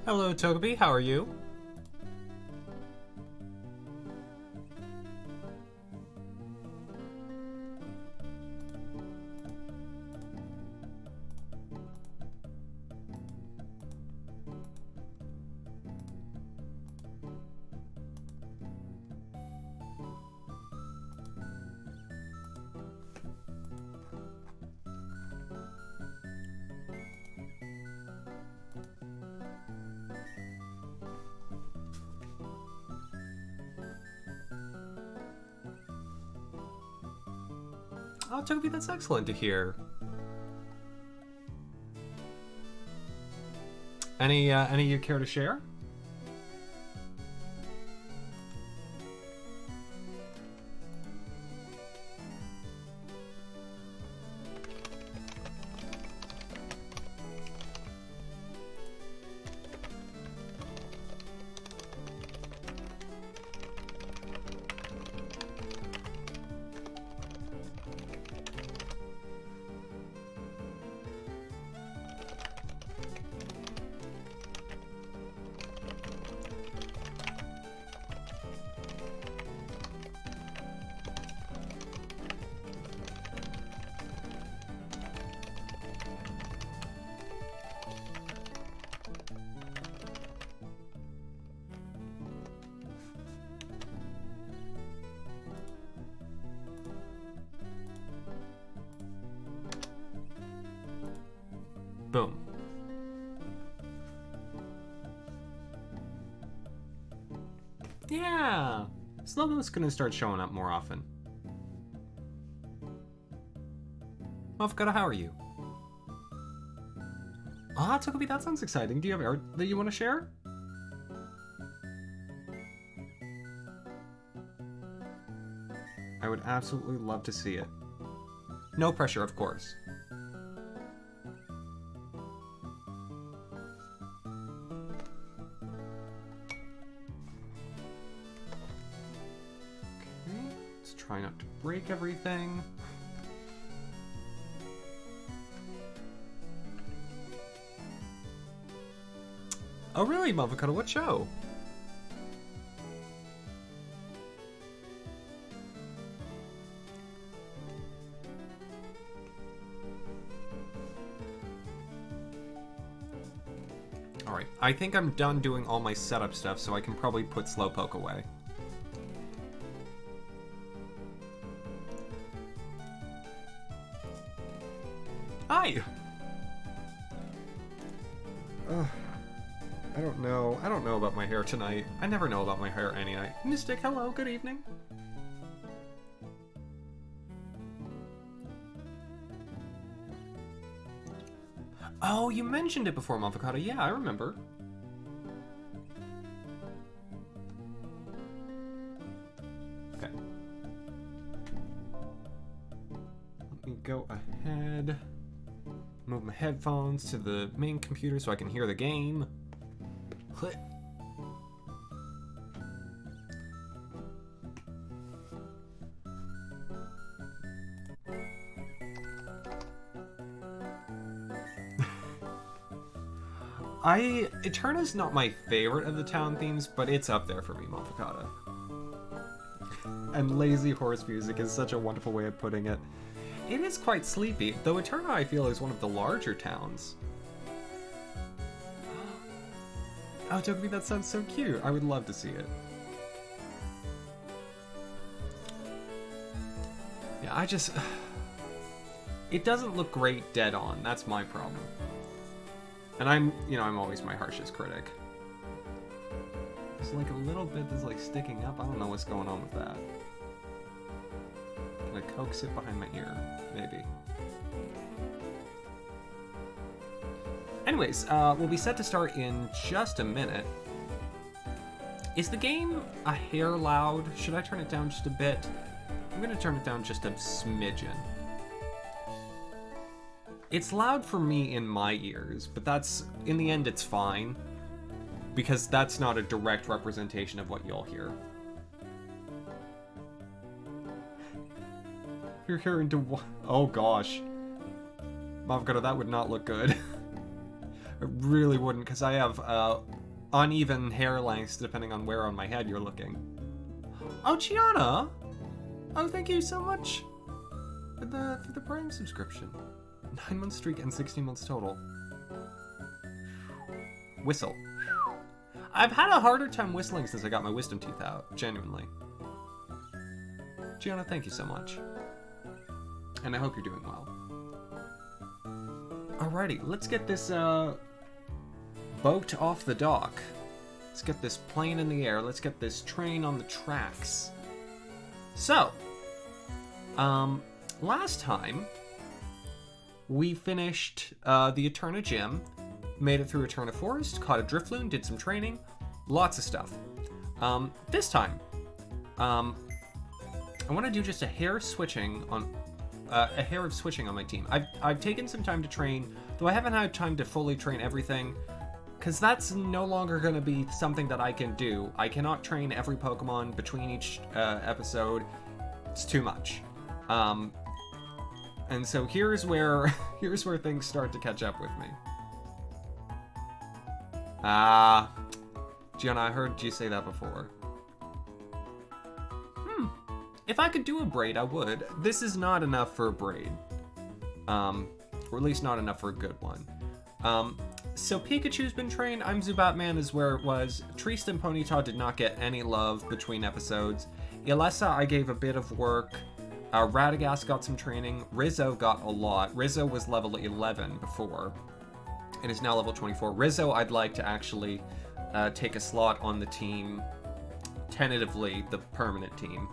Hello, Togepi. How are you? Oh, Togepi, that's excellent to hear. Any you care to share? Boom. Yeah! Slowpoke's gonna start showing up more often. Avocado, how are you? Ah, Togepi, that sounds exciting. Do you have art that you want to share? I would absolutely love to see it. No pressure, of course. Try not to break everything. Oh really, Avocado? What show? Alright, I think I'm done doing all my setup stuff, so I can probably put Slowpoke away. Hi! I don't know about my hair tonight. I never know about my hair any night. Mystic, hello, good evening. Oh, you mentioned it before, Avocado. Yeah, I remember. Okay. Let me go ahead. Move my headphones to the main computer so I can hear the game. Eterna's not my favorite of the town themes, but it's up there for me, Mofficata. And lazy horse music is such a wonderful way of putting it. It is quite sleepy, though Eterna I feel is one of the larger towns. Oh, Togepi, that sounds so cute. I would love to see it. Yeah, it doesn't look great dead on. That's my problem. And I'm always my harshest critic. There's like a little bit that's like sticking up. I don't know what's going on with that. Can I coax it behind my ear? Maybe. Anyways, we'll be set to start in just a minute. Is the game a hair loud? Should I turn it down just a bit? I'm gonna turn it down just a smidgen. It's loud for me in my ears, but in the end, it's fine. Because that's not a direct representation of what you'll hear. You're hearing to what? Oh gosh. Mavgata, that would not look good. I really wouldn't, because I have uneven hair lengths depending on where on my head you're looking. Oh, Gianna! Oh, thank you so much for the Prime subscription. 9-month streak and 16 months total. Whistle. I've had a harder time whistling since I got my wisdom teeth out, genuinely. Gianna, thank you so much. And I hope you're doing well. Alrighty, let's get this boat off the dock. Let's get this plane in the air. Let's get this train on the tracks. So, last time, we finished the Eterna Gym, made it through Eterna Forest, caught a Drifloon, did some training, lots of stuff. This time, I want to do just a hair of switching on my team. I've taken some time to train, though I haven't had time to fully train everything, because that's no longer going to be something that I can do. I cannot train every Pokemon between each episode. It's too much. And so here's where things start to catch up with me. Gianna, I heard you say that before. If I could do a braid, I would. This is not enough for a braid. Or at least not enough for a good one. So Pikachu's been trained. I'm Zubatman is where it was. Trista and Ponyta did not get any love between episodes. Ilessa, I gave a bit of work. Radagast got some training. Rizzo got a lot. Rizzo was level 11 before. And is now level 24. Rizzo, I'd like to actually take a slot on the team. Tentatively, the permanent team.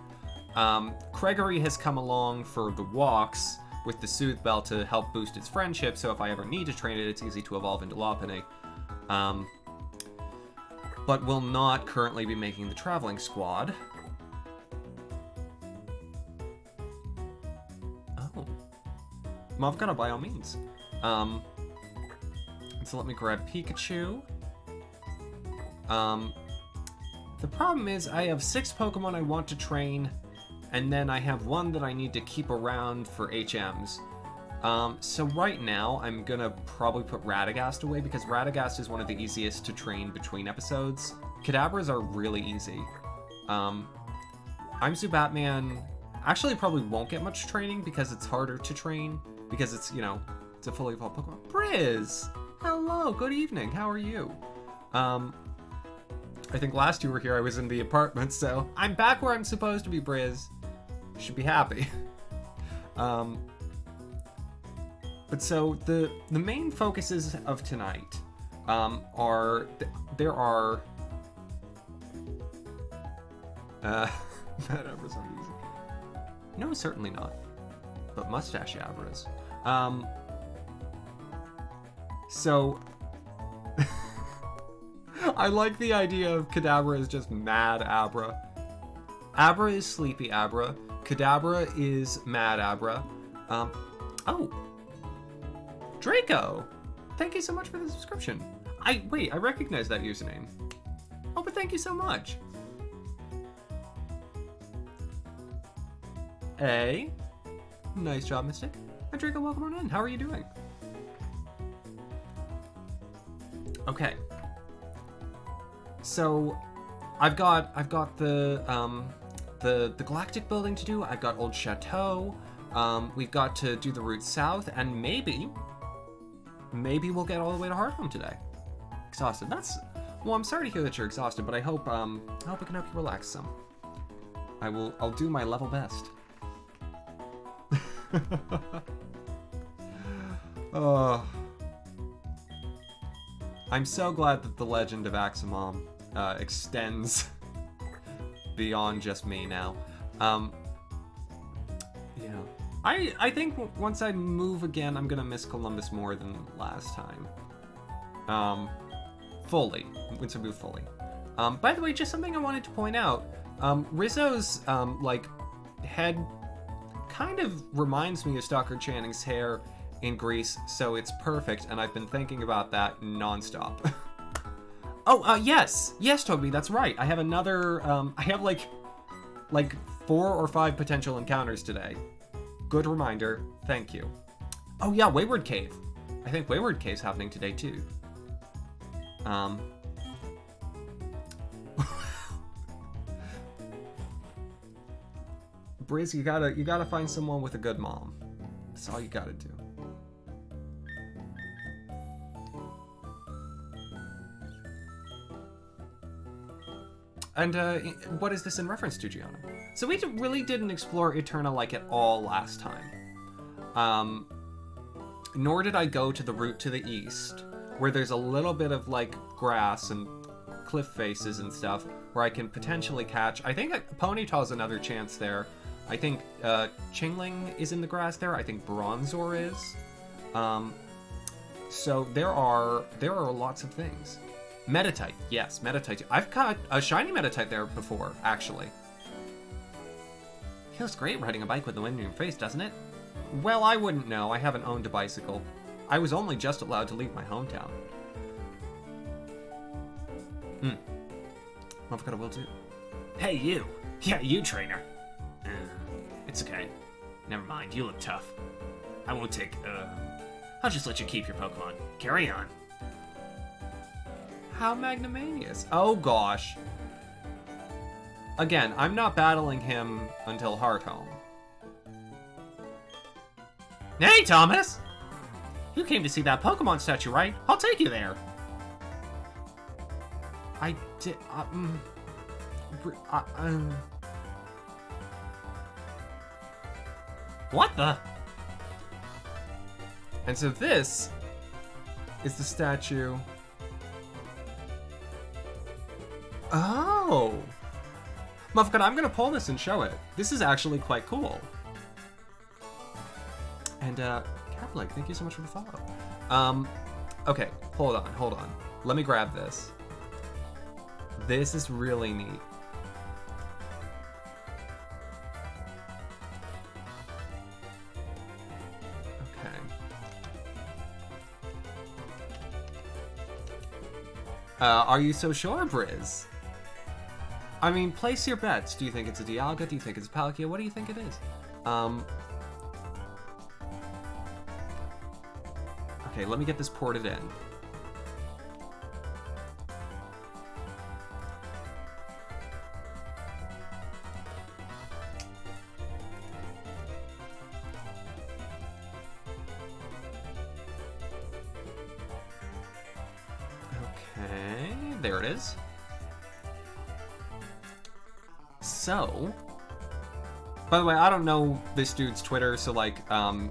Gregory has come along for the walks with the Soothe Bell to help boost its friendship, so if I ever need to train it, it's easy to evolve into Lopunny. But will not currently be making the traveling squad. Oh. Movgana, by all means. So let me grab Pikachu. The problem is I have 6 Pokemon I want to train, and then I have 1 that I need to keep around for HMs. So right now, I'm gonna probably put Radagast away, because Radagast is one of the easiest to train between episodes. Kadabras are really easy. I'm Zubatman. Actually, probably won't get much training, because it's harder to train, because it's, you know, it's a fully evolved Pokemon. Briz! Hello, good evening, how are you? I think last you were here, I was in the apartment, so I'm back where I'm supposed to be, Briz. Should be happy. But so the main focuses of tonight are there are Abras aren't easy. No, certainly not. But mustache Abras. So I like the idea of Kadabra is just mad Abra. Abra is sleepy Abra. Kadabra is mad Abra. Oh. Draco! Thank you so much for the subscription. I recognize that username. Oh, but thank you so much. Hey. Nice job, Mystic. Hi, Draco, welcome on in. How are you doing? Okay. So, I've got the Galactic Building to do. I've got Old Chateau. We've got to do the route south, and maybe we'll get all the way to Hearthome today. Exhausted. Well, I'm sorry to hear that you're exhausted, but I hope I can help you relax some. I'll do my level best. I'm so glad that the legend of Axamom extends beyond just me now. Yeah. I think once I move again, I'm gonna miss Columbus more than last time. Fully. Once I move fully. By the way, just something I wanted to point out. Rizzo's, head kind of reminds me of Stalker Channing's hair in Greece, so it's perfect, and I've been thinking about that nonstop. Yes, Toby, that's right. I have another, I have like 4 or 5 potential encounters today. Good reminder, thank you. Oh yeah, Wayward Cave. I think Wayward Cave's happening today too. Um, Briz, you gotta find someone with a good mom. That's all you gotta do. And what is this in reference to, Gianna? So we really didn't explore Eterna like at all last time. Nor did I go to the route to the east, where there's a little bit of like grass and cliff faces and stuff, where I can potentially catch. I think Ponyta's another chance there. I think Chingling is in the grass there. I think Bronzor is. So there are lots of things. Metatite, yes, Metatite. I've caught a shiny Metatite there before, actually. Feels great riding a bike with the wind in your face, doesn't it? Well, I wouldn't know. I haven't owned a bicycle. I was only just allowed to leave my hometown. Avocado will do. Hey, you. Yeah, you, trainer. It's okay. Never mind, you look tough. I won't take, I'll just let you keep your Pokemon. Carry on. How magnanimous. Oh, gosh. Again, I'm not battling him until Hearthome. Hey, Thomas! You came to see that Pokemon statue, right? I'll take you there. I did, What the? And so this is the statue. Oh! Muffcut, I'm gonna pull this and show it. This is actually quite cool. And, Capleg, thank you so much for the follow. Okay, hold on. Let me grab this. This is really neat. Okay. Are you so sure, Briz? I mean, place your bets. Do you think it's a Dialga? Do you think it's a Palkia? What do you think it is? Okay, let me get this ported in. Okay, there it is. So, by the way, I don't know this dude's Twitter, so like, I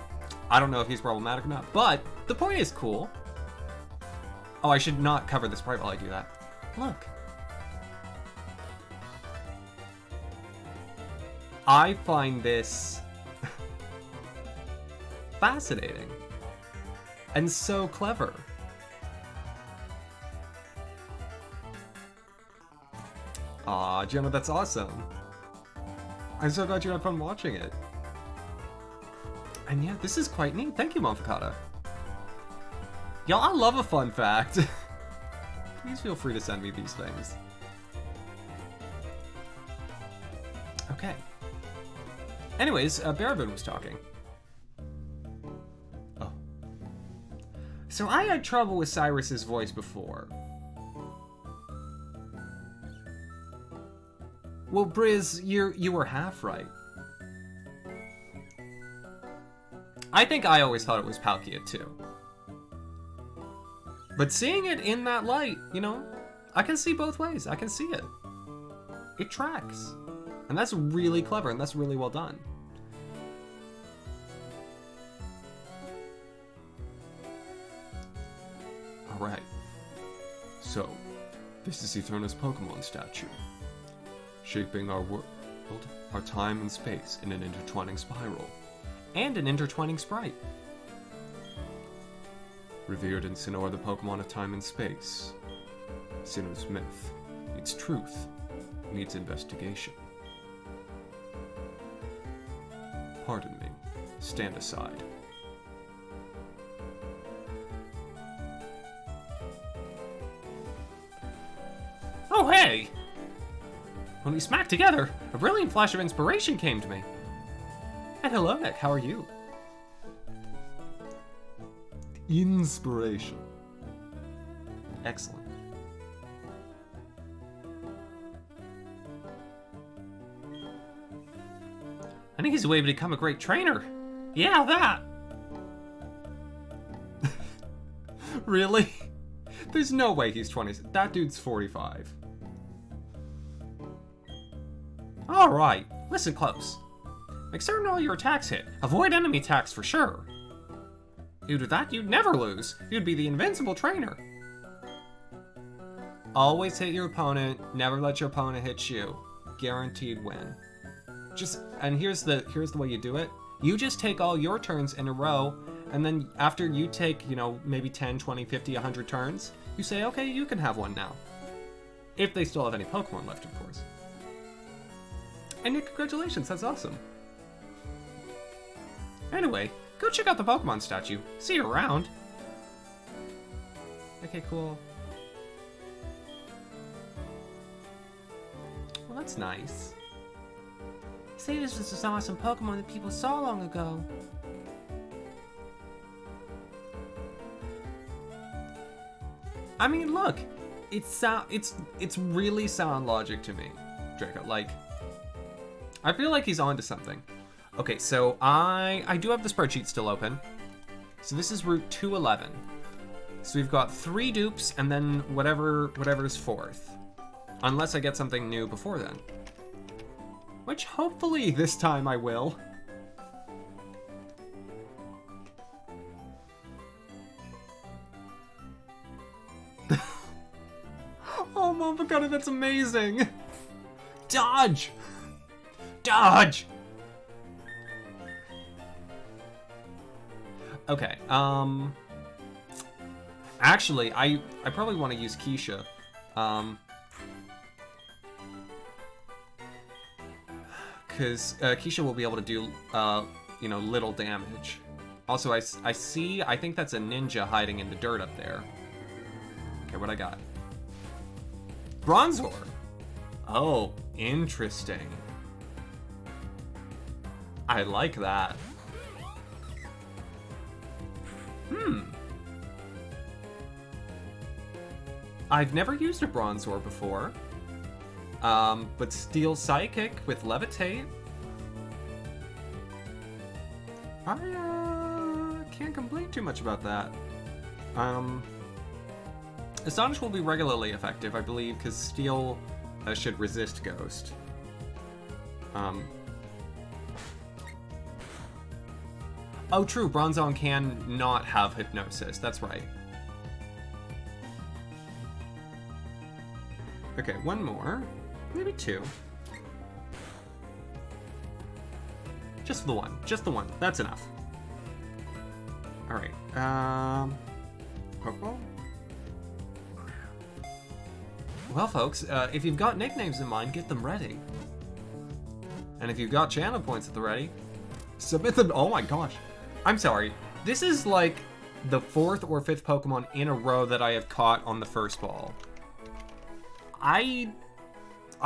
don't know if he's problematic or not, but the point is cool. Oh, I should not cover this part while I do that. Look. I find this fascinating and so clever. Aw, Gemma, that's awesome. I'm so glad you had fun watching it. And yeah, this is quite neat. Thank you, Monfacata. Y'all, I love a fun fact. Please feel free to send me these things. Okay. Anyways, Barabin was talking. Oh. So I had trouble with Cyrus's voice before. Well, Briz, you were half right. I think I always thought it was Palkia too. But seeing it in that light, you know, I can see both ways. I can see it. It tracks. And that's really clever, and that's really well done. Alright. So, this is Eterna's Pokemon statue. Shaping our world, our time and space in an intertwining spiral. And an intertwining sprite. Revered in Sinnoh are the Pokemon of time and space. Sinnoh's myth, its truth, needs investigation. Pardon me, stand aside. Oh, hey! When we smacked together, a brilliant flash of inspiration came to me. And hello, Nick, how are you? Inspiration. Excellent. I think he's a way to become a great trainer. Yeah, that. Really? There's no way he's 20. That dude's 45. Alright, listen close. Make certain all your attacks hit. Avoid enemy attacks for sure. You do that, you'd never lose. You'd be the invincible trainer. Always hit your opponent, never let your opponent hit you. Guaranteed win. And here's the way you do it. You just take all your turns in a row, and then after you take, maybe 10, 20, 50, 100 turns, you say, okay, you can have one now. If they still have any Pokemon left, of course. And congratulations, that's awesome. Anyway, go check out the Pokemon statue. See you around. Okay, cool. Well, that's nice. Say this was some awesome Pokemon that people saw long ago. I mean, look, it's really sound logic to me, Draco. Like, I feel like he's onto something. Okay, so I do have the spreadsheet still open. So this is Route 211. So we've got 3 dupes and then whatever's 4th. Unless I get something new before then. Which hopefully this time I will. Oh my god, that's amazing! Dodge! Dodge! Okay, actually, I probably want to use Keisha. Because Keisha will be able to do, little damage. Also, I think that's a ninja hiding in the dirt up there. Okay, what I got? Bronzor! Oh, interesting. I like that. I've never used a Bronzor before. But Steel Psychic with Levitate. I can't complain too much about that. Astonish will be regularly effective, I believe, because Steel should resist Ghost. Oh, true, Bronzong can not have Hypnosis, that's right. Okay, one more. Maybe 2. Just the one. Just the one. That's enough. Alright. Pokeball? Well, folks, if you've got nicknames in mind, get them ready. And if you've got channel points at the ready, submit them. Oh my gosh. I'm sorry. This is like the 4th or 5th Pokemon in a row that I have caught on the first ball. I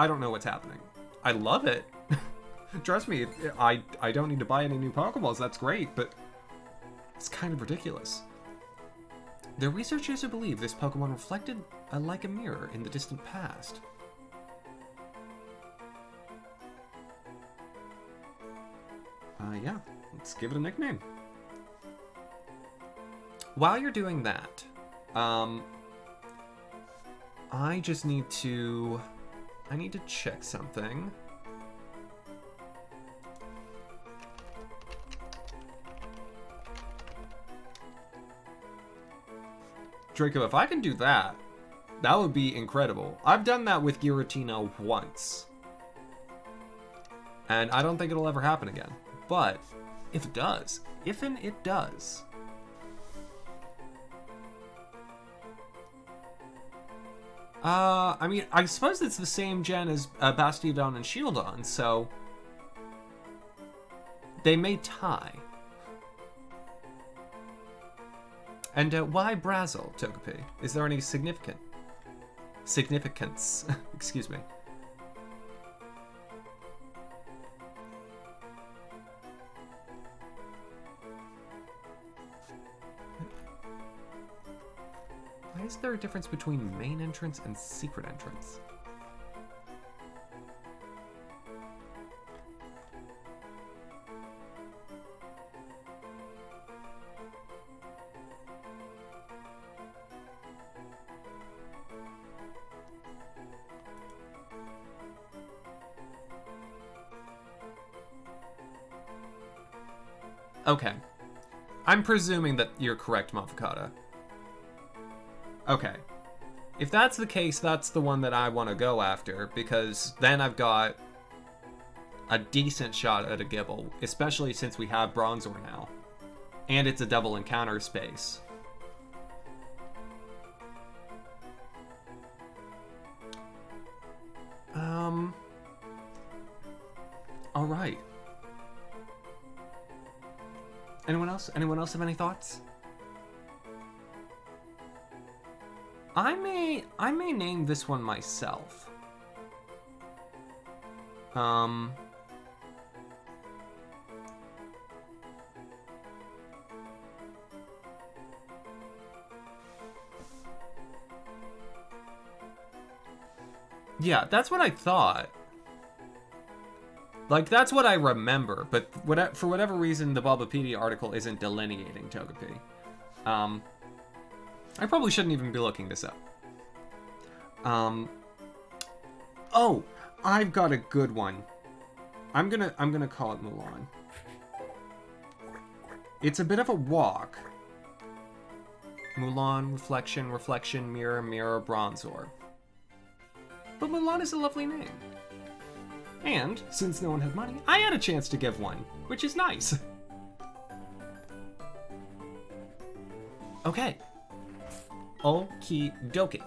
don't know what's happening. I love it. Trust me, I don't need to buy any new Pokeballs, that's great, but it's kind of ridiculous. The researchers believe this Pokemon reflected like a mirror in the distant past. Yeah, let's give it a nickname. While you're doing that, I just need to check something. Draco, if I can do that, that would be incredible. I've done that with Giratina once. And I don't think it'll ever happen again. But if it does, it does. I mean, I suppose it's the same gen as Bastiodon and Shieldon, so they may tie. And why Brazzle, Togepi? Is there any significance? Excuse me. Why is there a difference between main entrance and secret entrance? Okay. I'm presuming that you're correct, Mafukata. Okay. If that's the case, that's the one that I want to go after, because then I've got a decent shot at a Gibble, especially since we have Bronzor now. And it's a double encounter space. Alright. Anyone else? Anyone else have any thoughts? I may name this one myself. Yeah, that's what I thought. Like, that's what I remember, but for whatever reason, the Bulbapedia article isn't delineating Togepi. I probably shouldn't even be looking this up. Oh, I've got a good one. I'm gonna call it Mulan. It's a bit of a walk. Mulan, reflection, reflection, mirror, mirror, Bronzor. But Mulan is a lovely name. And, since no one had money, I had a chance to give one, which is nice. Okay. Okie dokie.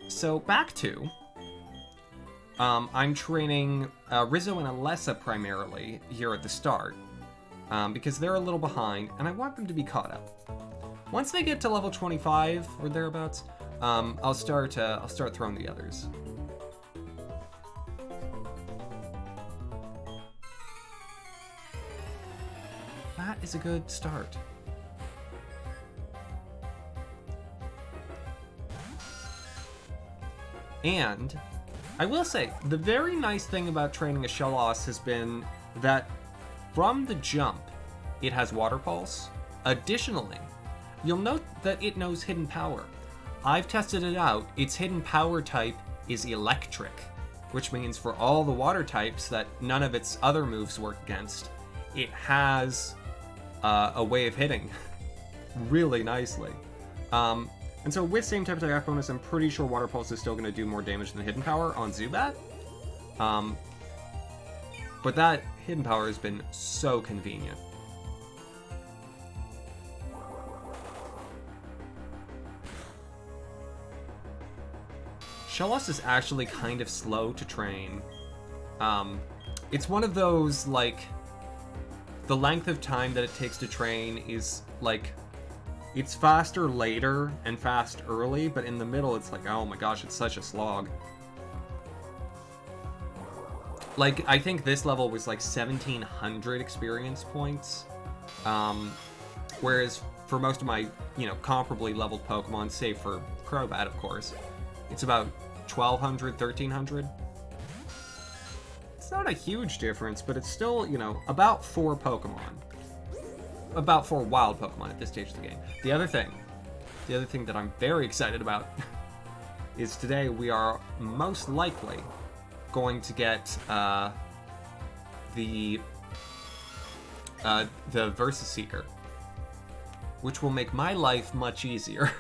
So, back to... I'm training Rizzo and Alessa primarily here at the start, because they're a little behind, and I want them to be caught up. Once they get to level 25, or thereabouts, I'll start throwing the others. That is a good start. And I will say, the very nice thing about training a Shellos has been that from the jump, it has Water Pulse. Additionally, you'll note that it knows Hidden Power. I've tested it out. Its Hidden Power type is Electric, which means for all the water types that none of its other moves work against, it has a way of hitting really nicely. And so with same type of attack bonus, I'm pretty sure Water Pulse is still going to do more damage than Hidden Power on Zubat. But that Hidden Power has been so convenient. Shellos is actually kind of slow to train. It's one of those, like, the length of time that it takes to train is, like, it's faster later and fast early, but in the middle it's like, oh my gosh, it's such a slog. Like, I think this level was like 1,700 experience points. Whereas for most of my, comparably leveled Pokemon, save for Crobat, of course, it's about 1,200, 1,300. It's not a huge difference, but it's still, about 4 Pokemon. About 4 wild Pokemon at this stage of the game. The other thing that I'm very excited about is today we are most likely going to get the Versus Seeker, which will make my life much easier.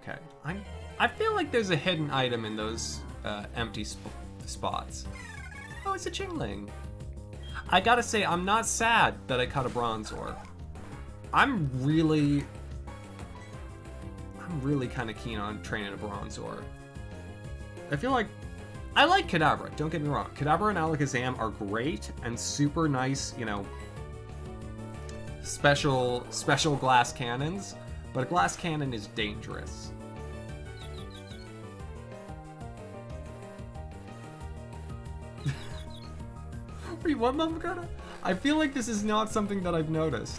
Okay, I feel like there's a hidden item in those empty spots. Oh, it's a Chingling. I gotta say, I'm not sad that I caught a Bronzor. I'm really kind of keen on training a Bronzor. I feel like I like Kadabra, don't get me wrong. Kadabra and Alakazam are great and super nice, special glass cannons, but a glass cannon is dangerous. Wait, what, Mafukata? I feel like this is not something that I've noticed.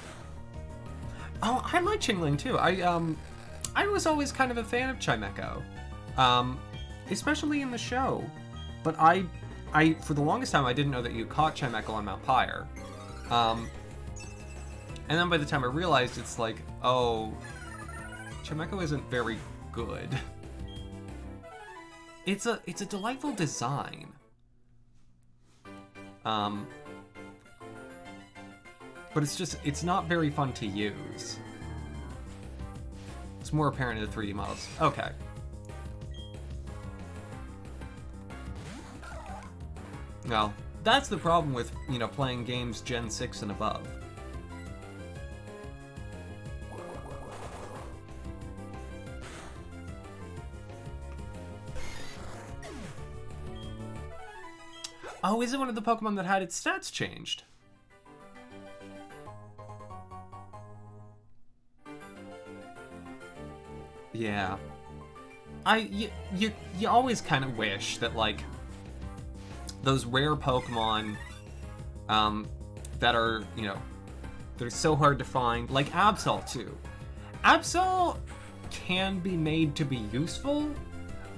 Oh, I like Chingling too. I was always kind of a fan of Chimecho, especially in the show. But I for the longest time I didn't know that you caught Chimecho on Mount Pyre. And then by the time I realized, it's like, oh, Chimecho isn't very good. It's a delightful design. But it's not very fun to use. It's more apparent in the 3D models. Okay. Well, that's the problem with, you know, playing games Gen 6 and above. Oh, is it one of the Pokemon that had its stats changed? Yeah. You always kind of wish that, like, those rare Pokemon, that are, you know, they're so hard to find, like Absol too. Absol can be made to be useful,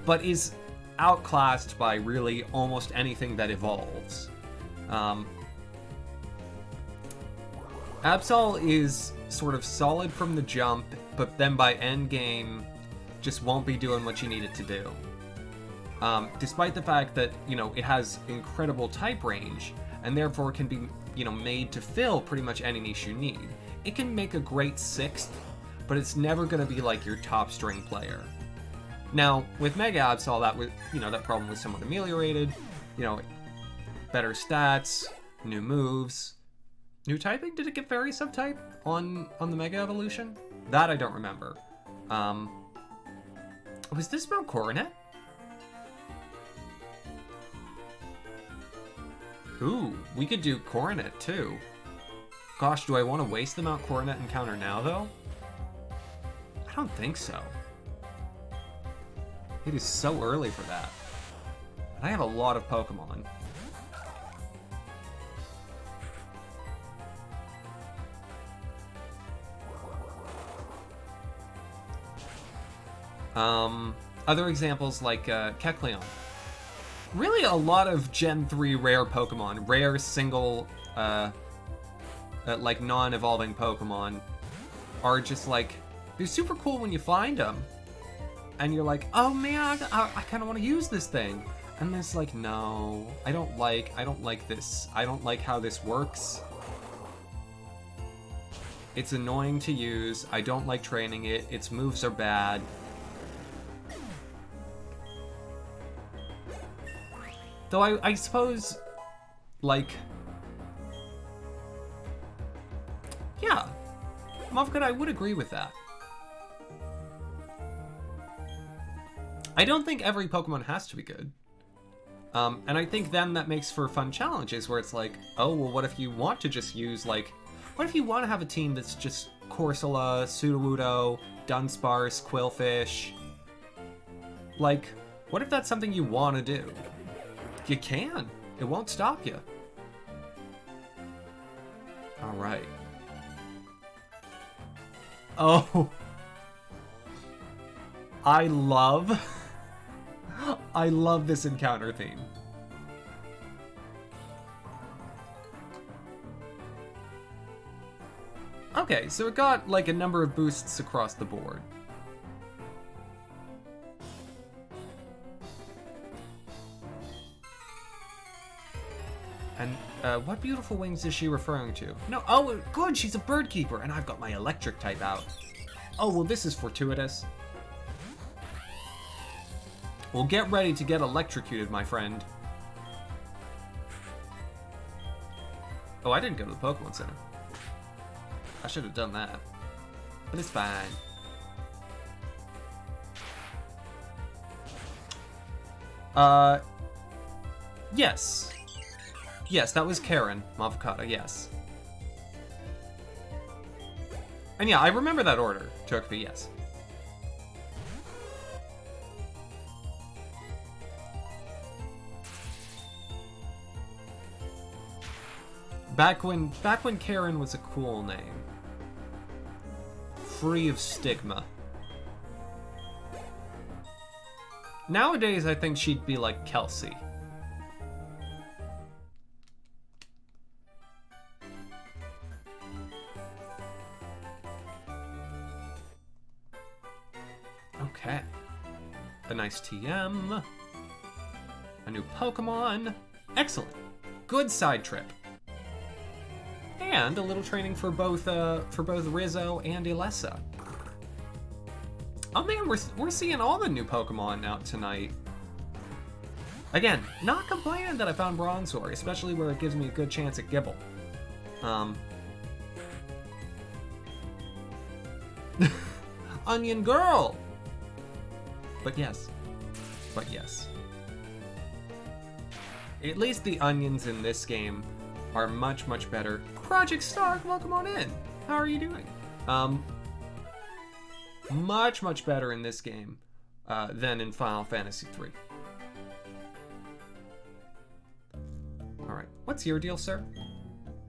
but is outclassed by really almost anything that evolves. Absol is sort of solid from the jump, but then by endgame, just won't be doing what you need it to do. Despite the fact that, you know, it has incredible type range, and therefore can be, you know, made to fill pretty much any niche you need. It can make a great 6th, but it's never going to be like your top string player. Now, with Mega Absol, that was, you know, that problem was somewhat ameliorated. You know, better stats, new moves. New typing? Did it get Fairy subtype on the Mega Evolution? That I don't remember. Was this Mount Coronet? Ooh, we could do Coronet too. Gosh, do I want to waste the Mount Coronet encounter now, though? I don't think so. It is so early for that. And I have a lot of Pokemon. Other examples like Kecleon. Really a lot of Gen 3 rare Pokemon, rare single, like non-evolving Pokemon, are just like, they're super cool when you find them. And you're like, oh man, I kind of want to use this thing. And it's like, no, I don't like this. I don't like how this works. It's annoying to use. I don't like training it. Its moves are bad. Though I suppose, like, yeah, Mavkut, I would agree with that. I don't think every Pokemon has to be good. And I think then that makes for fun challenges where it's like, oh, well, what if you want to just use, like, what if you want to have a team that's just Corsola, Sudowoodo, Dunsparce, Quillfish? Like, what if that's something you want to do? You can. It won't stop you. All right. Oh. I love this encounter theme. Okay, so it got like a number of boosts across the board. And what beautiful wings is she referring to? No, oh, good, she's a bird keeper, and I've got my electric type out. Oh, well, this is fortuitous. Well, get ready to get electrocuted, my friend. Oh, I didn't go to the Pokemon Center. I should have done that. But it's fine. Yes. Yes, that was Karen, Mavocata, yes. And yeah, I remember that order, Togepi, yes. Back when Karen was a cool name. Free of stigma. Nowadays, I think she'd be like Kelsey. Okay. A nice TM. A new Pokemon. Excellent. Good side trip. And a little training for both Rizzo and Ilessa. Oh man, we're seeing all the new Pokemon out tonight. Again, not complaining that I found Bronzor, especially where it gives me a good chance at Gibble. Onion Girl! But yes. At least the onions in this game are much, much better. Project Stark, welcome on in. How are you doing? Much, much better in this game than in Final Fantasy III. Alright, what's your deal, sir?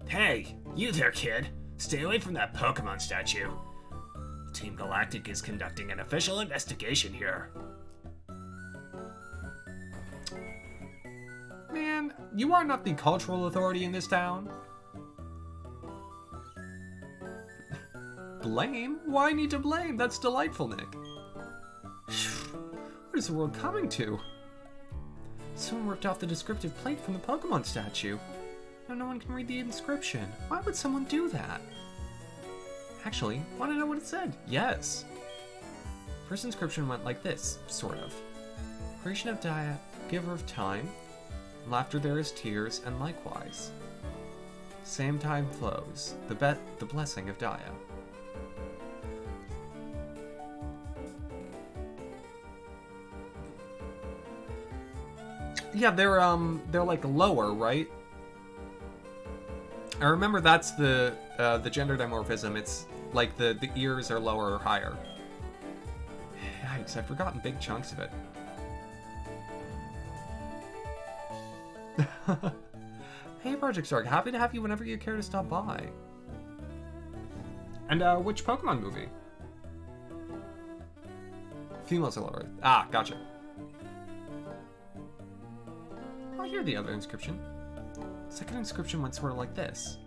Hey, you there, kid. Stay away from that Pokemon statue. Team Galactic is conducting an official investigation here. Man, you are not the cultural authority in this town. Blame? Why need to blame? That's delightful, Nick. What is the world coming to? Someone ripped off the descriptive plate from the Pokemon statue. Now no one can read the inscription. Why would someone do that? Actually, want to know what it said? Yes. First inscription went like this, sort of. Creation of Dia, giver of time. Laughter there is tears, and likewise. Same time flows, the blessing of Dia. Yeah, they're like lower, right? I remember that's the gender dimorphism. It's like the ears are lower or higher. Yikes, I've forgotten big chunks of it. Hey, Project Stark, happy to have you whenever you care to stop by. And which Pokemon movie? Females are lower. Ah, gotcha. I hear the other inscription. Second inscription went sort of like this.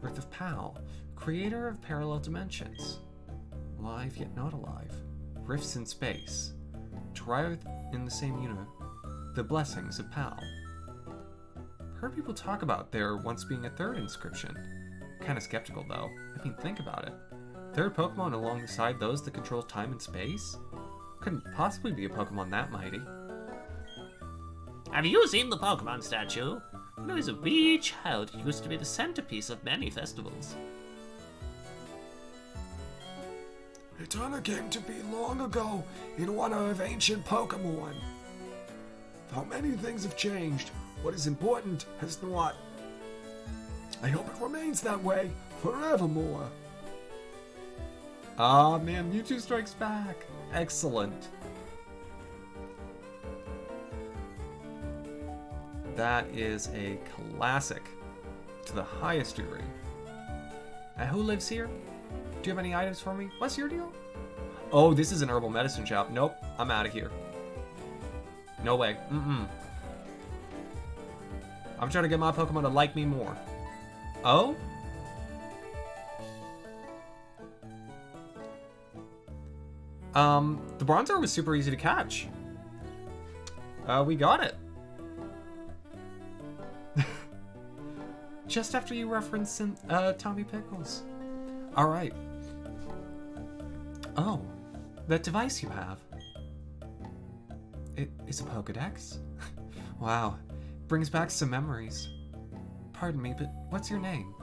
Birth of Pal, creator of parallel dimensions. Alive yet not alive. Rifts in space. Derived in the same unit. The blessings of Pal. Heard people talk about there once being a third inscription. Kinda skeptical though. I mean, think about it. Third Pokemon alongside those that control time and space? Couldn't possibly be a Pokemon that mighty. Have you seen the Pokemon statue? When I was a wee child, it used to be the centerpiece of many festivals. Eterna came to be long ago in one of ancient Pokémon. Though many things have changed, what is important has not. I hope it remains that way forevermore. Ah, man, Mewtwo strikes back. Excellent. That is a classic to the highest degree. Who lives here? Do you have any items for me? What's your deal? Oh, this is an herbal medicine shop. Nope, I'm out of here. No way. I'm trying to get my Pokemon to like me more. Oh? The Bronzor was super easy to catch. We got it. Just after you referenced Tommy Pickles. Alright. Oh, that device you have. It is a Pokedex? Wow, brings back some memories. Pardon me, but what's your name?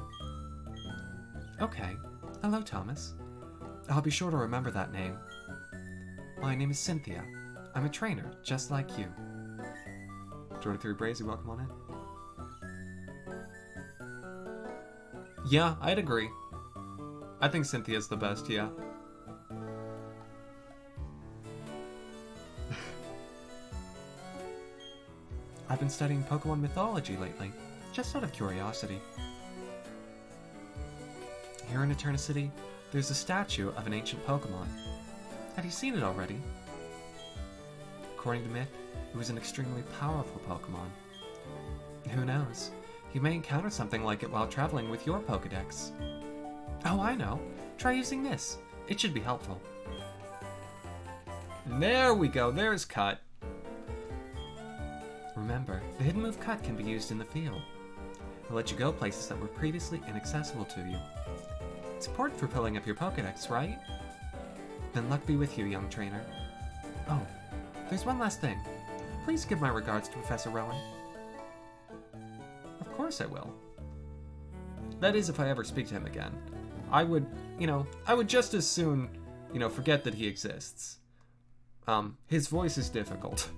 Okay, hello Thomas. I'll be sure to remember that name. My name is Cynthia. I'm a trainer, just like you. Jordan 3 Brazy, welcome on in. Yeah, I'd agree. I think Cynthia's the best, yeah. I've been studying Pokemon mythology lately, just out of curiosity. Here in Eterna City, there's a statue of an ancient Pokemon. Have you seen it already? According to myth, it was an extremely powerful Pokemon. Who knows? You may encounter something like it while traveling with your Pokedex. Oh, I know. Try using this. It should be helpful. There we go. There's Cut. Remember, the hidden move cut can be used in the field. It'll let you go places that were previously inaccessible to you. It's important for pulling up your Pokédex, right? Then luck be with you, young trainer. Oh, there's one last thing. Please give my regards to Professor Rowan. Of course I will. That is, if I ever speak to him again. I would just as soon, forget that he exists. His voice is difficult.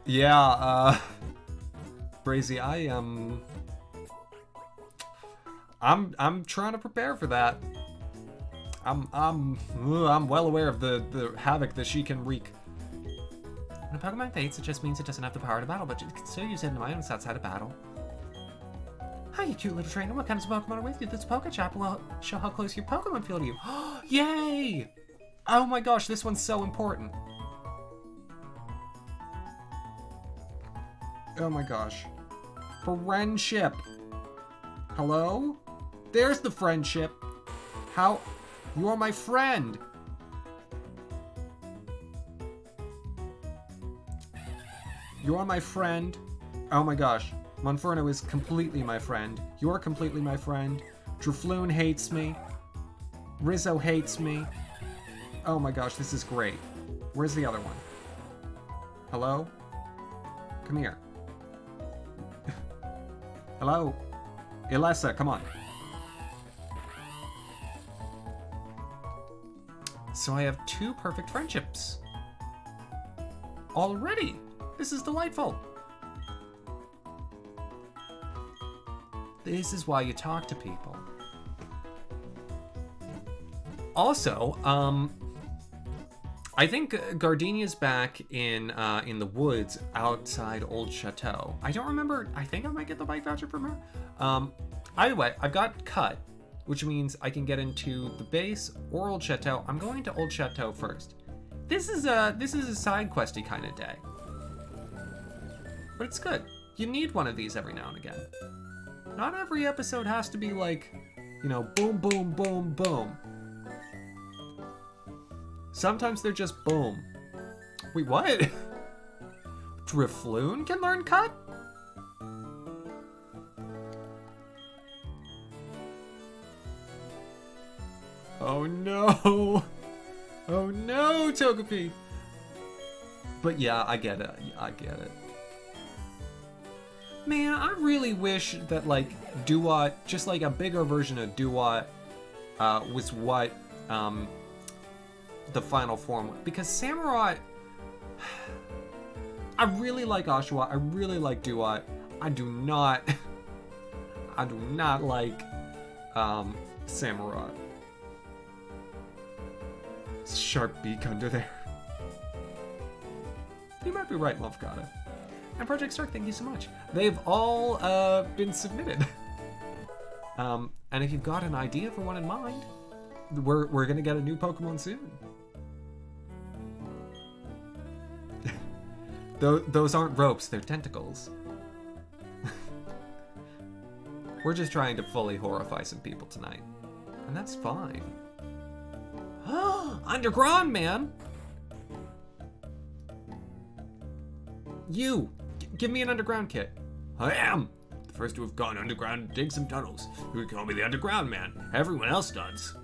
Yeah, Brazy, I'm trying to prepare for that. I'm well aware of the havoc that she can wreak. When a Pokemon faints, it just means it doesn't have the power to battle, but you can still use hidden items outside of battle. Hi, you cute little trainer. What kinds of Pokemon are with you? This Pokechap will show how close your Pokemon feel to you. Yay! Oh my gosh, this one's so important. Oh my gosh. Friendship. Hello? There's the friendship. How? You are my friend. You are my friend. Oh my gosh. Monferno is completely my friend. You're completely my friend. Drifloon hates me. Rizzo hates me. Oh my gosh, this is great. Where's the other one? Hello? Come here. Hello? Ilessa, come on. So I have 2 perfect friendships. Already! This is delightful. This is why you talk to people. Also, I think Gardenia's back in the woods outside Old Chateau. I don't remember. I think I might get the bike voucher from her. Either way, I've got Cut, which means I can get into the base or Old Chateau. I'm going to Old Chateau first. This is a side questy kind of day, but it's good. You need one of these every now and again. Not every episode has to be like, boom, boom, boom, boom. Sometimes they're just boom. Wait, what? Drifloon can learn Cut? Oh no! Oh no, Togepi! But yeah, I get it. I get it. Man, I really wish that, like, Duat, just like a bigger version of Duat, was what, the final form. Because Samurott, I really like Oshawott, I really like Duat. I do not like, Samurott. Sharp beak under there. You might be right, Lovegata. And Project Stark, thank you so much. They've all been submitted. And if you've got an idea for one in mind, we're gonna get a new Pokemon soon. Those aren't ropes, they're tentacles. We're just trying to fully horrify some people tonight. And that's fine. Underground, man! You! Give me an underground kit. I am! The first to have gone underground and dig some tunnels. You would call me the Underground Man. Everyone else does.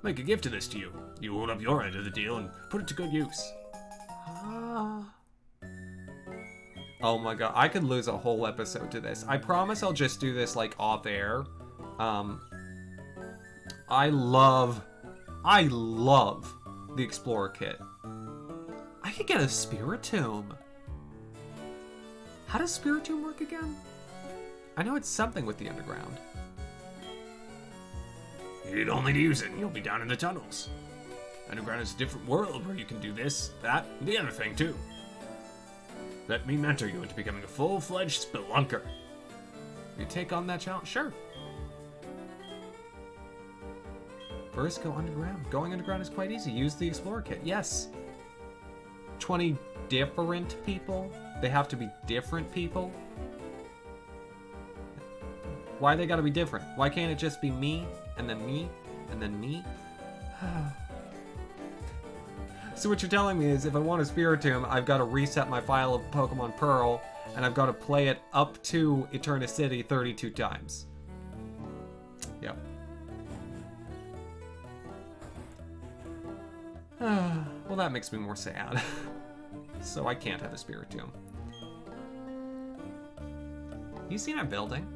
Make a gift of this to you. You hold up your end of the deal and put it to good use. Oh my god, I could lose a whole episode to this. I promise I'll just do this, like, off air. I love the Explorer kit. I could get a Spiritomb. How does Spiritomb work again? I know it's something with the underground. You need only to use it and you'll be down in the tunnels. Underground is a different world where you can do this, that, and the other thing too. Let me mentor you into becoming a full-fledged spelunker. You take on that challenge? Sure. First, go underground. Going underground is quite easy. Use the Explorer kit. Yes. 20 different people? They have to be different people? Why they gotta be different? Why can't it just be me, and then me, and then me? So what you're telling me is if I want a Spiritomb, I've got to reset my file of Pokemon Pearl, and I've got to play it up to Eternicity 32 times. Yep. Well, that makes me more sad. So I can't have a Spiritomb. You seen our building?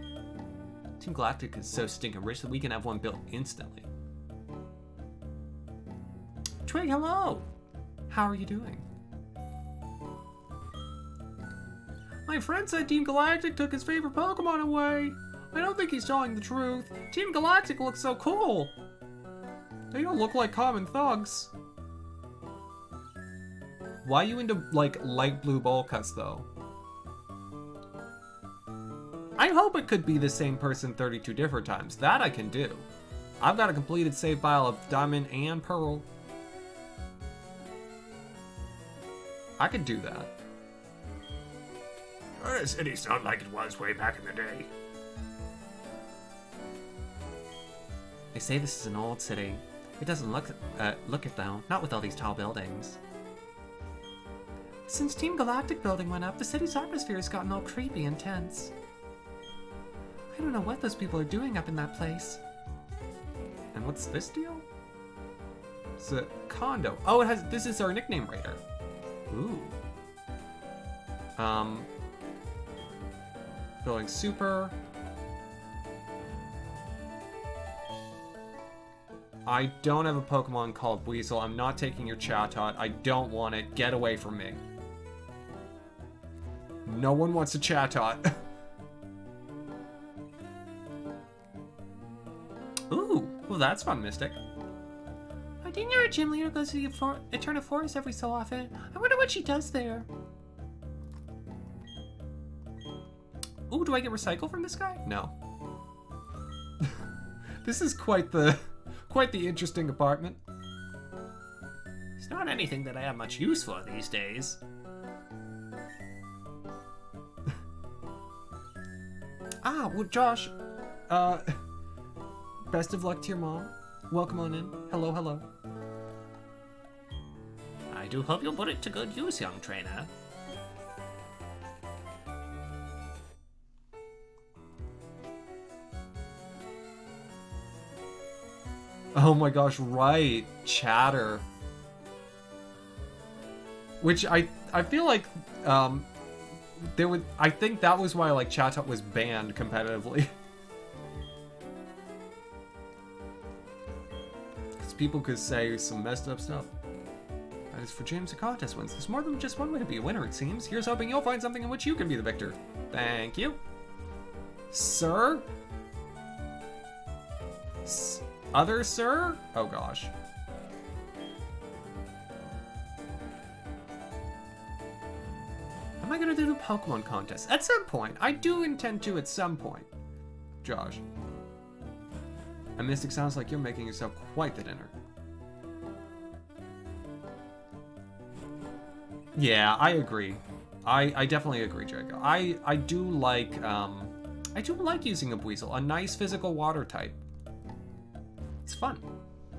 Team Galactic is so stinking rich that we can have one built instantly. Twig, hello! How are you doing? My friend said Team Galactic took his favorite Pokemon away. I don't think he's telling the truth. Team Galactic looks so cool. They don't look like common thugs. Why are you into, like, light blue bowl cuts, though? I hope it could be the same person 32 different times. That I can do. I've got a completed save file of Diamond and Pearl. I could do that. The city's not like it was way back in the day. They say this is an old city. It doesn't look it though, not with all these tall buildings. Since Team Galactic building went up, the city's atmosphere has gotten all creepy and tense. I don't know what those people are doing up in that place. And what's this deal? It's a condo. Oh, this is our nickname raider. Ooh. Building super. I don't have a Pokemon called Weasel. I'm not taking your Chatot. I don't want it. Get away from me. No one wants a Chatot. Ooh, well that's fun, Mystic. I think our gym leader goes to the Eterna Forest every so often. I wonder what she does there. Ooh, do I get recycle from this guy? No. This is quite the interesting apartment. It's not anything that I have much use for these days. Well, Josh, best of luck to your mom. Welcome on in. Hello, hello. I do hope you'll put it to good use, young trainer. Oh my gosh, right. Chatter. Which I feel like I think that was why like Chatot was banned competitively. Because people could say some messed up stuff. That is for gyms and contest wins. There's more than just one way to be a winner, it seems. Here's hoping you'll find something in which you can be the victor. Thank you. Sir? Other sir? Oh gosh. Am I gonna do a Pokemon contest? At some point. I do intend to at some point. Josh. And Mystic, sounds like you're making yourself quite the dinner. Yeah, I agree. I definitely agree, Jacob. I do like using a Weasel, a nice physical water type. It's fun.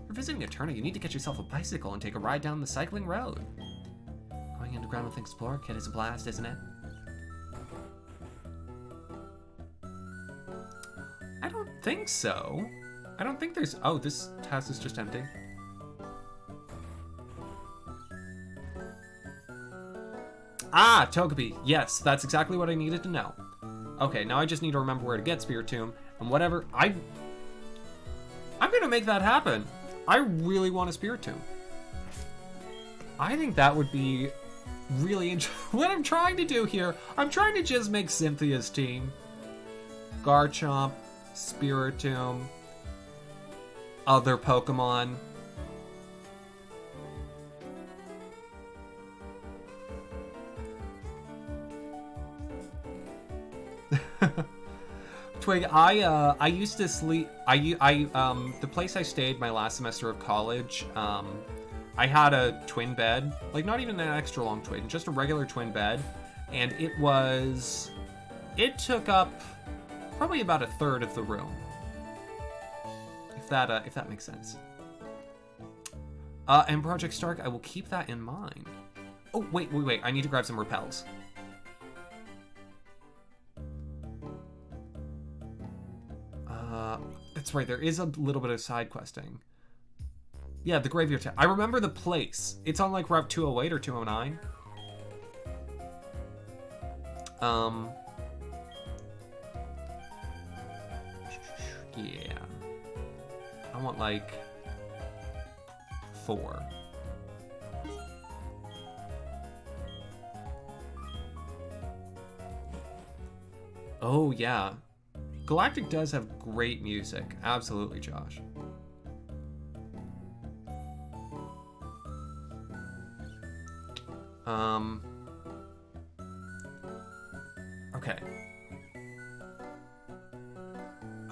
For visiting Eterna, you need to get yourself a bicycle and take a ride down the cycling road. Going underground with Explorer Kit is a blast, isn't it? I don't think so. I don't think there's... Oh, this task is just empty. Ah, Togepi. Yes, that's exactly what I needed to know. Okay, now I just need to remember where to get Spiritomb, and whatever... I'm gonna make that happen. I really want a Spiritomb. I think that would be really interesting. What I'm trying to do here, I'm trying to just make Cynthia's team. Garchomp, Spiritomb, other Pokemon. Twig, I used to sleep. The place I stayed my last semester of college, I had a twin bed, like not even an extra long twin, just a regular twin bed, and it took up probably about a third of the room, if that makes sense. And Project Stark, I will keep that in mind. Oh, wait. I need to grab some repels. That's right. There is a little bit of side questing. Yeah, the Graveyard Town. I remember the place. It's on like Route 208 or 209. Yeah. I want like 4. Oh, yeah. Galactic does have great music. Absolutely, Josh. Okay.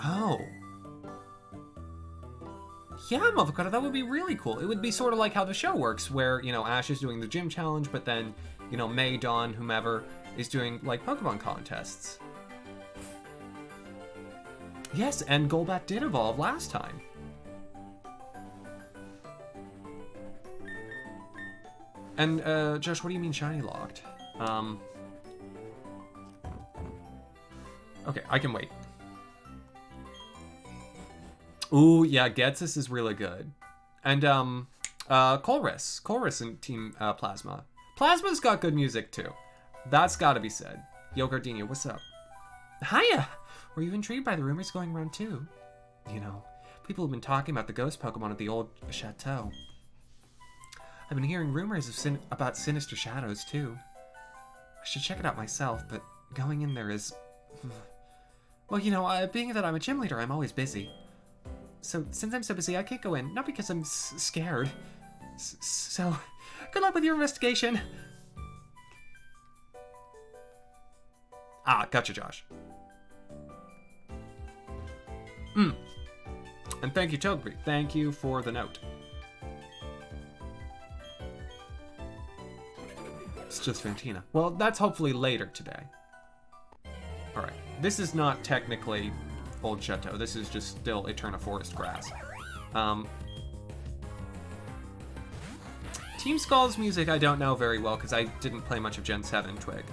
Oh. Yeah, motherfucker, that would be really cool. It would be sort of like how the show works, where, you know, Ash is doing the gym challenge, but then, you know, May, Dawn, whomever, is doing, like, Pokemon contests. Yes, and Golbat did evolve last time. And, Josh, what do you mean shiny locked? Okay, I can wait. Ooh, yeah, Getsus is really good. And, Colress in Team, Plasma. Plasma's got good music, too. That's gotta be said. Yo, Gardenia, what's up? Hiya! Were you intrigued by the rumors going around, too? You know, people have been talking about the ghost Pokemon at the old chateau. I've been hearing rumors of about sinister shadows, too. I should check it out myself, but going in there is... Well, you know, being that I'm a gym leader, I'm always busy. So, since I'm so busy, I can't go in. Not because I'm scared. So, good luck with your investigation. Ah, gotcha, Josh. And thank you, Togepi. Thank you for the note. It's just Fantina. Well, that's hopefully later today. Alright. This is not technically Old Chateau. This is just still Eterna Forest grass. Team Skull's music I don't know very well because I didn't play much of Gen 7 Twig.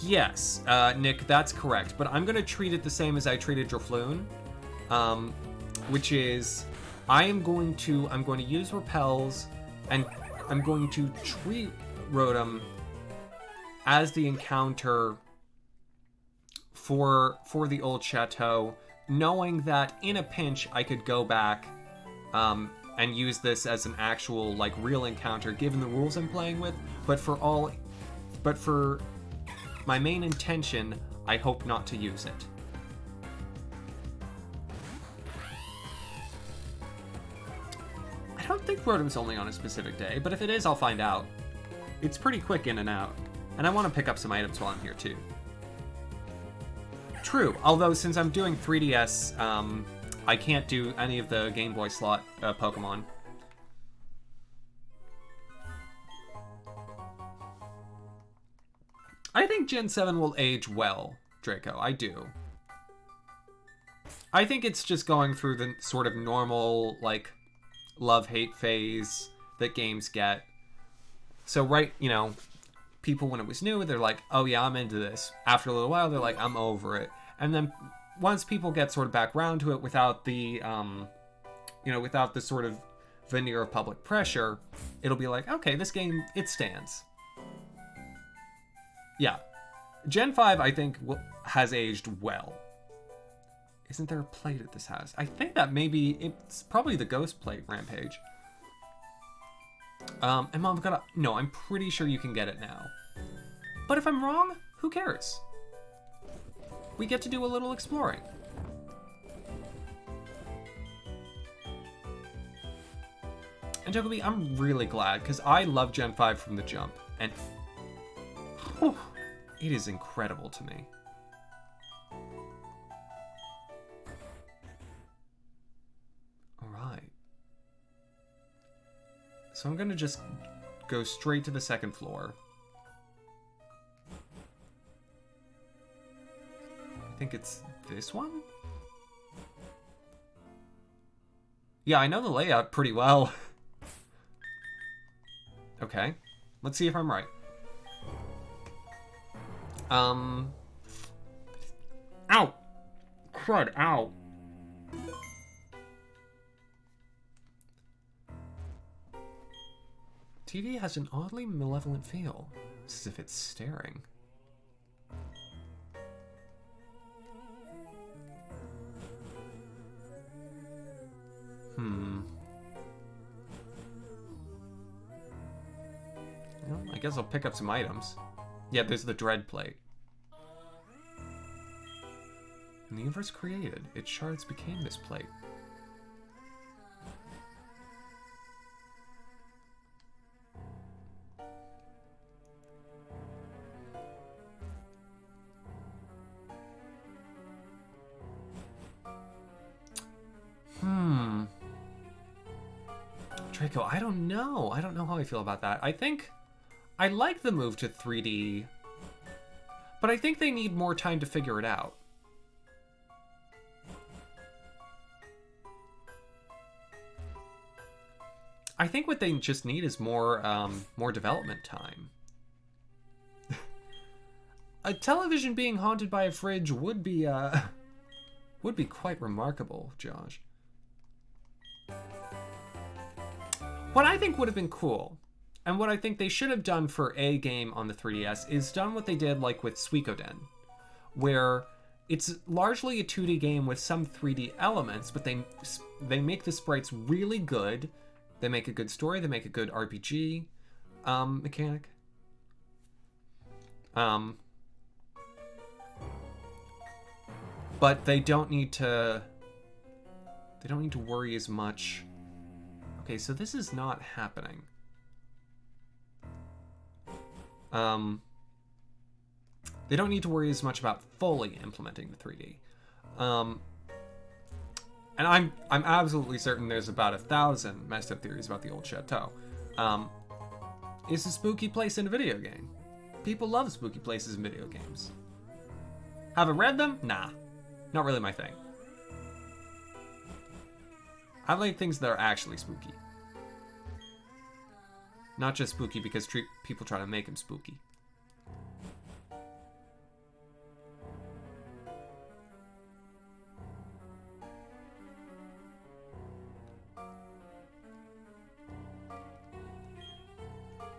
Yes, Nick, that's correct. But I'm going to treat it the same as I treated Drifloon. Which is, I'm going to use Repels, and I'm going to treat Rotom as the encounter for the old chateau, knowing that in a pinch I could go back and use this as an actual, like, real encounter given the rules I'm playing with, but for my main intention, I hope not to use it. I don't think Rotom's only on a specific day, but if it is, I'll find out. It's pretty quick in and out, and I want to pick up some items while I'm here too. True, although since I'm doing 3DS, I can't do any of the Game Boy slot Pokemon. I think Gen 7 will age well, Draco, I do. I think it's just going through the sort of normal, like, love-hate phase that games get. So, right, you know, people when it was new, they're like, oh yeah, I'm into this. After a little while, they're like, I'm over it. And then once people get sort of back around to it without the, you know, without the sort of veneer of public pressure, it'll be like, okay, this game, it stands. Yeah. Gen 5, I think, has aged well. Isn't there a plate at this house? I think that maybe, it's probably the ghost plate, Rampage. And Mom, no, I'm pretty sure you can get it now. But if I'm wrong, who cares? We get to do a little exploring. And Jokobi, I'm really glad, because I love Gen 5 from the jump. And whew, it is incredible to me. Alright. So I'm going to just go straight to the second floor. I think it's this one? Yeah, I know the layout pretty well. Okay. Let's see if I'm right. Ow! Crud, ow. TV has an oddly malevolent feel. It's as if it's staring. Well, I guess I'll pick up some items. Yeah, there's the dread plate. When the universe created, its shards became this plate. Draco, I don't know. I don't know how I feel about that. I think I like the move to 3D, but I think they need more time to figure it out. I think what they just need is more development time. A television being haunted by a fridge would be quite remarkable, Josh. What I think would have been cool, and what I think they should have done for a game on the 3DS, is done what they did like with Suikoden, where it's largely a 2D game with some 3D elements, but they make the sprites really good. They make a good story. They make a good RPG mechanic. But they don't need to. They don't need to worry as much. Okay, so this is not happening. They don't need to worry as much about fully implementing the 3D. And I'm absolutely certain there's about 1,000 messed up theories about the old chateau. It's a spooky place in a video game. People love spooky places in video games. Have I read them? Nah, not really my thing. I like things that are actually spooky. Not just spooky because people try to make them spooky.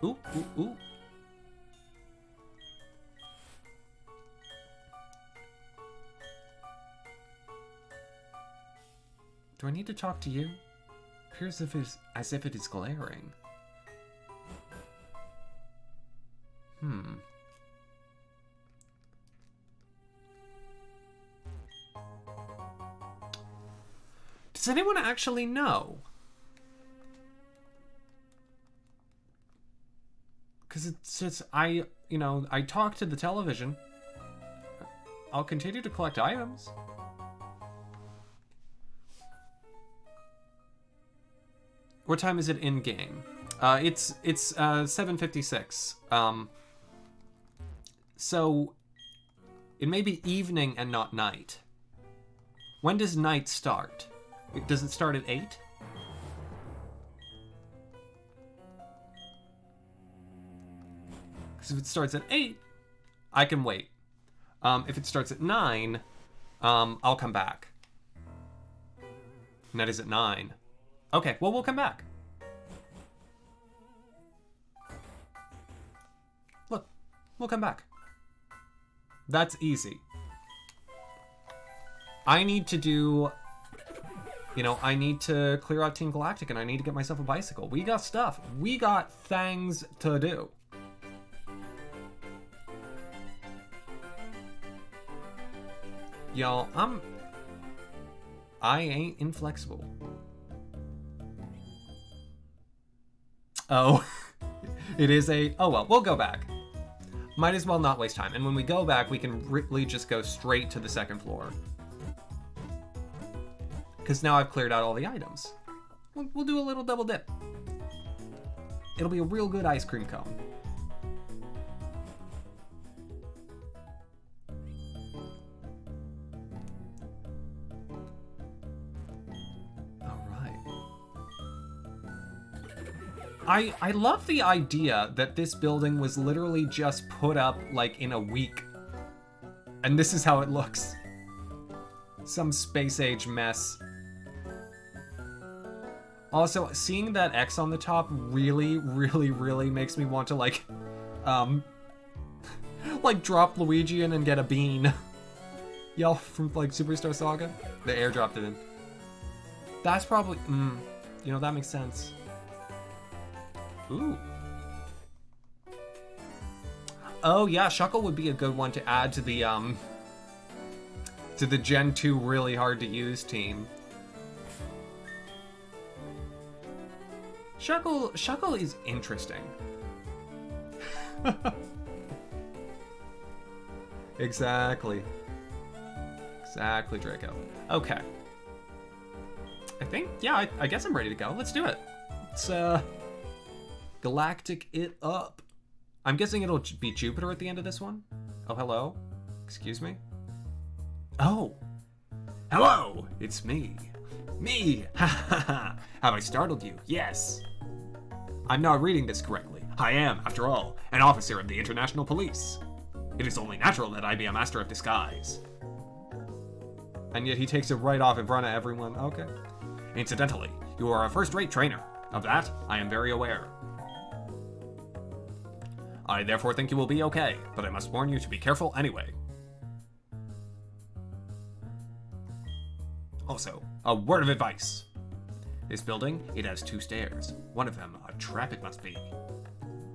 Ooh, ooh, ooh. Do I need to talk to you? Appears as if it is glaring. Does anyone actually know? Because it's just, I talk to the television. I'll continue to collect items. What time is it in game? It's 7:56. So it may be evening and not night. When does night start? Does it start at 8? Because if it starts at 8, I can wait. If it starts at 9, I'll come back. And that is at 9. Okay, well, we'll come back. Look, we'll come back. That's easy. I need to do... I need to clear out Team Galactic, and I need to get myself a bicycle. We got stuff. We got things to do. Y'all, I ain't inflexible. Oh, it is a... Oh, well, we'll go back. Might as well not waste time. And when we go back, we can really just go straight to the second floor. Because now I've cleared out all the items. We'll do a little double dip. It'll be a real good ice cream cone. All right. I love the idea that this building was literally just put up like in a week. And this is how it looks. Some space age mess. Also, seeing that X on the top really, really, really makes me want to like drop Luigi in and get a bean. Yell from like Superstar Saga. The airdropped it in. That's probably, you know, that makes sense. Ooh. Oh yeah, Shuckle would be a good one to add to the Gen 2 really hard to use team. Shuckle is interesting. Exactly. Exactly, Draco. Okay. I think, yeah, I guess I'm ready to go. Let's do it. Let's galactic it up. I'm guessing it'll be Jupiter at the end of this one. Oh, hello. Excuse me. Oh. Hello, it's me. Me! Ha ha ha! Have I startled you? Yes. I'm not reading this correctly. I am, after all, an officer of the International Police. It is only natural that I be a master of disguise. And yet he takes it right off in front of everyone. Okay. Incidentally, you are a first-rate trainer. Of that, I am very aware. I therefore think you will be okay, but I must warn you to be careful anyway. Also, a word of advice. This building, it has 2 stairs. One of them, a trap it must be.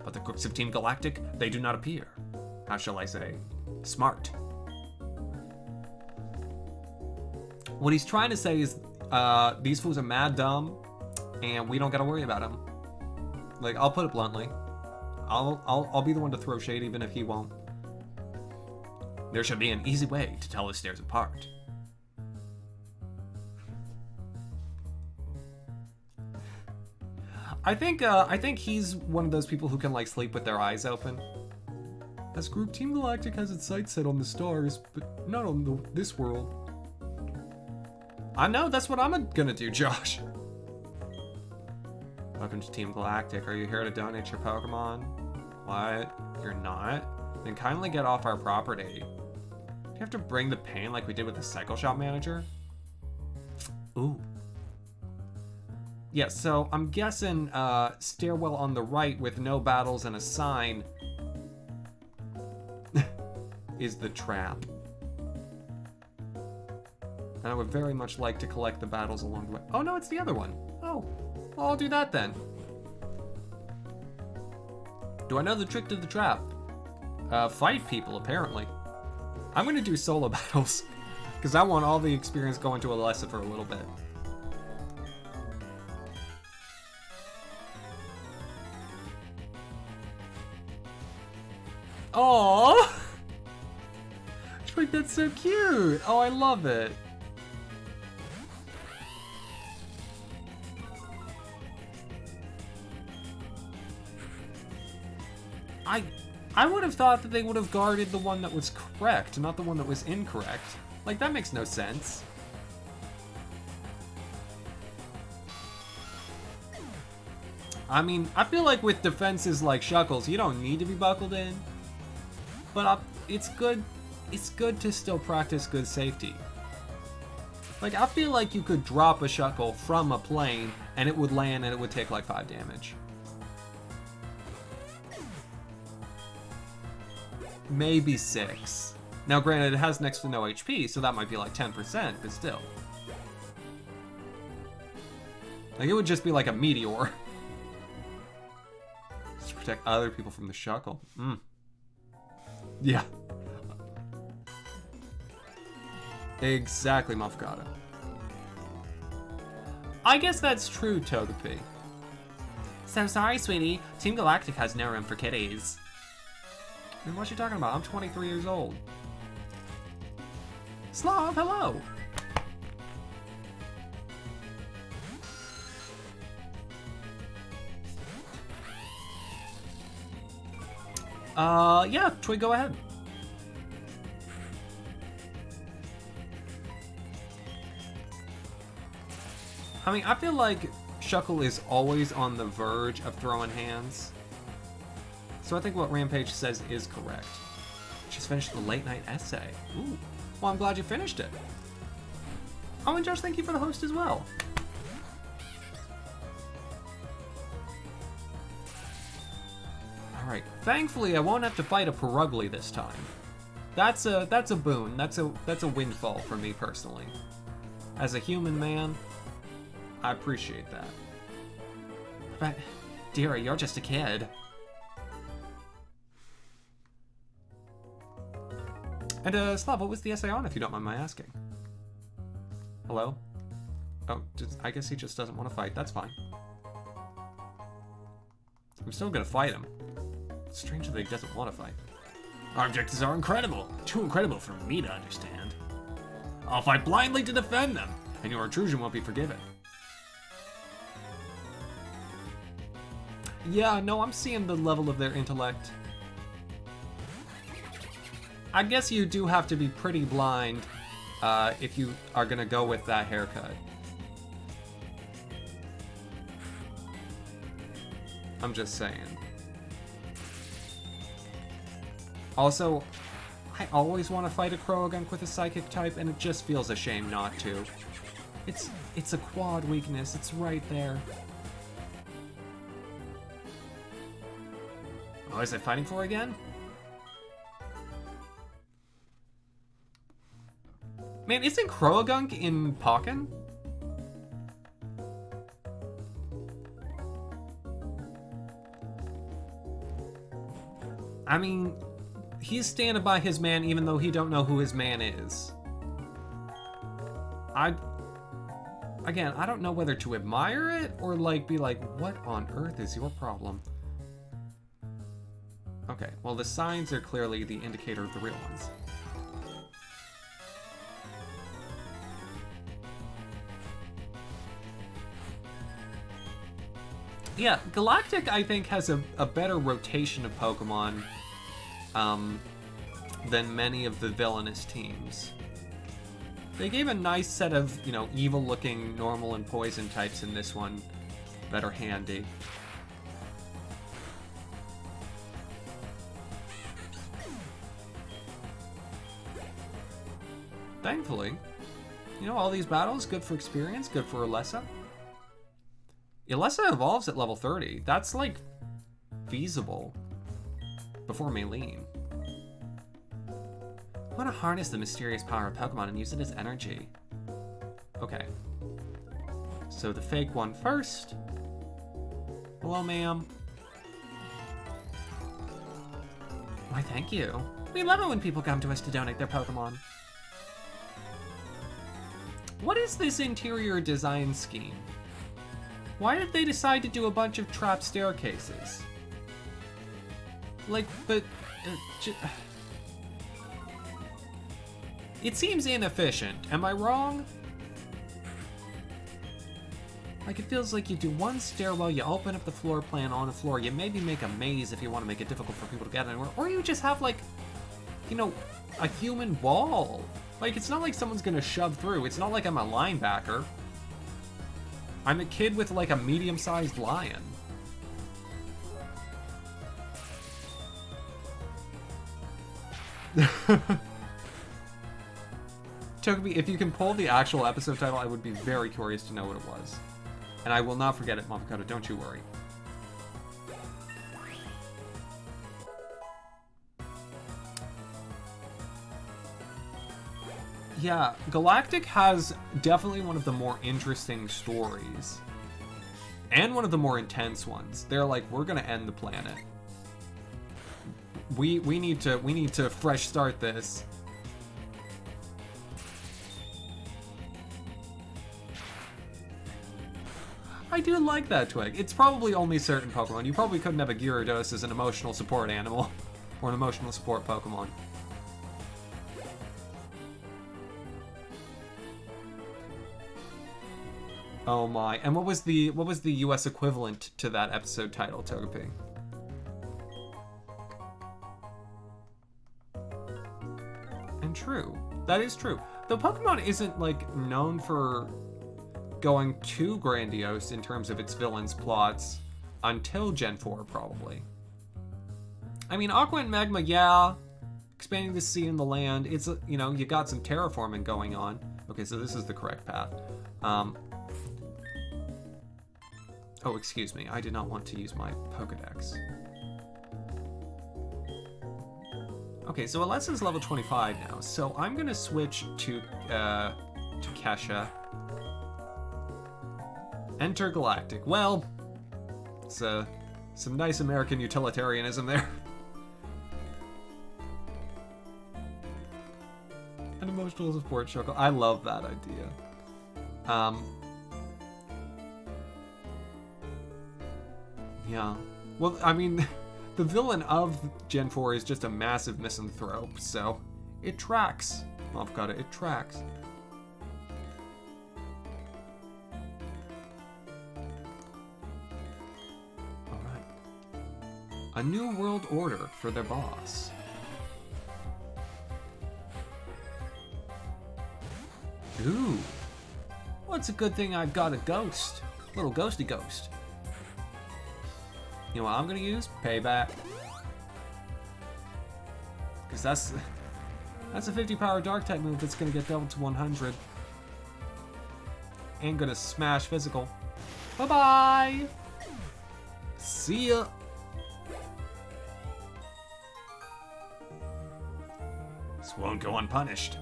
But the crooks of Team Galactic, they do not appear. How shall I say? Smart. What he's trying to say is, these fools are mad dumb, and we don't gotta worry about them. Like, I'll put it bluntly. I'll be the one to throw shade even if he won't. There should be an easy way to tell the stairs apart. I think he's one of those people who can like sleep with their eyes open. As group, Team Galactic has its sights set on the stars, but not on this world. I know, that's what I'm gonna do, Josh. Welcome to Team Galactic. Are you here to donate your Pokemon? What? You're not? Then kindly get off our property. Do you have to bring the pain like we did with the Cycle Shop manager? Ooh. Yeah, so I'm guessing stairwell on the right with no battles and a sign is the trap. And I would very much like to collect the battles along the way. Oh no, it's the other one. Oh, well, I'll do that then. Do I know the trick to the trap? Fight people, apparently. I'm gonna do solo battles, because I want all the experience going to Alessa for a little bit. Aww! Like, that's so cute! Oh, I love it. I would have thought that they would have guarded the one that was correct, not the one that was incorrect. Like, that makes no sense. I mean, I feel like with defenses like Shuckles, you don't need to be buckled in. But it's good to still practice good safety. Like, I feel like you could drop a Shuckle from a plane and it would land and it would take like 5 damage. Maybe 6. Now granted, it has next to no HP, so that might be like 10%, but still. Like, it would just be like a meteor. Just to protect other people from the Shuckle. Yeah. Exactly, Mafgata. I guess that's true, Togepi. So sorry, sweetie. Team Galactic has no room for kitties. I mean, what you talking about? I'm 23 years old. Slav, hello! Yeah, Twig, go ahead. I mean, I feel like Shuckle is always on the verge of throwing hands. So I think what Rampage says is correct. She's finished the late night essay. Ooh. Well, I'm glad you finished it. Oh, and Josh, thank you for the host as well. Alright, thankfully I won't have to fight a Perugly this time. That's a boon. That's a windfall for me personally. As a human man, I appreciate that. But, Dira, you're just a kid. And, Slav, what was the essay on, if you don't mind my asking? Hello? Oh, I guess he just doesn't want to fight. That's fine. I'm still gonna fight him. It's strange that he doesn't want to fight. Our objectives are incredible. Too incredible for me to understand. I'll fight blindly to defend them, and your intrusion won't be forgiven. Yeah, no, I'm seeing the level of their intellect. I guess you do have to be pretty blind if you are gonna go with that haircut. I'm just saying. Also, I always want to fight a Croagunk with a Psychic type, and it just feels a shame not to. It's a quad weakness, it's right there. What is it fighting for again? Man, isn't Croagunk in Pokken? I mean, he's standing by his man even though he don't know who his man is. Again, I don't know whether to admire it or like be like, what on earth is your problem? Okay, well the signs are clearly the indicator of the real ones. Yeah, Galactic, I think, has a better rotation of Pokemon than many of the villainous teams. They gave a nice set of, you know, evil-looking normal and poison types in this one that are handy. Thankfully, you know, all these battles, good for experience, good for Alessa. Alessa evolves at level 30. That's, like, feasible before Maylene. I want to harness the mysterious power of Pokemon and use it as energy. Okay. So the fake one first. Hello, ma'am. Why, thank you. We love it when people come to us to donate their Pokemon. What is this interior design scheme? Why did they decide to do a bunch of trap staircases? Like, but... it seems inefficient. Am I wrong? Like, it feels like you do one stairwell, you open up the floor plan on the floor, you maybe make a maze if you want to make it difficult for people to get anywhere, or you just have, like, you know, a human wall. Like, it's not like someone's gonna shove through. It's not like I'm a linebacker. I'm a kid with, like, a medium-sized lion. Togepi, if you can pull the actual episode title, I would be very curious to know what it was. And I will not forget it, Mamakoto, don't you worry. Yeah, Galactic has definitely one of the more interesting stories. And one of the more intense ones. They're like, we're gonna end the planet. We need to fresh start this. I do like that twig. It's probably only certain Pokemon. You probably couldn't have a Gyarados as an emotional support animal. Or an emotional support Pokemon. Oh my. And what was the US equivalent to that episode title, Togepi? And true. That is true. Though Pokemon isn't, like, known for going too grandiose in terms of its villains' plots until Gen 4, probably. I mean, Aqua and Magma, yeah. Expanding the sea and the land. It's, you know, you got some terraforming going on. Okay, so this is the correct path. Oh, excuse me. I did not want to use my Pokedex. Okay, so Alessa's level 25 now. So I'm going to switch to Kesha. Enter Galactic. Well, it's some nice American utilitarianism there. An emotional support chuckle. I love that idea. Yeah. Well, I mean, the villain of Gen 4 is just a massive misanthrope, so it tracks. Mofkata, it tracks. A new world order for their boss. Ooh. Well, it's a good thing I've got a ghost. Little ghosty ghost. You know what I'm gonna use? Payback. Because that's a 50 power dark type move that's gonna get doubled to 100. And gonna smash physical. Bye-bye! See ya! This won't go unpunished.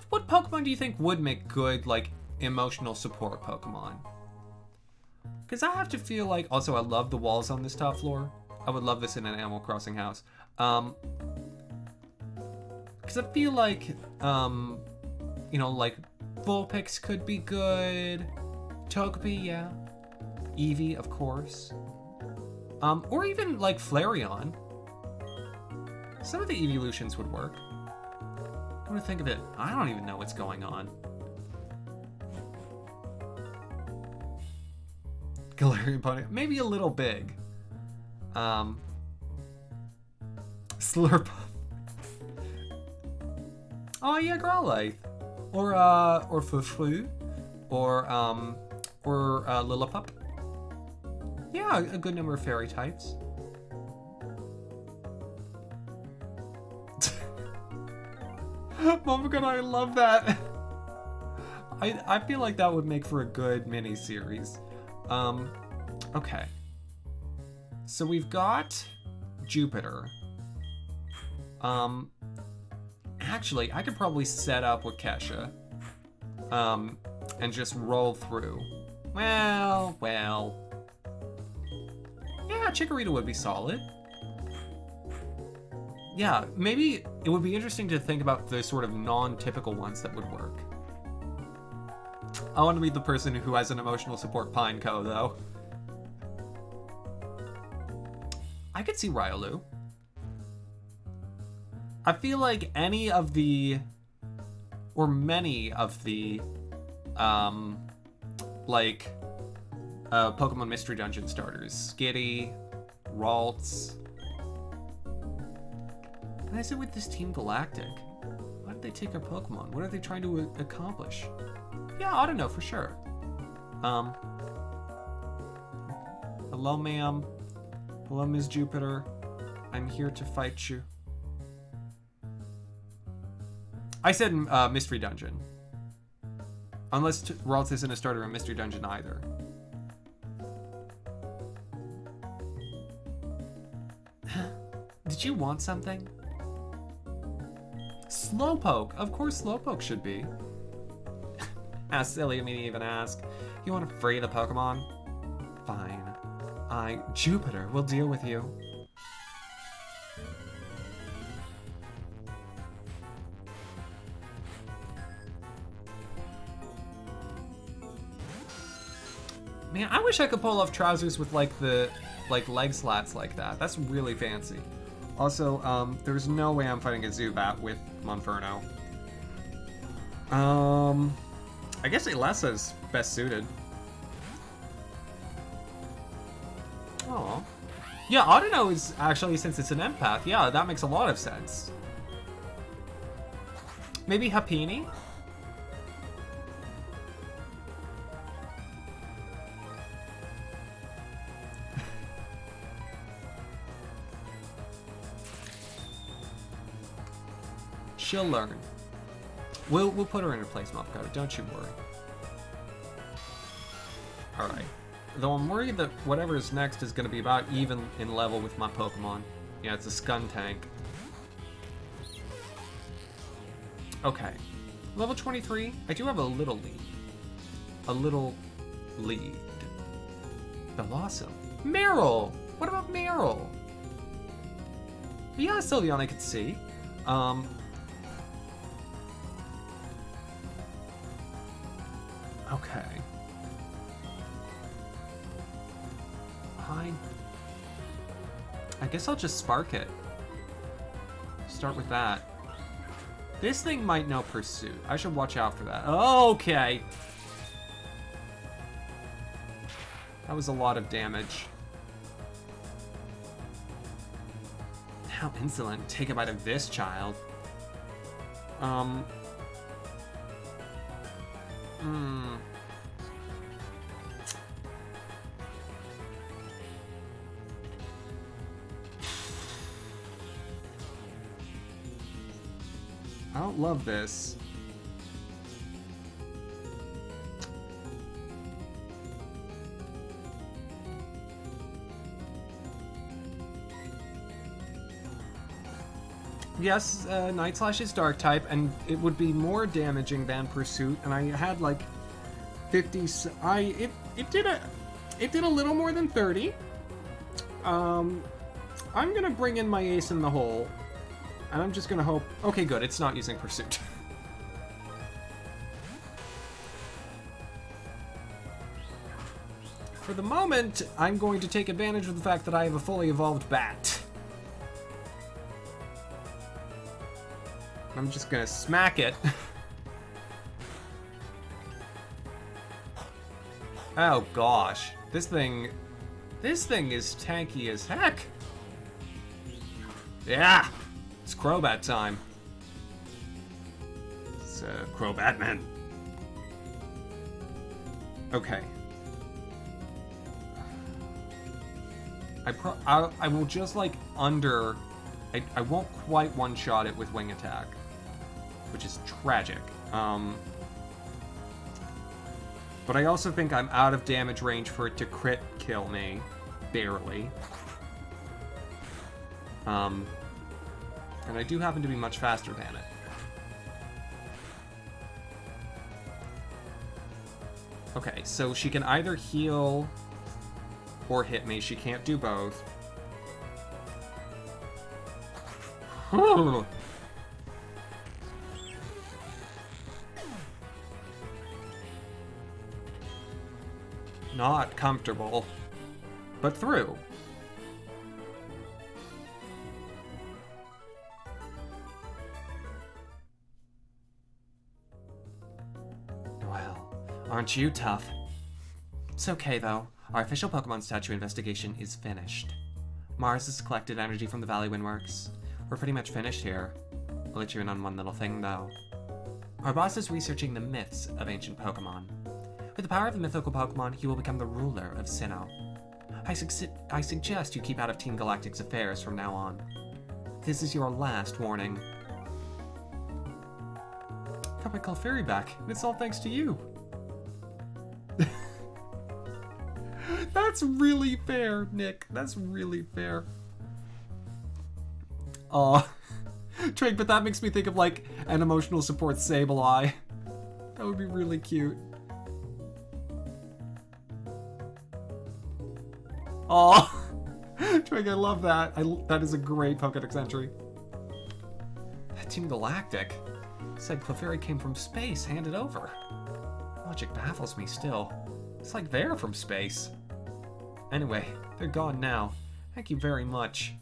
What Pokemon do you think would make good, like, emotional support Pokemon? Because I have to feel like... Also, I love the walls on this top floor. I would love this in an Animal Crossing house. Because I feel like, you know, like, Vulpix could be good. Togepi, yeah. Eevee, of course. Or even, like, Flareon. Some of the evolutions would work. Come to think of it, I don't even know what's going on. Galarian Pony, maybe a little big. Slurp. Oh yeah, Growlithe. Or Fufru. Or Lillipup. Yeah, a good number of fairy types. Oh my god, I love that. I feel like that would make for a good mini-series. Okay. So we've got Jupiter. Actually, I could probably set up with Kesha. And just roll through. Well. Yeah, Chikorita would be solid. Yeah, maybe it would be interesting to think about the sort of non-typical ones that would work. I want to be the person who has an emotional support Pineco, though. I could see Riolu. I feel like any of the... or many of the... Pokemon Mystery Dungeon starters. Skitty, Ralts... What is it with this Team Galactic? Why did they take our Pokemon? What are they trying to accomplish? Yeah, I don't know for sure. Hello, ma'am. Hello, Ms. Jupiter. I'm here to fight you. I said Mystery Dungeon. Unless Ralts isn't a starter in Mystery Dungeon either. Did you want something? Slowpoke. Of course Slowpoke should be. How silly of me to even ask. You want to free the Pokemon? Fine. Jupiter, will deal with you. Man, I wish I could pull off trousers with leg slats like that. That's really fancy. Also, there's no way I'm fighting a Zubat with Monferno. I guess Alessa's best suited. Oh. Yeah, Audino is actually, since it's an empath, yeah, that makes a lot of sense. Maybe Happini? She'll learn. We'll put her in her place, Mopko. Don't you worry. Alright. Though I'm worried that whatever is next is going to be about even in level with my Pokemon. Yeah, it's a Skuntank. Okay. Level 23, I do have a little lead. A little lead. Awesome. Meryl! What about Meryl? Yeah, Sylveon I could see. Okay. I guess I'll just spark it. Start with that. This thing might know Pursuit. I should watch out for that. Okay. That was a lot of damage. How insolent. Take a bite of this child. I don't love this. Yes, Night Slash is Dark type, and it would be more damaging than Pursuit. And I had like 50. It did a little more than 30. I'm gonna bring in my ace in the hole, and I'm just gonna hope. Okay, good. It's not using Pursuit. For the moment, I'm going to take advantage of the fact that I have a fully evolved bat. I'm just gonna smack it. Oh gosh, this thing is tanky as heck. Yeah, it's Crobat time. It's Crobatman. Okay. I will just like under. I won't quite one-shot it with Wing Attack, which is tragic. But I also think I'm out of damage range for it to crit kill me, barely. And I do happen to be much faster than it. Okay, so she can either heal or hit me. She can't do both. Not comfortable, but through. Well, aren't you tough? It's okay though. Our official Pokemon statue investigation is finished. Mars has collected energy from the Valley Windworks. We're pretty much finished here. I'll let you in on one little thing though. Our boss is researching the myths of ancient Pokemon. With the power of the mythical Pokemon, he will become the ruler of Sinnoh. I suggest you keep out of Team Galactic's affairs from now on. This is your last warning. Got my Clefairy back, and it's all thanks to you. That's really fair, Nick. That's really fair. Aw. Trig, but that makes me think of like an emotional support Sableye. That would be really cute. Aw. Trig, I love that. That is a great Pokédex entry. That Team Galactic said Clefairy came from space, handed over. Logic baffles me still. It's like they're from space. Anyway, they're gone now. Thank you very much.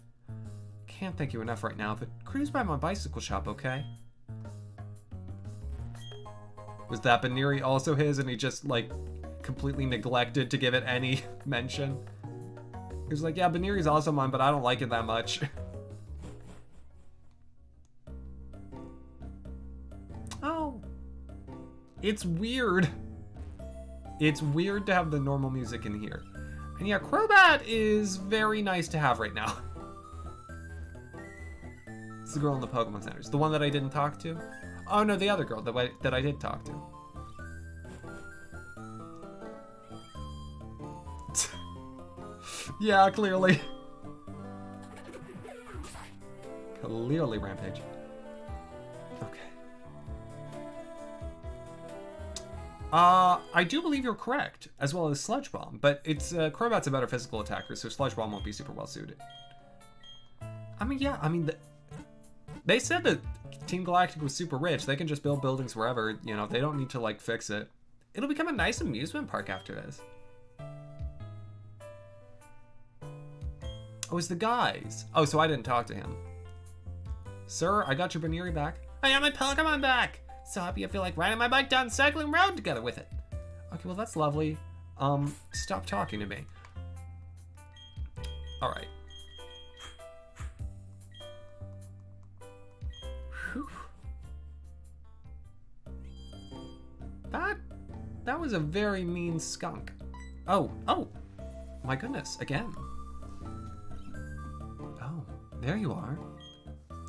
Can't thank you enough right now, but cruise by my bicycle shop, okay? Was that Baniri also his and he just, like, completely neglected to give it any mention? He was like, yeah, Baniri's also mine, but I don't like it that much. It's weird. It's weird to have the normal music in here. And yeah, Crobat is very nice to have right now. It's the girl in the Pokemon Centers. The one that I didn't talk to? Oh no, the other girl that I did talk to. Yeah, clearly. Clearly, Rampage. Okay. I do believe you're correct, as well as Sludge Bomb, but it's Crobat's a better physical attacker, so Sludge Bomb won't be super well suited. I mean, yeah, I mean, they said that Team Galactic was super rich. They can just build buildings wherever, you know, they don't need to, like, fix it. It'll become a nice amusement park after this. Oh, it's the guys. Oh, so I didn't talk to him. Sir, I got your Baneri back. I got my Pokemon back! So happy I feel like riding my bike down Cycling Road together with it. Okay, well that's lovely. Stop talking to me. Alright. That was a very mean skunk. Oh, my goodness, again. Oh, there you are.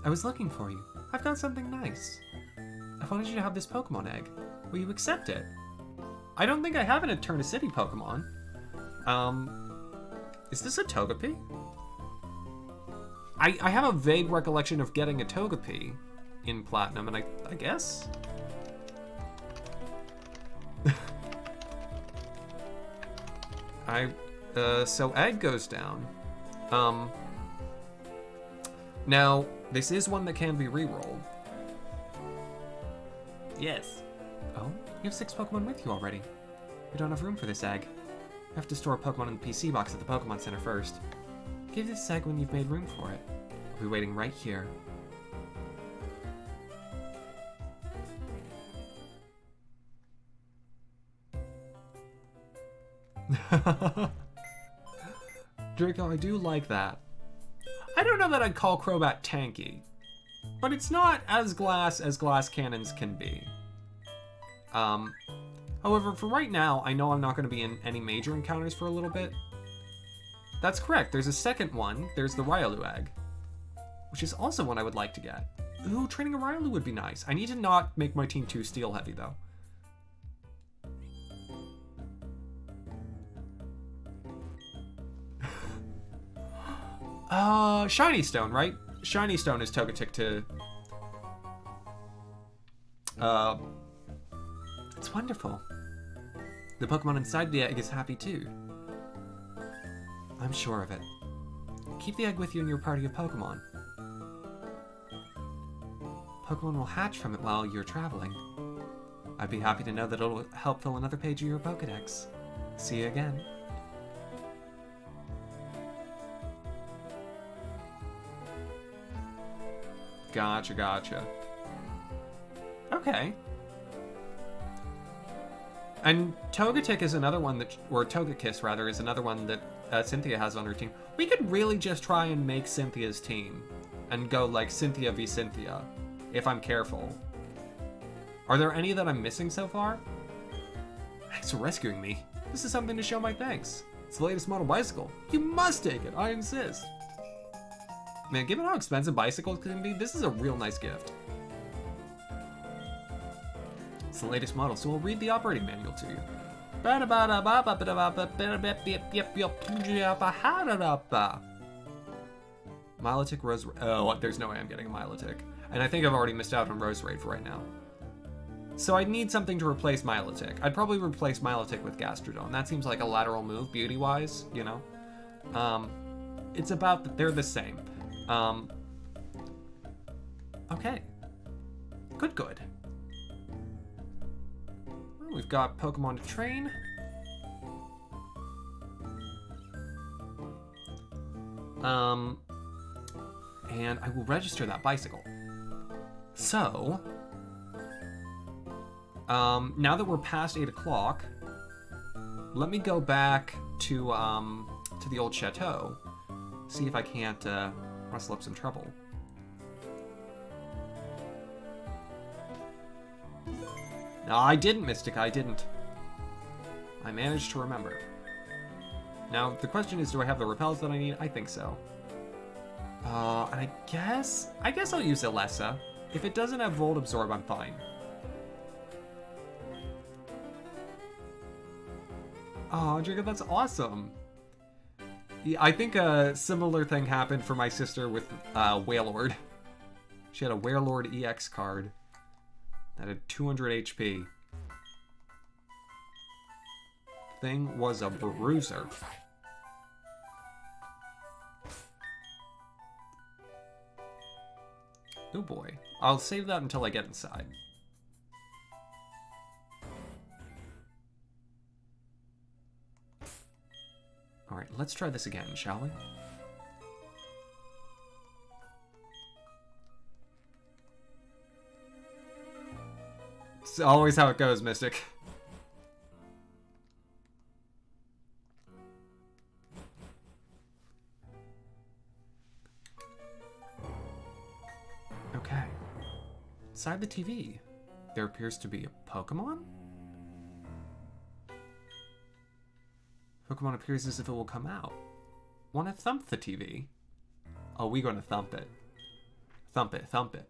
I was looking for you. I've got something nice. I wanted you to have this Pokemon egg. Will you accept it? I don't think I have an Eterna City Pokemon. Is this a Togepi? I have a vague recollection of getting a Togepi in Platinum, and I guess? So egg goes down. Now, this is one that can be re-rolled. Yes. Oh, you have 6 Pokemon with you already. We don't have room for this egg. You have to store a Pokemon in the PC box at the Pokemon Center first. Give this egg when you've made room for it. I'll be waiting right here. Draco, I do like that. I don't know that I'd call Crobat tanky, but it's not as glass cannons can be. However, for right now, I know I'm not going to be in any major encounters for a little bit. That's correct, there's a second one. There's the Riolu egg, which is also one I would like to get. Ooh, training a Riolu would be nice. I need to not make my team too steel heavy, though. Shiny Stone, right? Shiny Stone is Togetic to... It's wonderful. The Pokemon inside the egg is happy too. I'm sure of it. Keep the egg with you in your party of Pokemon. Pokemon will hatch from it while you're traveling. I'd be happy to know that it'll help fill another page of your Pokedex. See you again. Gotcha. Okay. And Togetic is another one that, or Togekiss rather, is another one that Cynthia has on her team. We could really just try and make Cynthia's team and go like Cynthia v Cynthia, if I'm careful. Are there any that I'm missing so far? Thanks for rescuing me. This is something to show my thanks. It's the latest model bicycle. You must take it, I insist. Man, given how expensive bicycles can be, this is a real nice gift. It's the latest model, so we'll read the operating manual to you. Milotic Rose... Oh, there's no way I'm getting a Milotic. And I think I've already missed out on Rose Raid for right now. So I need something to replace Milotic. I'd probably replace Milotic with Gastrodon. That seems like a lateral move, beauty-wise, you know? It's about... They're the same. Okay. Good. Well, we've got Pokemon to train. And I will register that bicycle. So, now that we're past 8 o'clock, let me go back to the old chateau, see if I can't, rustle up some trouble. No, I didn't, Mystic. I didn't. I managed to remember. Now, the question is, do I have the repels that I need? I think so. I guess I'll use Alessa. If it doesn't have Volt Absorb, I'm fine. Oh, Jacob, that's awesome. Yeah, I think a similar thing happened for my sister with Wailord. She had a Wailord EX card that had 200 HP. Thing was a bruiser. Oh boy. I'll save that until I get inside. Alright, let's try this again, shall we? It's always how it goes, Mystic. Okay. Inside the TV, there appears to be a Pokémon? Pokémon appears as if it will come out. Wanna thump the TV? Oh, we gonna thump it. Thump it, thump it.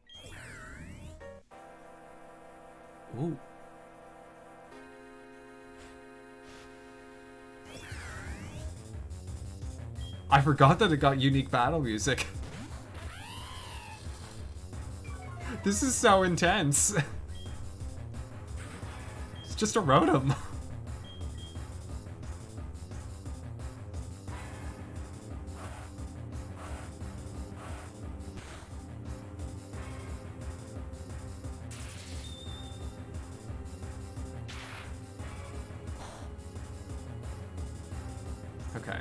Ooh. I forgot that it got unique battle music. This is so intense. It's just a Rotom. Okay.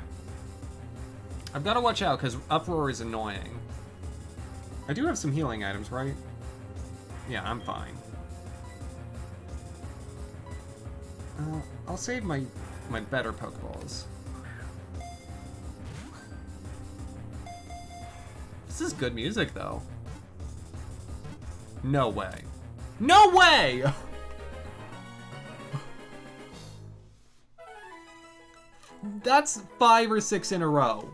I've got to watch out because Uproar is annoying. I do have some healing items, right? Yeah, I'm fine. I'll save my better Pokeballs. This is good music, though. No way. No way! That's 5 or 6 in a row.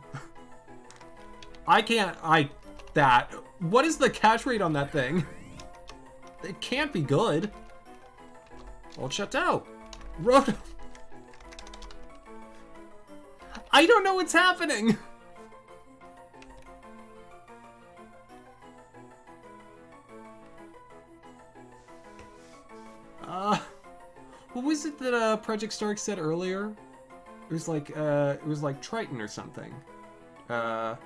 What is the catch rate on that thing? It can't be good. Old Chateau. Rotom. I don't know what's happening. What was it that Project Stark said earlier? It was like Triton or something. Catch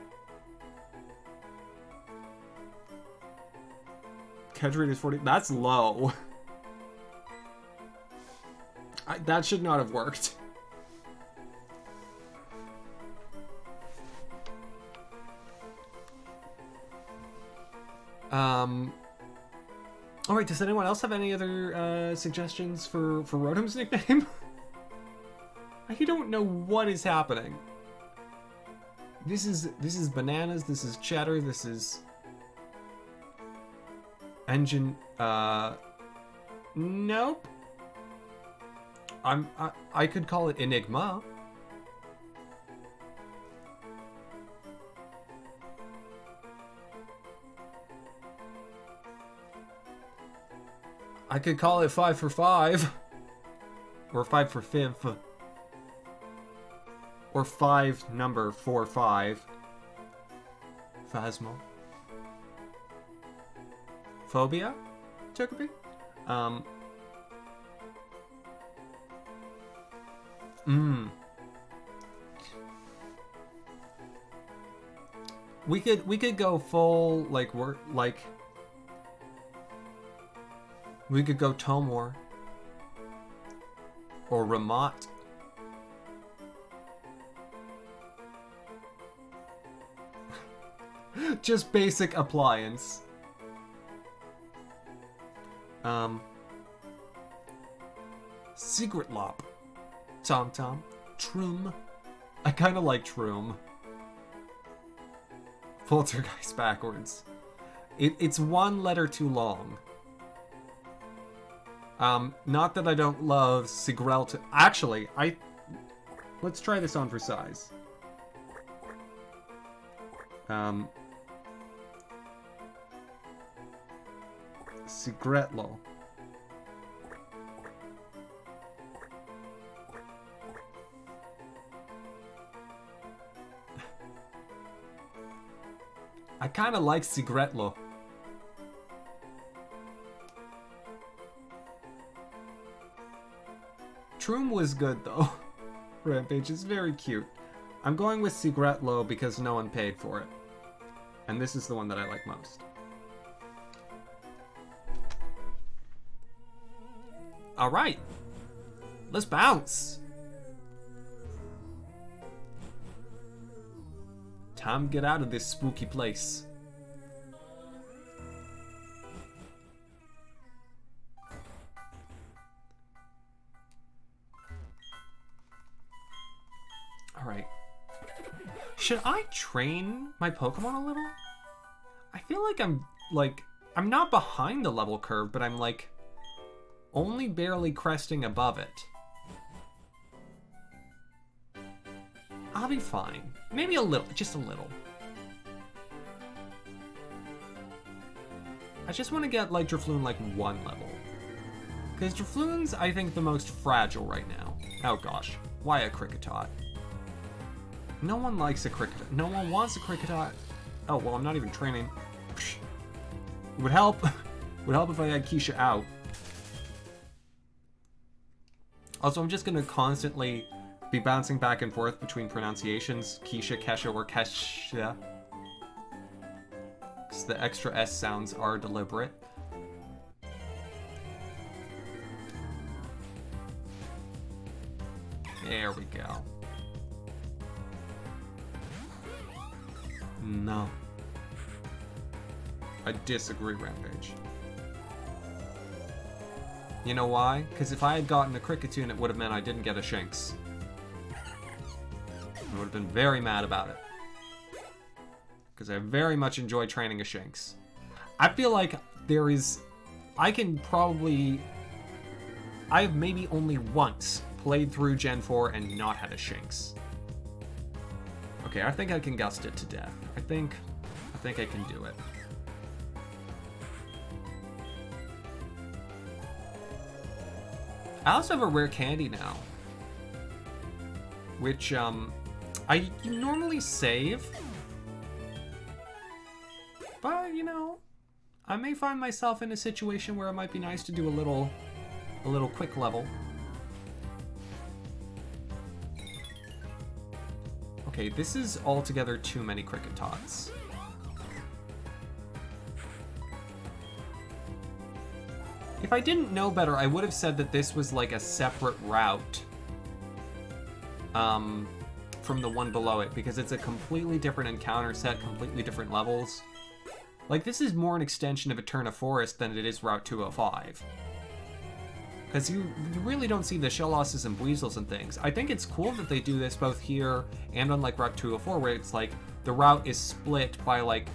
rate is 40. That's low. That should not have worked. Alright, does anyone else have any other suggestions for Rotom's nickname? I don't know what is happening. This is bananas, this is cheddar, this is engine. Nope. I could call it Enigma. I could call it 5 for 5. Or 5 for 5. Or 5 number 4-5. Phasma. Phobia? Togepi? We could go full we could go Tomor or Ramat. Just basic appliance. Secret Lop. Tom Tom. Troom. I kind of like Troom. Poltergeist backwards. It's one letter too long. Not that I don't love Sigrel. Actually, let's try this on for size. Sigretlo. I kind of like Sigretlo. Troom was good though. Rampage is very cute. I'm going with Sigretlo because no one paid for it. And this is the one that I like most. Alright. Let's bounce. Time to get out of this spooky place. Alright. Should I train my Pokemon a little? I feel like I'm not behind the level curve, but I'm like only barely cresting above it. I'll be fine. Maybe a little, just a little. I just want to get like Drifloon like 1 level. Because Drifloon's, I think, the most fragile right now. Oh gosh, why a Kricketot? No one likes a Kricketot. No one wants a Kricketot. Oh, well, I'm not even training. It would help. It would help if I had Keisha out. Also, I'm just going to constantly be bouncing back and forth between pronunciations. Keisha, Kesha, or Kesha. Because the extra S sounds are deliberate. There we go. No. I disagree, Rampage. You know why? Because if I had gotten a Kricketune, it would have meant I didn't get a Shinx. I would have been very mad about it. Because I very much enjoy training a Shinx. I feel like there is... I've maybe only once played through Gen 4 and not had a Shinx. Okay, I think I can gust it to death. I think I can do it. I also have a rare candy now. Which, I normally save. But, you know, I may find myself in a situation where it might be nice to do a little quick level. Okay, this is altogether too many Kricketots. If I didn't know better, I would have said that this was like a separate route from the one below it, because it's a completely different encounter set, completely different levels. Like, this is more an extension of Eterna Forest than it is Route 205. Because you really don't see the Shelosses and Weasels and things. I think it's cool that they do this both here and on, like, Route 204, where it's like the route is split by, like,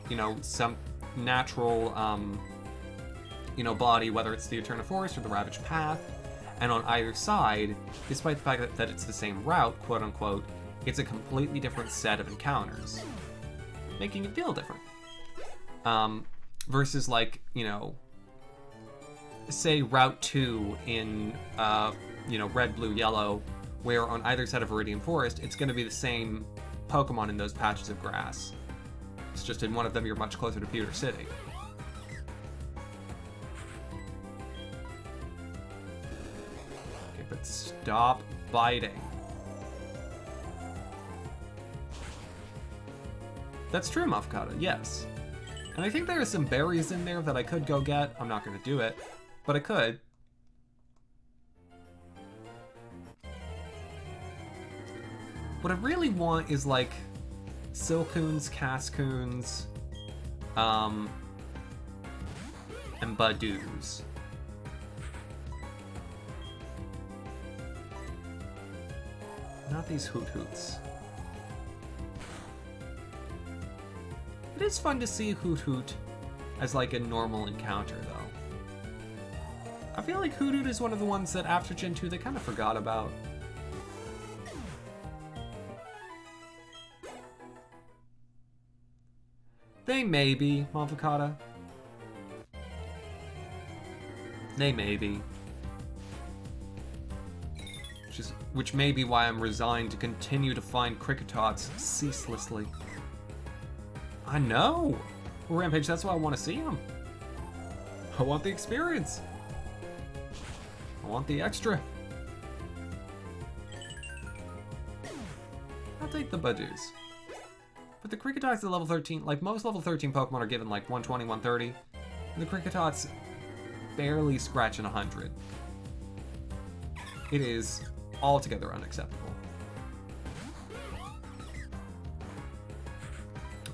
you know, some natural, you know, body, whether it's the Eterna Forest or the Ravaged Path. And on either side, despite the fact that it's the same route, quote-unquote, it's a completely different set of encounters, making it feel different. Versus, like, you know, say Route 2 in, you know, Red, Blue, Yellow, where on either side of Viridian Forest, it's going to be the same Pokemon in those patches of grass. It's just in one of them you're much closer to Pewter City. Okay, but stop biting. That's true, Mafkata, yes. And I think there are some berries in there that I could go get. I'm not going to do it, but I could. What I really want is, like, Silcoons, Cascoons, and Badoos. Not these Hoot Hoots. It is fun to see Hoot Hoot as, like, a normal encounter, though. feel like Hoodoo is one of the ones that after Gen 2 they kind of forgot about. They may be, Monfacata. They may be. Which may be why I'm resigned to continue to find Cricketots ceaselessly. I know! Rampage, that's why I want to see them. I want the experience. I want the extra. I'll take the Badoos. But the Cricketots at level 13, like most level 13 Pokemon are given like 120, 130. And the Cricketots barely scratching 100. It is altogether unacceptable.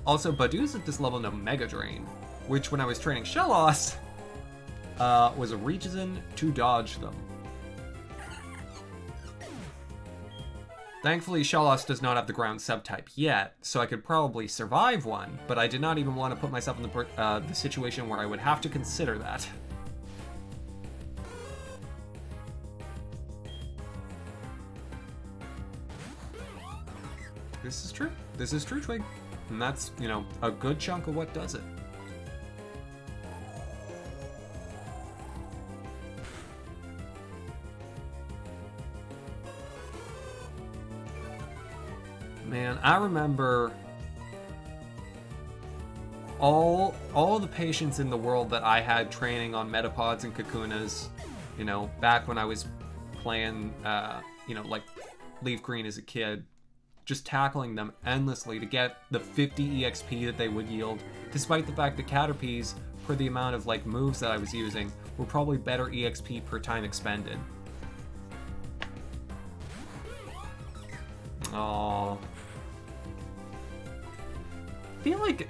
Also, Badoos at this level know Mega Drain, which when I was training Shellos, was a reason to dodge them. Thankfully, Shellos does not have the ground subtype yet, so I could probably survive one, but I did not even want to put myself in the situation where I would have to consider that. This is true. This is true, Twig. And that's, you know, a good chunk of what does it. Man, I remember all the patience in the world that I had training on Metapods and Kakunas, you know, back when I was playing, you know, like Leaf Green as a kid. Just tackling them endlessly to get the 50 EXP that they would yield, despite the fact that Caterpies, for the amount of like moves that I was using, were probably better EXP per time expended. Oh, I feel like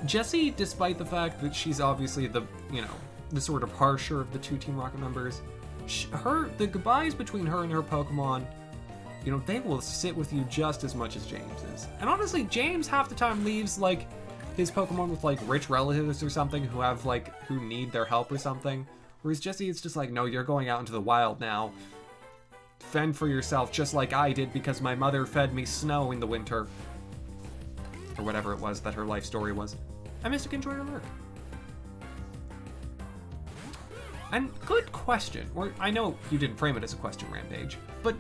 Jessie, despite the fact that she's obviously the, you know, the sort of harsher of the two Team Rocket members, the goodbyes between her and her Pokemon, you know, they will sit with you just as much as James is. And honestly, James half the time leaves, like, his Pokemon with, like, rich relatives or something who have, like, who need their help or something. Whereas Jessie, it's just like, no, you're going out into the wild now. Fend for yourself just like I did because my mother fed me snow in the winter. Or whatever it was that her life story was. I Mystic enjoyed her lurk. And good question, or I know you didn't frame it as a question, Rampage, but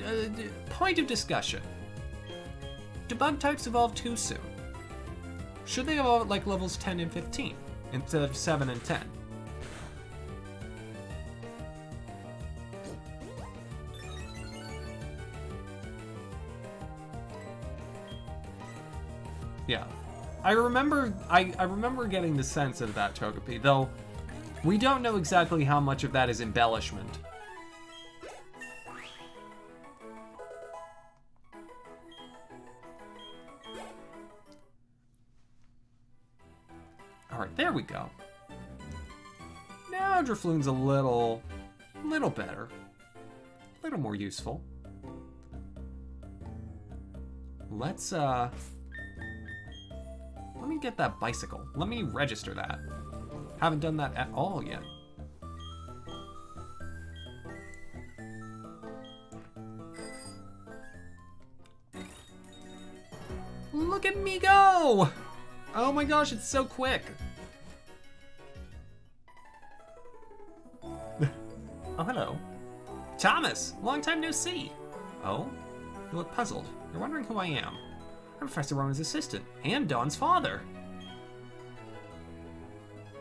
point of discussion. Do bug types evolve too soon? Should they evolve at like levels 10 and 15 instead of 7 and 10? Yeah. I remember getting the sense of that, Togepi, though we don't know exactly how much of that is embellishment. Alright, there we go. Now Drifloon's a little better. A little more useful. Let's, let me get that bicycle. Let me register that. Haven't done that at all yet. Look at me go! Oh my gosh, it's so quick. Oh, hello. Thomas, long time no see. Oh, you look puzzled. You're wondering who I am. I'm Professor Rowan's assistant and Dawn's father.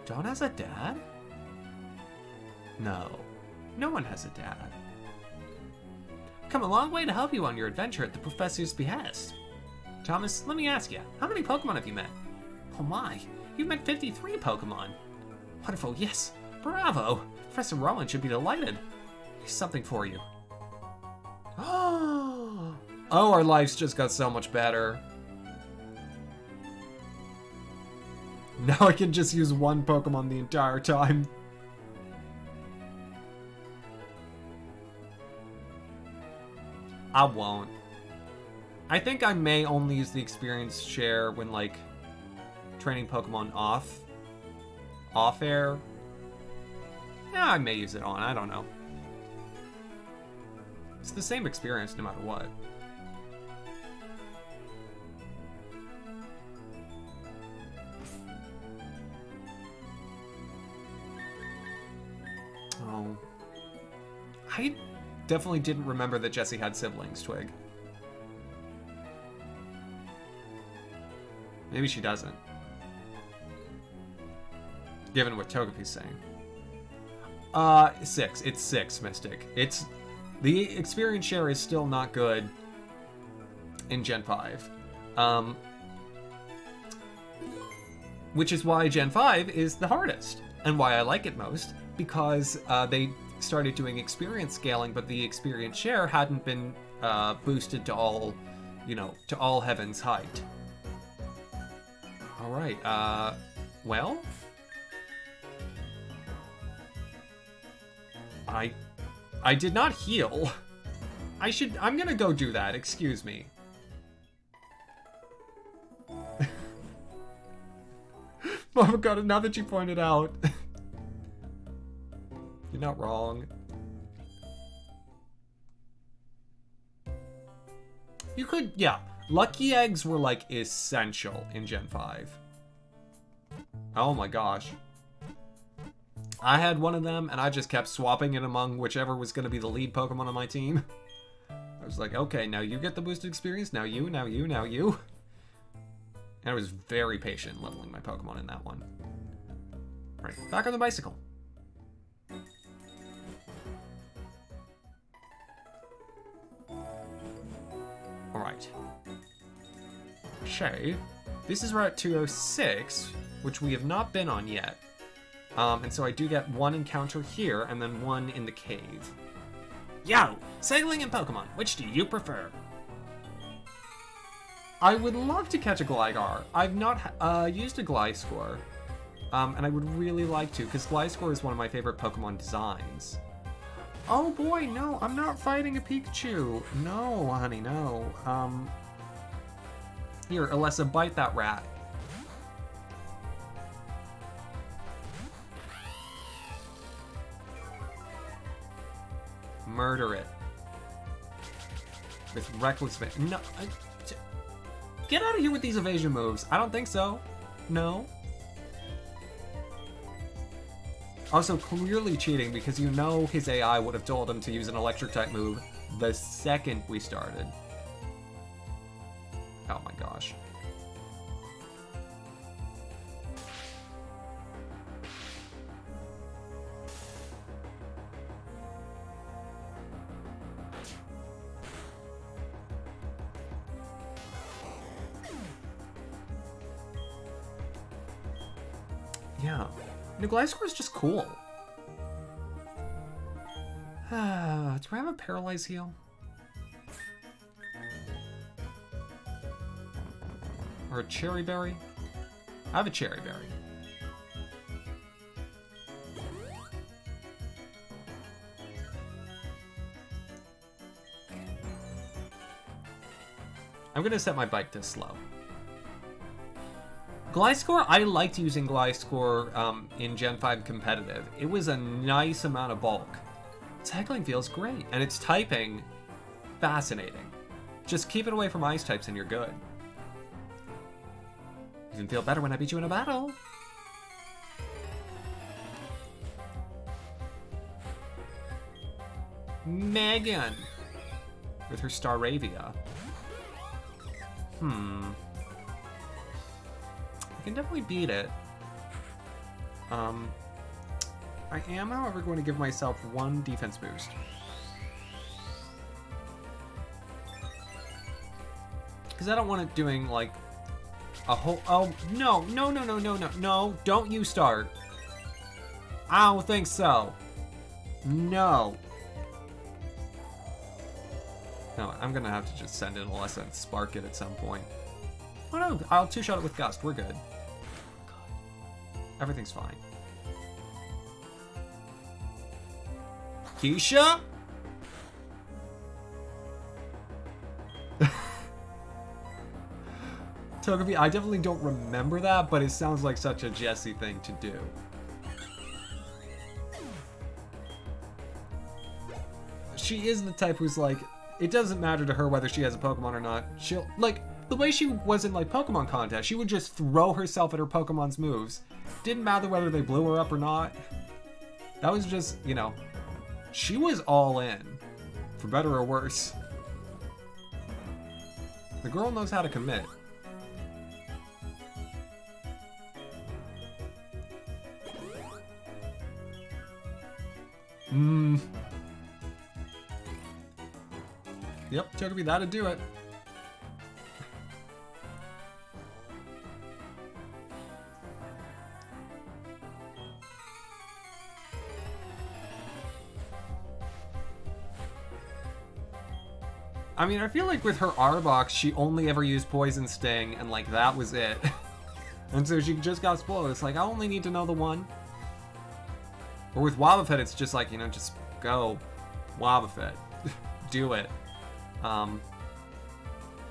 Dawn has a dad? No, no one has a dad. Come a long way to help you on your adventure at the professor's behest. Thomas, let me ask you, how many Pokemon have you met? Oh my, you've met 53 Pokemon. Wonderful, yes, bravo. Professor Rowan should be delighted. Here's something for you. Oh, our lives just got so much better. Now I can just use one Pokemon the entire time. I won't. I think I may only use the experience share when, like, training Pokemon off air. Yeah, I may use it on. I don't know. It's the same experience no matter what. Oh. I definitely didn't remember that Jessie had siblings, Twig. Maybe she doesn't. Given what Togepi's saying. 6. It's 6, Mystic. It's... The experience share is still not good in Gen 5. Which is why Gen 5 is the hardest. And why I like it most. Because they started doing experience scaling, but the experience share hadn't been boosted to all, you know, to all heaven's height. Alright, well... I did not heal. I'm gonna go do that, excuse me. Oh god, now that you pointed out. You're not wrong. You could, yeah. Lucky eggs were like essential in Gen 5. Oh my gosh. I had one of them, and I just kept swapping it among whichever was going to be the lead Pokemon on my team. I was like, okay, now you get the boosted experience, now you, now you, now you. And I was very patient leveling my Pokemon in that one. Right, back on the bicycle. Alright. Shay, this is Route 206, which we have not been on yet. And so I do get one encounter here, and then one in the cave. Yo! Sailing and Pokemon, which do you prefer? I would love to catch a Gligar. I've not used a Gliscor. And I would really like to, because Gliscor is one of my favorite Pokemon designs. Oh boy, no, I'm not fighting a Pikachu. No, honey, no. Here, Alessa, bite that rat. Murder it. With reckless... No. Get out of here with these evasion moves. I don't think so. No. Also, clearly cheating because you know his AI would have told him to use an electric type move the second we started. Oh my gosh. Yeah. The Gliscor is just cool. Do I have a Paralyze heal? Or a Cherry Berry? I have a Cherry Berry. I'm gonna set my bike to slow. Gliscor, I liked using Gliscor in Gen 5 competitive. It was a nice amount of bulk. Its heckling feels great, and its typing, fascinating. Just keep it away from ice types and you're good. Even feel better when I beat you in a battle. Megan! With her Staravia. I can definitely beat it. I am, however, going to give myself one defense boost. Because I don't want it doing, like, a whole... Oh, no, no, no, no, no, no, no, don't you start. I don't think so. No. No, I'm going to have to just send in Alessa and spark it at some point. Oh no, I'll two-shot it with Gust. We're good. Everything's fine. Keisha? Togepi, I definitely don't remember that, but it sounds like such a Jessie thing to do. she is the type who's like, it doesn't matter to her whether she has a Pokemon or not. She'll, like, the way she was in, like, Pokemon contests, she would just throw herself at her Pokemon's moves. Didn't matter whether they blew her up or not. That was just, you know, she was all in, for better or worse. The girl knows how to commit. Yep, Togepi, that'd do it. I mean, I feel like with her Arbok, she only ever used Poison Sting, and like that was it. And so she just got spoiled. It's like, I only need to know the one. Or with Wobbuffet, it's just like, you know, just go. Wobbuffet. Do it.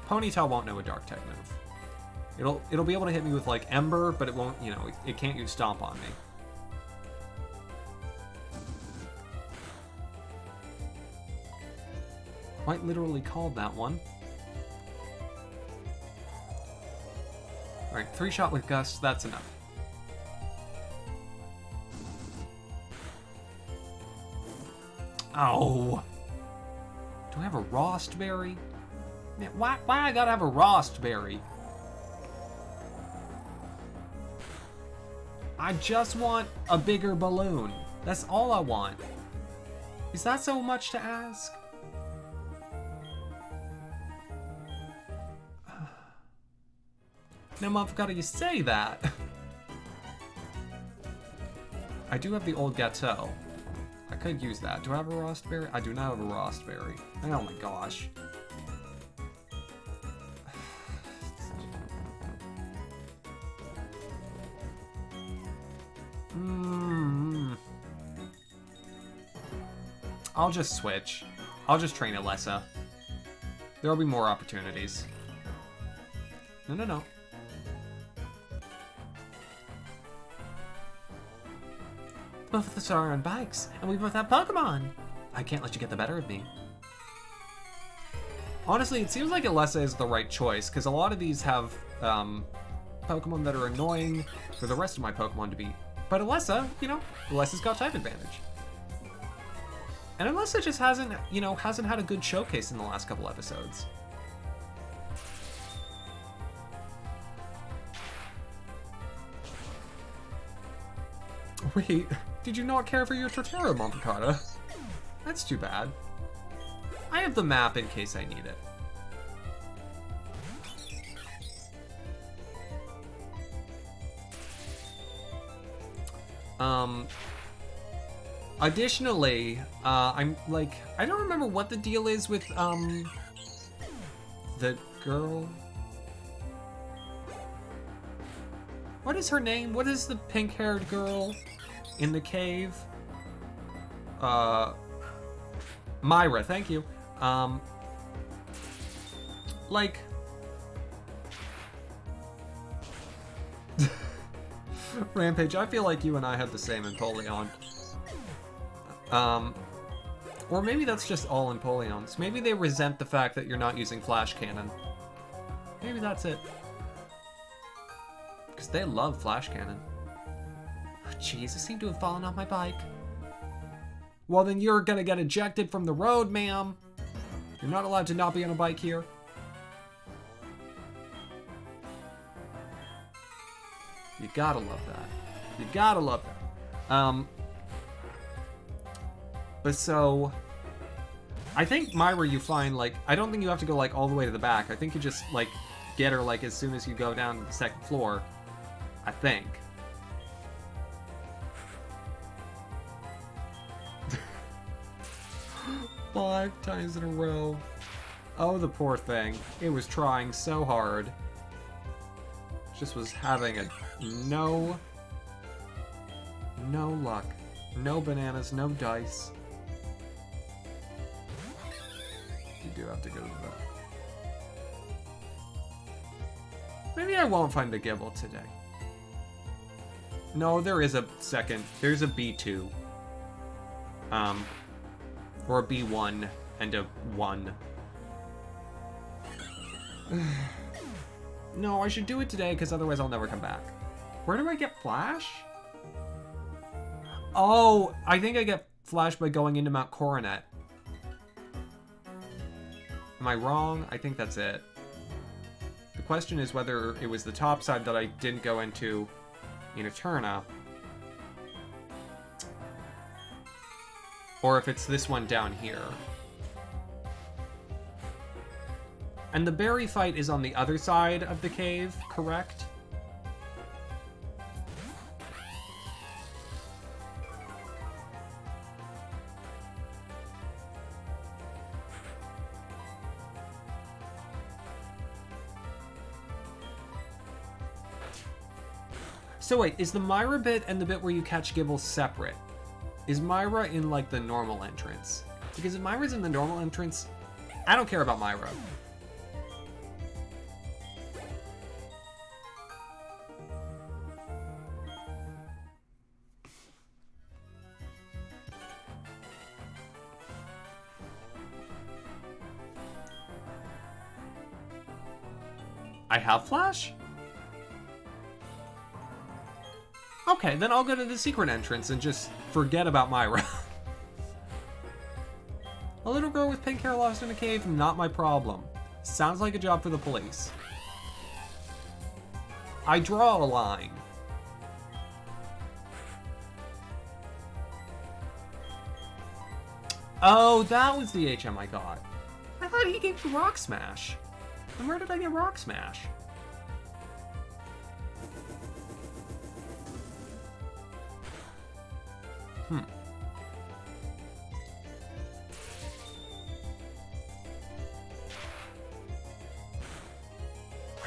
Ponytail won't know a dark type move. It'll be able to hit me with like Ember, but it won't, you know, it can't use Stomp on me. Quite literally called that one. Alright, 3-shot with Gust, that's enough. Oh! Do I have a Rost Berry? Man, why I gotta have a Rost Berry? I just want a bigger balloon. That's all I want. Is that so much to ask? Now, motherfucker, you say that. I do have the old Gateau. I could use that. Do I have a Rost Berry? I do not have a Rost Berry. Oh my gosh. I'll just switch. I'll just train Alessa. There'll be more opportunities. No. Both of us are on bikes, and we both have Pokemon. I can't let you get the better of me. Honestly, it seems like Alessa is the right choice, because a lot of these have Pokemon that are annoying for the rest of my Pokemon to beat. But Alessa, you know, Alessa's got type advantage. And Alessa just hasn't had a good showcase in the last couple episodes. Wait, did you not care for your Torterra, Monfocata? That's too bad. I have the map in case I need it. Additionally, I'm like, I don't remember what the deal is with, the girl. What is her name? What is the pink-haired girl in the cave? Myra, thank you. Like... Rampage, I feel like you and I had the same Empoleon. Or maybe that's just all Empoleons. Maybe they resent the fact that you're not using Flash Cannon. Maybe that's it. Because they love Flash Cannon. Oh, jeez, I seem to have fallen off my bike. Well, then you're gonna get ejected from the road, ma'am. You're not allowed to not be on a bike here. You gotta love that. You gotta love that. But so... I think Myra you find, like... I don't think you have to go, like, all the way to the back. I think you just, like, get her, like, as soon as you go down to the second floor. I think. Five times in a row. Oh, the poor thing. It was trying so hard. Just was having a no luck. No bananas, no dice. You do have to go to that. Maybe I won't find the Gibble today. No, there is a second. There's a B2. Or a B1 and a 1. No, I should do it today, because otherwise I'll never come back. Where do I get Flash? Oh, I think I get Flash by going into Mount Coronet. Am I wrong? I think that's it. The question is whether it was the top side that I didn't go into in Eterna, or if it's this one down here. And the berry fight is on the other side of the cave, correct? So wait, is the Myra bit and the bit where you catch Gibble separate? Is Myra in, like, the normal entrance? Because if Myra's in the normal entrance, I don't care about Myra. I have Flash? Okay, then I'll go to the secret entrance and just forget about Myra. A little girl with pink hair lost in a cave, not my problem. Sounds like a job for the police. I draw a line. Oh, that was the HM I got. I thought he gave me Rock Smash. Then where did I get Rock Smash?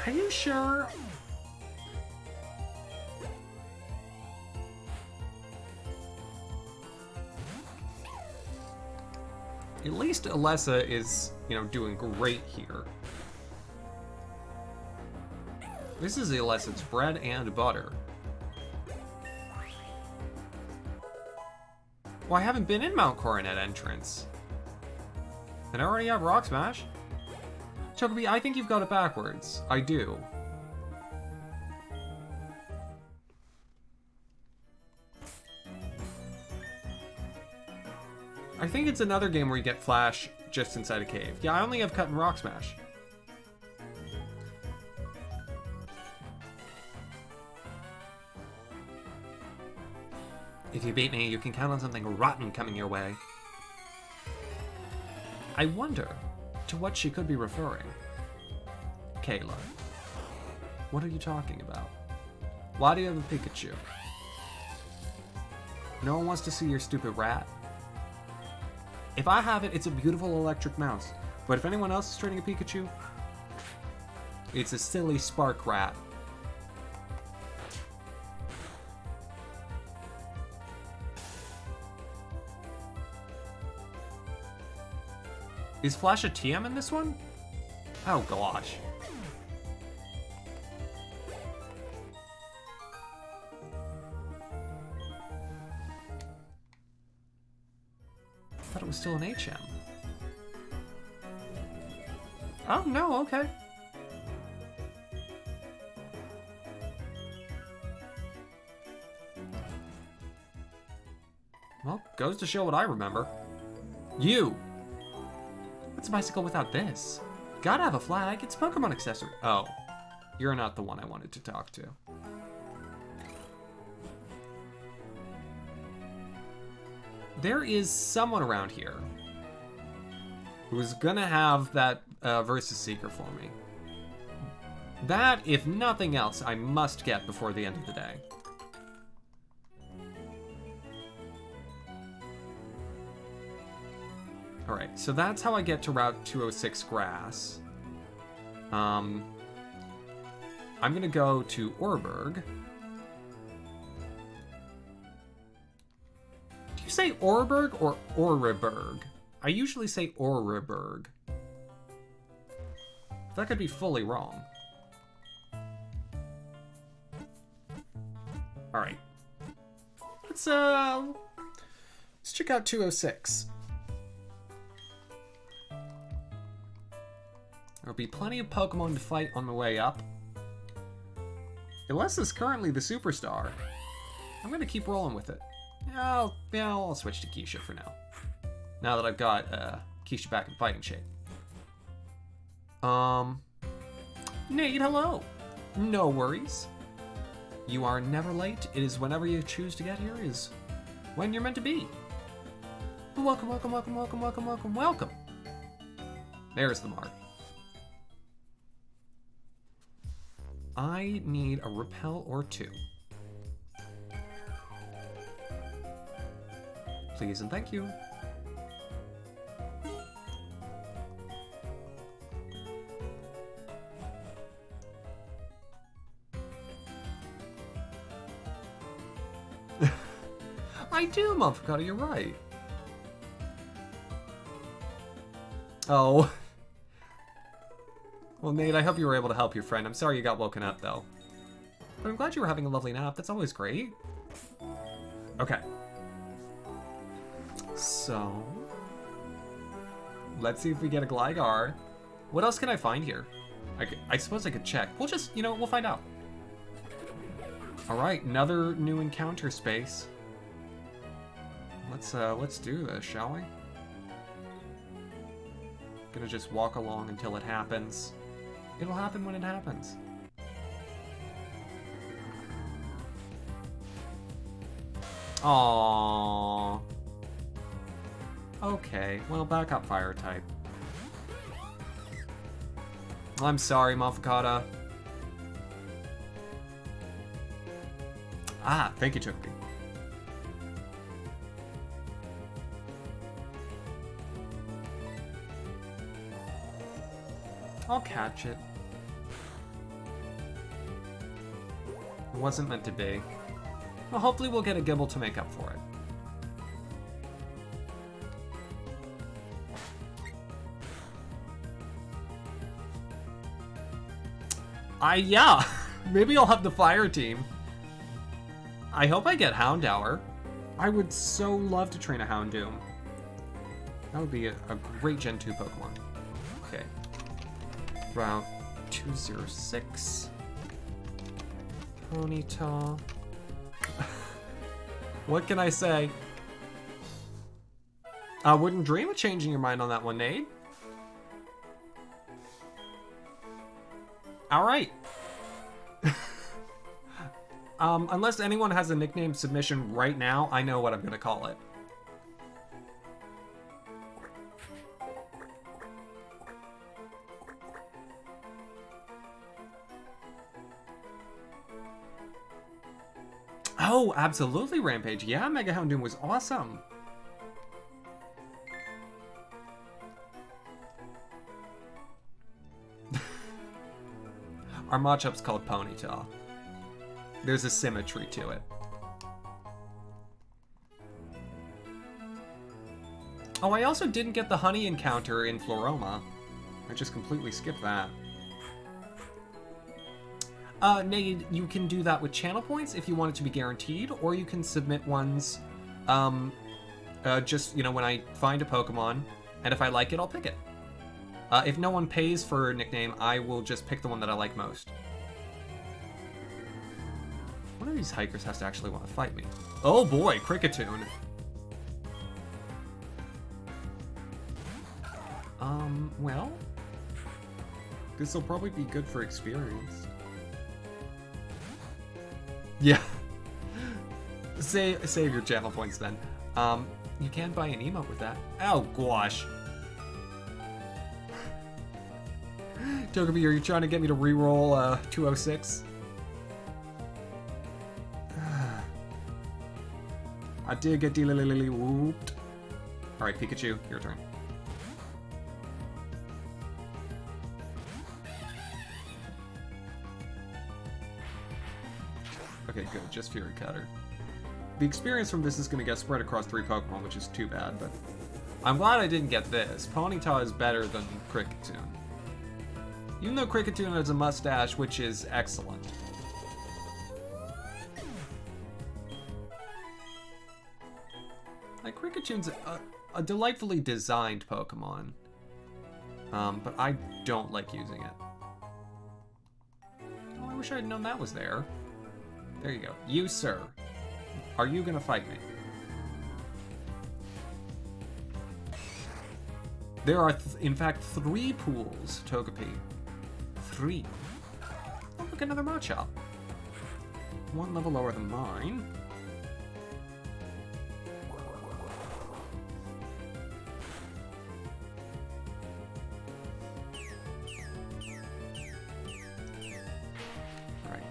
Are you sure? At least Alessa is, doing great here. This is Alessa's bread and butter. Well, I haven't been in Mount Coronet entrance. And I already have Rock Smash. Chocobi, I think you've got it backwards. I do. I think it's another game where you get Flash just inside a cave. Yeah, I only have Cut and Rock Smash. If you beat me, you can count on something rotten coming your way. I wonder to what she could be referring. Kayla, what are you talking about? Why do you have a Pikachu? No one wants to see your stupid rat. If I have it, it's a beautiful electric mouse. But if anyone else is training a Pikachu, it's a silly spark rat. Is Flash a TM in this one? Oh gosh. I thought it was still an HM. Oh no, okay. Well, goes to show what I remember. You! What's a bicycle without this? Gotta have a flag, it's Pokemon accessory. Oh, you're not the one I wanted to talk to. There is someone around here who's gonna have that Versus Seeker for me. That, if nothing else, I must get before the end of the day. Alright, so that's how I get to Route 206 Grass. I'm gonna go to Orberg. Do you say Orberg or Oriberg? I usually say Oriberg. That could be fully wrong. Alright. Let's check out 206. There'll be plenty of Pokemon to fight on the way up. Unless is currently the superstar. I'm gonna keep rolling with it. Yeah, I'll switch to Keisha for now. Now that I've got Keisha back in fighting shape. Nate, hello. No worries. You are never late. It is whenever you choose to get here is when you're meant to be. Welcome, welcome, welcome, welcome, welcome, welcome, welcome. There's the mark. I need a repel or two. Please and thank you. I do, motherfucker, you're right. Oh. Well, Nate, I hope you were able to help your friend. I'm sorry you got woken up, though. But I'm glad you were having a lovely nap. That's always great. Okay. So... let's see if we get a Gligar. What else can I find here? I suppose I could check. We'll just, we'll find out. Alright, another new encounter space. Let's do this, shall we? Gonna just walk along until it happens. It'll happen when it happens. Aww. Okay, well, backup fire type. I'm sorry, Mafakata. Ah, thank you, Choki. I'll catch it. It wasn't meant to be. Well, hopefully we'll get a Gibble to make up for it. Yeah. Maybe I'll have the fire team. I hope I get Houndour. I would so love to train a Houndoom. That would be a great Gen 2 Pokemon. Okay. Route 206. Ponyta. What can I say? I wouldn't dream of changing your mind on that one, Nate. Alright. Unless anyone has a nickname submission right now, I know what I'm gonna call it. Oh, absolutely, Rampage. Yeah, Mega Houndoom was awesome. Our Machop's called Ponyta. There's a symmetry to it. Oh, I also didn't get the honey encounter in Floroma. I just completely skipped that. Nate, you can do that with channel points if you want it to be guaranteed, or you can submit ones, just, when I find a Pokemon, and if I like it, I'll pick it. If no one pays for a nickname, I will just pick the one that I like most. One of these hikers has to actually want to fight me. Oh boy, Cricketune. Well, this'll probably be good for experience. Yeah. Save your channel points then. You can buy an emote with that. Oh gosh. Togepi, are you trying to get me to reroll 206? I did get D-Lily whooped. Alright, Pikachu, your turn. Okay, good. Just Fury Cutter. The experience from this is going to get spread across 3 Pokemon, which is too bad, but I'm glad I didn't get this. Ponyta is better than Cricketune. Even though Cricketune has a mustache, which is excellent. Like, Cricketune's a delightfully designed Pokemon. But I don't like using it. Oh, I wish I had known that was there. There you go. You, sir. Are you gonna fight me? There are, in fact, 3 pools, Togepi. 3. Oh, look, another Machop. 1 level lower than mine. Right.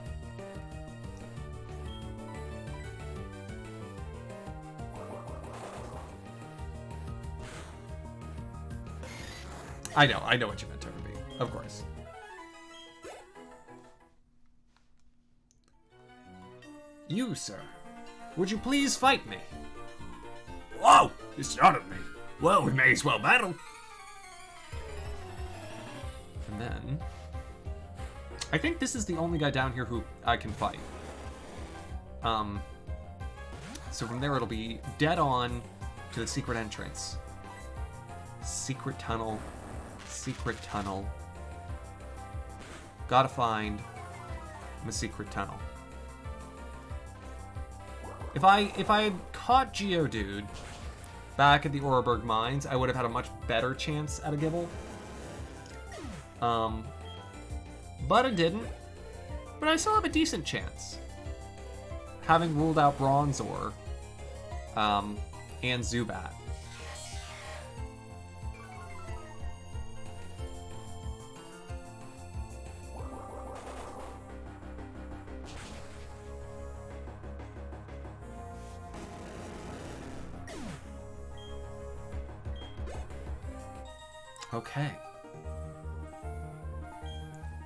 I know what you meant, Togepi. Of course. You, sir. Would you please fight me? Whoa! You startled me. Well, we may as well battle. And then... I think this is the only guy down here who I can fight. So from there it'll be dead on to the secret entrance. Secret tunnel. Secret tunnel. Gotta find the secret tunnel. If I had caught Geodude back at the Oreburg Mines, I would have had a much better chance at a Gibble. But I didn't. But I still have a decent chance. Having ruled out Bronzor, and Zubat. Okay.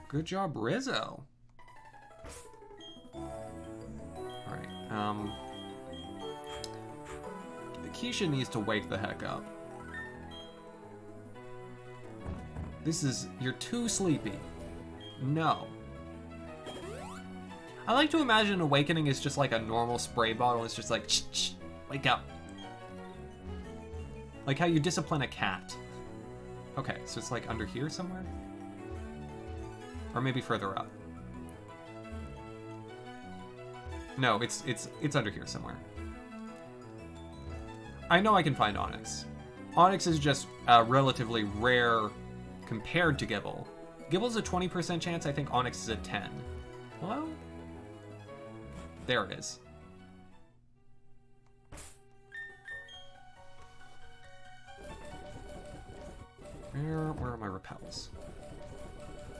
Good job, Rizzo. Alright, Keisha needs to wake the heck up. You're too sleepy. No. I like to imagine awakening is just like a normal spray bottle. It's just like, shh, shh, wake up. Like how you discipline a cat. Okay, so it's like under here somewhere? Or maybe further up. No, it's under here somewhere. I know I can find Onyx. Onyx is just relatively rare compared to Gibble. Gibble's a 20% chance, I think Onyx is a 10. Hello? There it is. Where are my repels?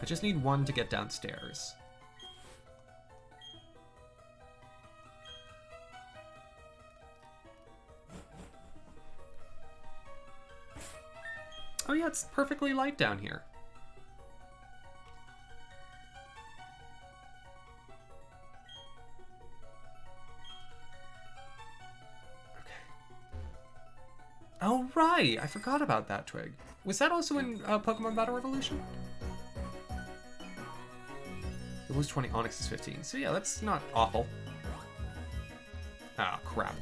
I just need one to get downstairs. Oh yeah, it's perfectly light down here. Okay. Oh right, I forgot about that twig. Was that also in Pokemon Battle Revolution? It was 20, Onyx is 15. So yeah, that's not awful. Ah, crap.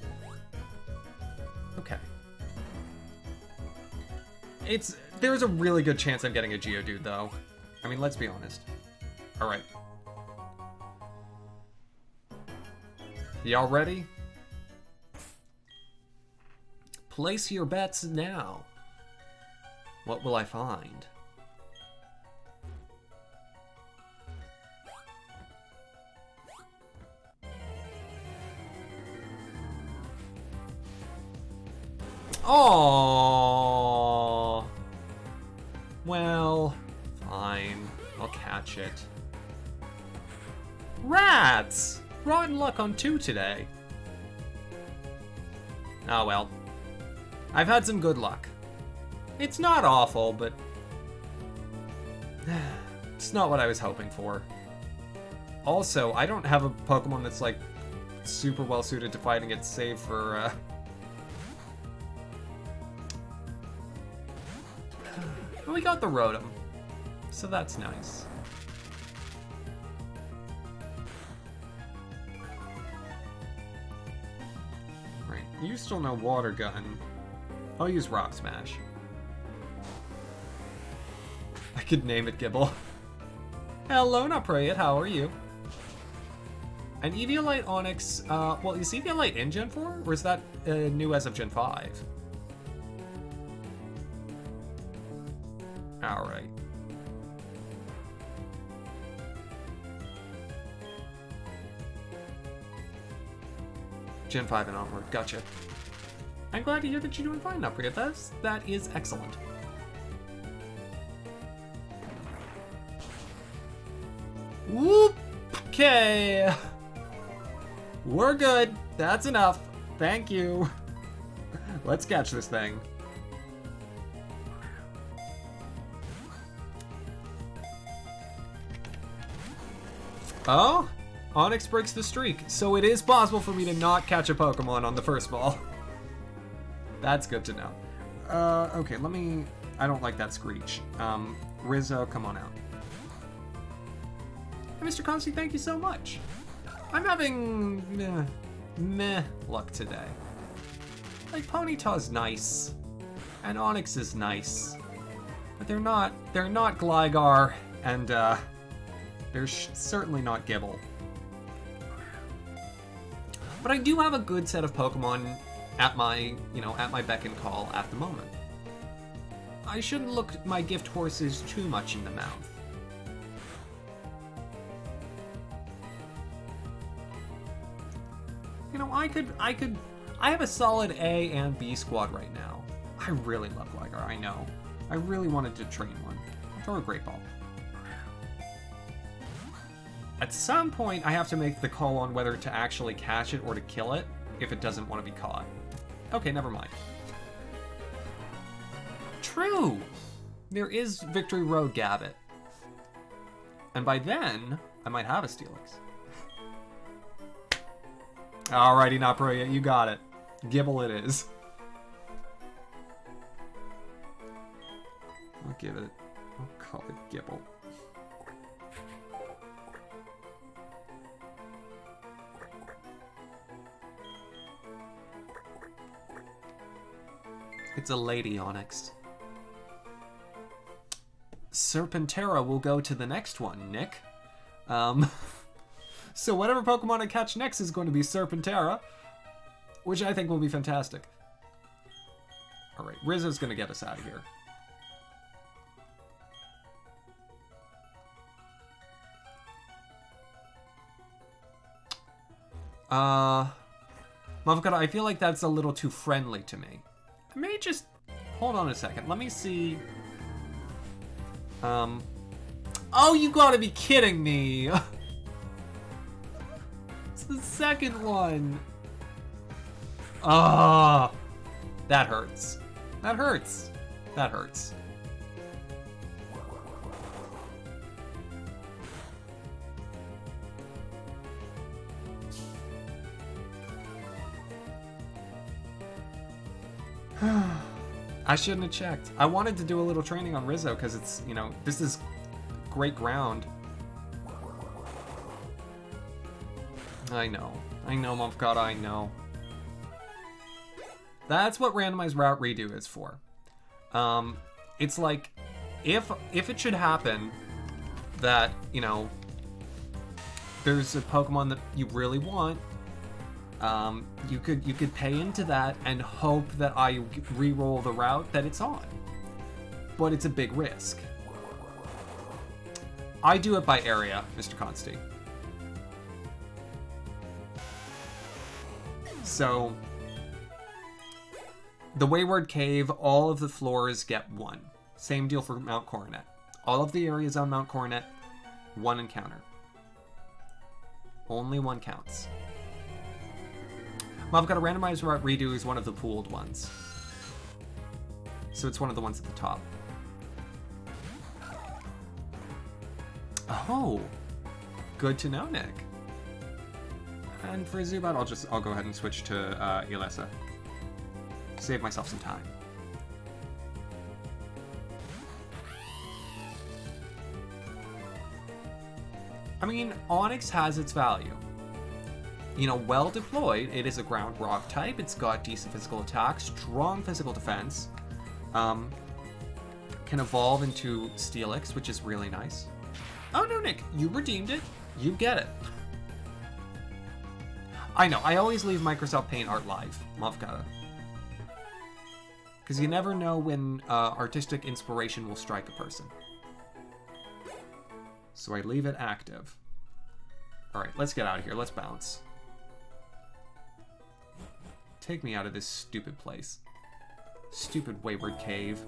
Okay. There's a really good chance I'm getting a Geodude, though. I mean, let's be honest. Alright. Y'all ready? Place your bets now. What will I find? Oh. Well, fine. I'll catch it. Rats! Rotten luck on 2 today. Oh well. I've had some good luck. It's not awful, but it's not what I was hoping for. Also, I don't have a Pokemon that's like super well suited to fighting it, save for we got the Rotom, so that's nice. Right, you still know Water Gun. I'll use Rock Smash. I could name it Gibble. Hello, Naprayat, how are you? An Eviolite Onyx, well, is Eviolite in Gen 4? Or is that new as of Gen 5? Alright. Gen 5 and onward, gotcha. I'm glad to hear that you're doing fine, Naprayat. That is excellent. Whoop! Okay. We're good. That's enough. Thank you. Let's catch this thing. Oh? Onyx breaks the streak, so it is possible for me to not catch a Pokemon on the first ball. That's good to know. Okay, let me... I don't like that screech. Rizzo, come on out. Mr. Consti, thank you so much. I'm having meh luck today. Like, Ponyta's nice, and Onyx is nice, but they're not Gligar, and they're certainly not Gibble. But I do have a good set of Pokemon at my beck and call at the moment. I shouldn't look my gift horses too much in the mouth. You know, I have a solid A and B squad right now. I really love Gligar, I know. I really wanted to train one. I'll throw a Great Ball. At some point, I have to make the call on whether to actually catch it or to kill it if it doesn't want to be caught. Okay, never mind. True! There is Victory Road Gabite. And by then, I might have a Steelix. Alrighty, Naproya, you got it. Gibble it is. I'll call it Gibble. It's a Lady Onyx. Serpentera will go to the next one, Nick. So whatever Pokemon I catch next is going to be Serpentera, which I think will be fantastic. Alright, Rizzo's going to get us out of here. Mavkata, I feel like that's a little too friendly to me. I may just... Hold on a second. Let me see... Oh, you gotta be kidding me! It's the second one! Ah, that hurts. That hurts. That hurts. I shouldn't have checked. I wanted to do a little training on Rizzo because it's, you know, this is great ground. I know, Mumfgod, I know. That's what randomized route redo is for. It's like, if it should happen that, you know, there's a Pokemon that you really want, you could pay into that and hope that I re-roll the route that it's on. But it's a big risk. I do it by area, Mr. Consti. So, the Wayward Cave, all of the floors get 1. Same deal for Mount Coronet. All of the areas on Mount Coronet, 1 encounter. Only 1 counts. Well, I've got a randomized route redo is one of the pooled ones. So it's one of the ones at the top. Oh, good to know, Nick. And for Zubat, I'll go ahead and switch to Elessa. Save myself some time. I mean, Onix has its value. You know, well deployed, it is a ground rock type. It's got decent physical attack, strong physical defense. can evolve into Steelix, which is really nice. Oh no, Nick, you redeemed it. You get it. I know, I always leave Microsoft Paint art live, Mavkata. Because you never know when artistic inspiration will strike a person. So I leave it active. Alright, let's get out of here. Let's bounce. Take me out of this stupid place. Stupid wayward cave.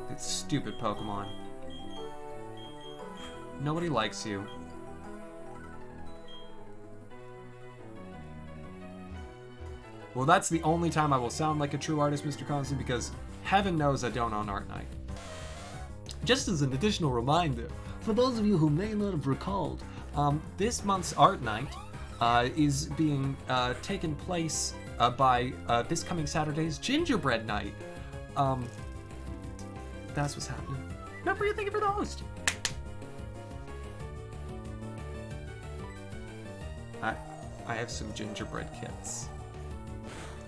It's stupid Pokemon. Nobody likes you. Well, that's the only time I will sound like a true artist, Mr. Constant, because heaven knows I don't on Art Night. Just as an additional reminder, for those of you who may not have recalled, this month's Art Night is being taken place by this coming Saturday's Gingerbread Night. That's what's happening. Remember, you're thinking for the host. I have some gingerbread kits.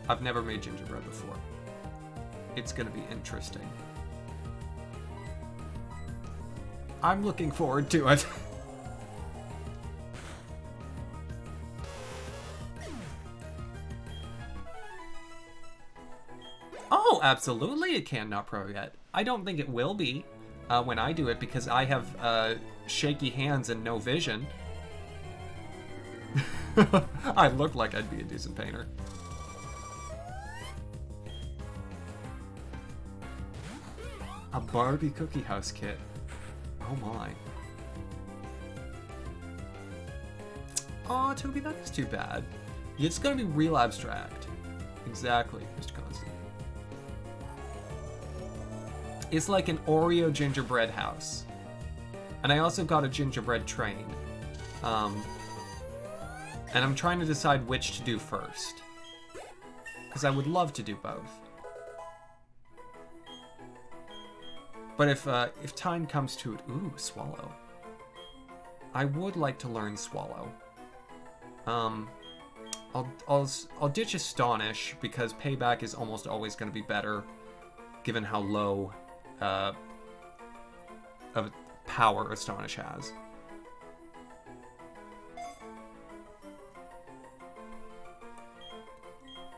I've never made gingerbread before. It's gonna be interesting. I'm looking forward to it. Oh, absolutely it can not pro yet. I don't think it will be when I do it because I have shaky hands and no vision. I look like I'd be a decent painter. A Barbie Cookie House kit. Oh my. Aw, Toby, that is too bad. It's gonna be real abstract. Exactly, Mr. Constant. It's like an Oreo gingerbread house. And I also got a gingerbread train. And I'm trying to decide which to do first. Because I would love to do both. But if time comes to it, ooh, Swallow. I would like to learn Swallow. I'll ditch Astonish because payback is almost always going to be better, given how low of power Astonish has.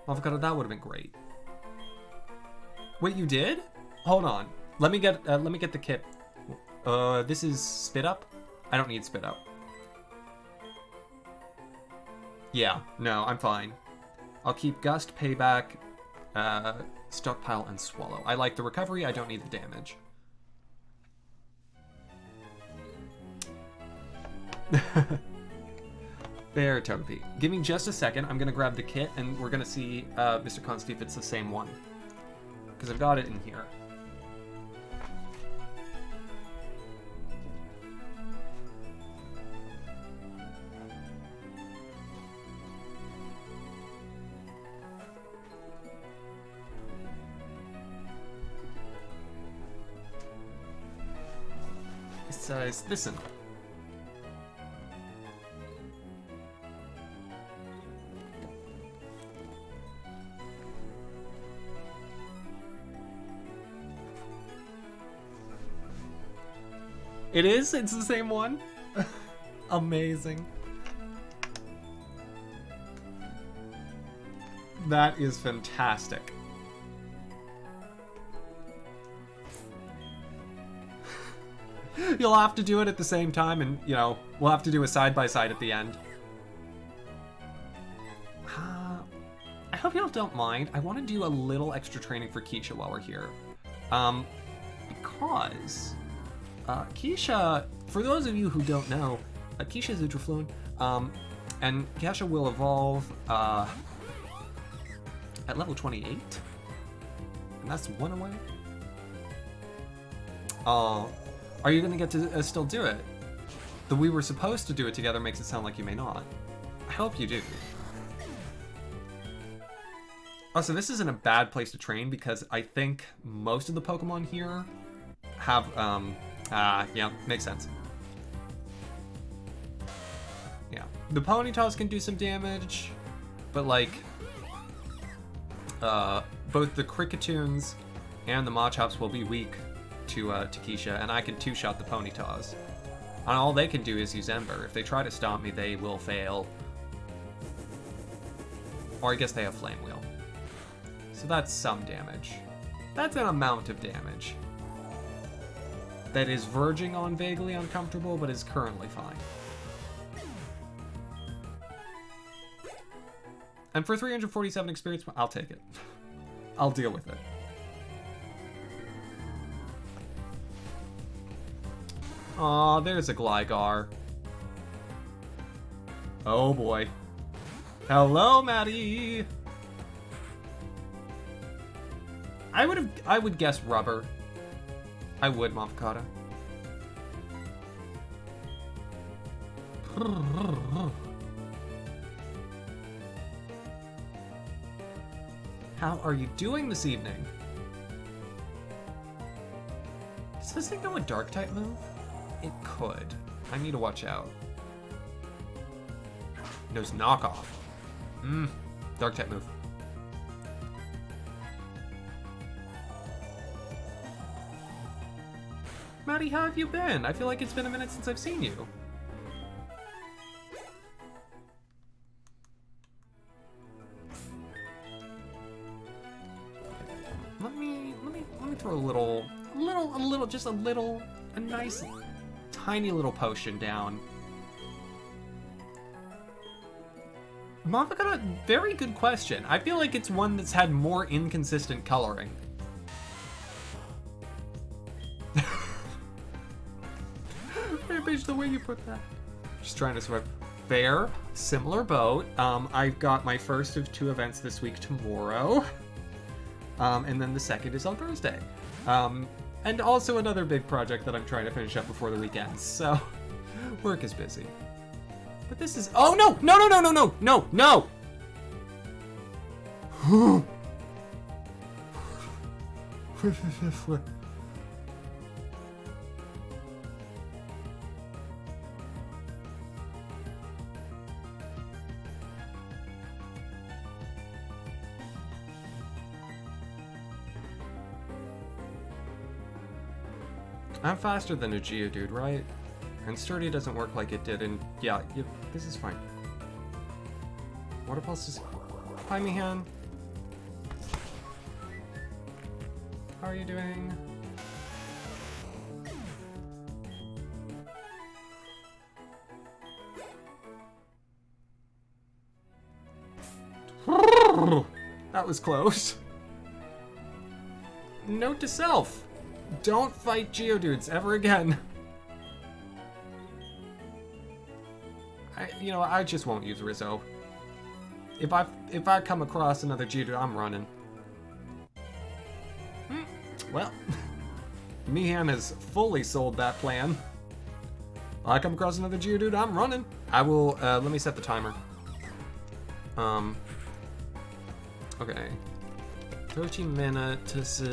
Avocado, that would have been great. Wait, you did? Hold on. Let me get the kit. This is Spit Up? I don't need Spit Up. Yeah, no, I'm fine. I'll keep Gust, Payback, Stockpile, and Swallow. I like the recovery, I don't need the damage. There, Togepi. Give me just a second, I'm gonna grab the kit, and we're gonna see, Mr. Consti, if it's the same one. Because I've got it in here. It says, listen. It is? It's the same one? Amazing. That is fantastic. You'll have to do it at the same time and, you know, we'll have to do a side-by-side at the end. I hope y'all don't mind. I want to do a little extra training for Keisha while we're here. Because... Keisha, for those of you who don't know, Keisha is Ultrafluent, and Keisha will evolve at level 28, and that's one away. Are you going to get to still do it? The we were supposed to do it together makes it sound like you may not. I hope you do. Also, this isn't a bad place to train because I think most of the Pokemon here have, yeah, makes sense. Yeah, the Ponytails can do some damage, but like, both the Krickettoons and the Machops will be weak to Keisha, and I can two-shot the Ponytas. And all they can do is use Ember. If they try to stomp me, they will fail. Or I guess they have Flame Wheel. So that's some damage. That's an amount of damage. That is verging on vaguely uncomfortable, but is currently fine. And for 347 experience, I'll take it. I'll deal with it. Aw, there's a Gligar. Oh boy. Hello, Maddie! I would guess rubber. I would, Mafakata. How are you doing this evening? Does this thing know a dark type move? It could. I need to watch out. Knows knockoff. Dark type move. Maddie, how have you been? I feel like it's been a minute since I've seen you. Let me throw a nice, tiny little potion down. Mafakata, very good question. I feel like it's one that's had more inconsistent coloring. Rampage, the way you put that. Just trying to survive. Fair, similar boat. I've got my first of 2 events this week tomorrow. And then the second is on Thursday. And also another big project that I'm trying to finish up before the weekend. So, work is busy. But this is... Oh, no! No, no, no, no, no! No, no! I'm faster than a Geodude, right? And Sturdy doesn't work like it did, and yeah, this is fine. Water Pulse is... Hi, Mihan. How are you doing? That was close. Note to self. Don't fight Geodudes ever again. I just won't use Rizzo. If I come across another Geodude, I'm running. Well, Mihan has fully sold that plan. I come across another Geodude, I'm running. I will, let me set the timer. Okay. 13 minutes.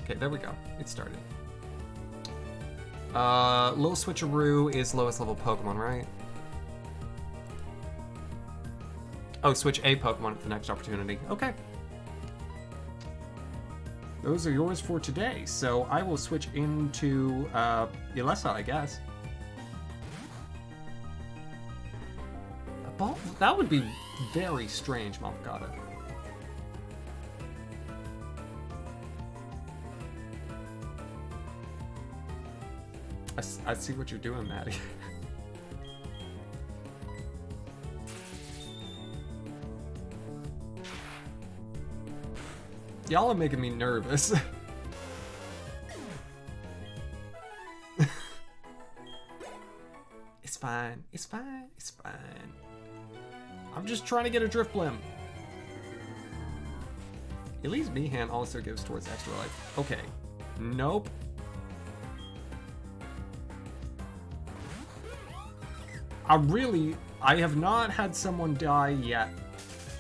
Okay, there we go. It started. Little Switcheroo is lowest level Pokemon, right? Oh, switch a Pokemon at the next opportunity. Okay. Those are yours for today, so I will switch into Ilessa, I guess. A ball? That would be very strange, Mafakata. I see what you're doing, Maddie. Y'all are making me nervous. It's fine. It's fine. It's fine. I'm just trying to get a Drift Blim. At least Mihan also gives towards extra life. Okay. Nope. I have not had someone die yet.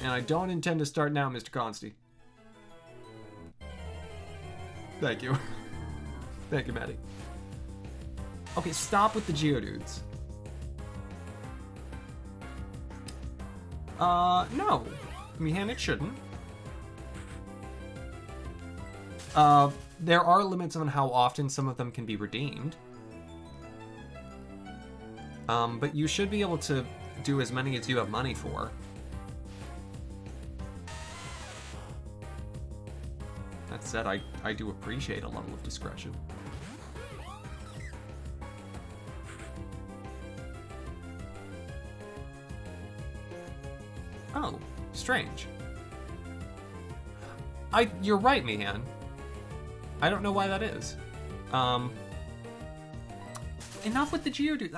And I don't intend to start now, Mr. Consti. Thank you. Thank you, Maddie. Okay, stop with the Geodudes. No. Mihan, it shouldn't. There are limits on how often some of them can be redeemed. But you should be able to do as many as you have money for. That said, I do appreciate a level of discretion. Oh, strange. You're right, Mihan. I don't know why that is. Enough with the Geodude.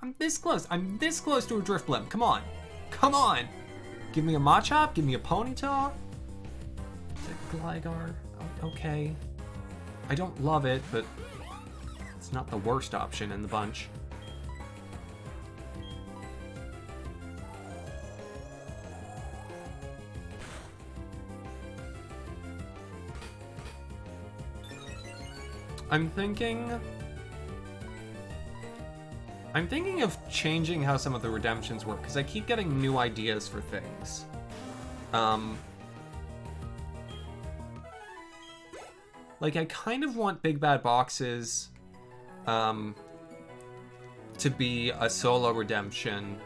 I'm this close. I'm this close to a Drifblim. Come on. Come on. Give me a Machop. Give me a Ponyta. Gligar. Okay. I don't love it, but it's not the worst option in the bunch. I'm thinking of changing how some of the redemptions work, because I keep getting new ideas for things. Like, I kind of want Big Bad Boxes to be a solo redemption,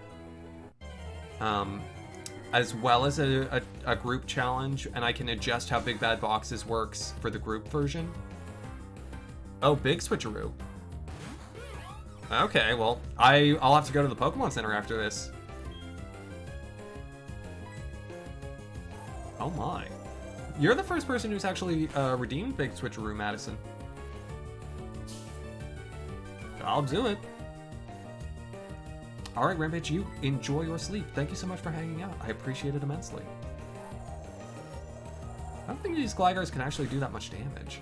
as well as a group challenge, and I can adjust how Big Bad Boxes works for the group version. Oh, big switcheroo. Okay, well, I'll have to go to the Pokemon Center after this. Oh my. You're the first person who's actually redeemed Big Switcheroo, Madison. I'll do it. Alright, Rampage, you enjoy your sleep. Thank you so much for hanging out. I appreciate it immensely. I don't think these Glygars can actually do that much damage.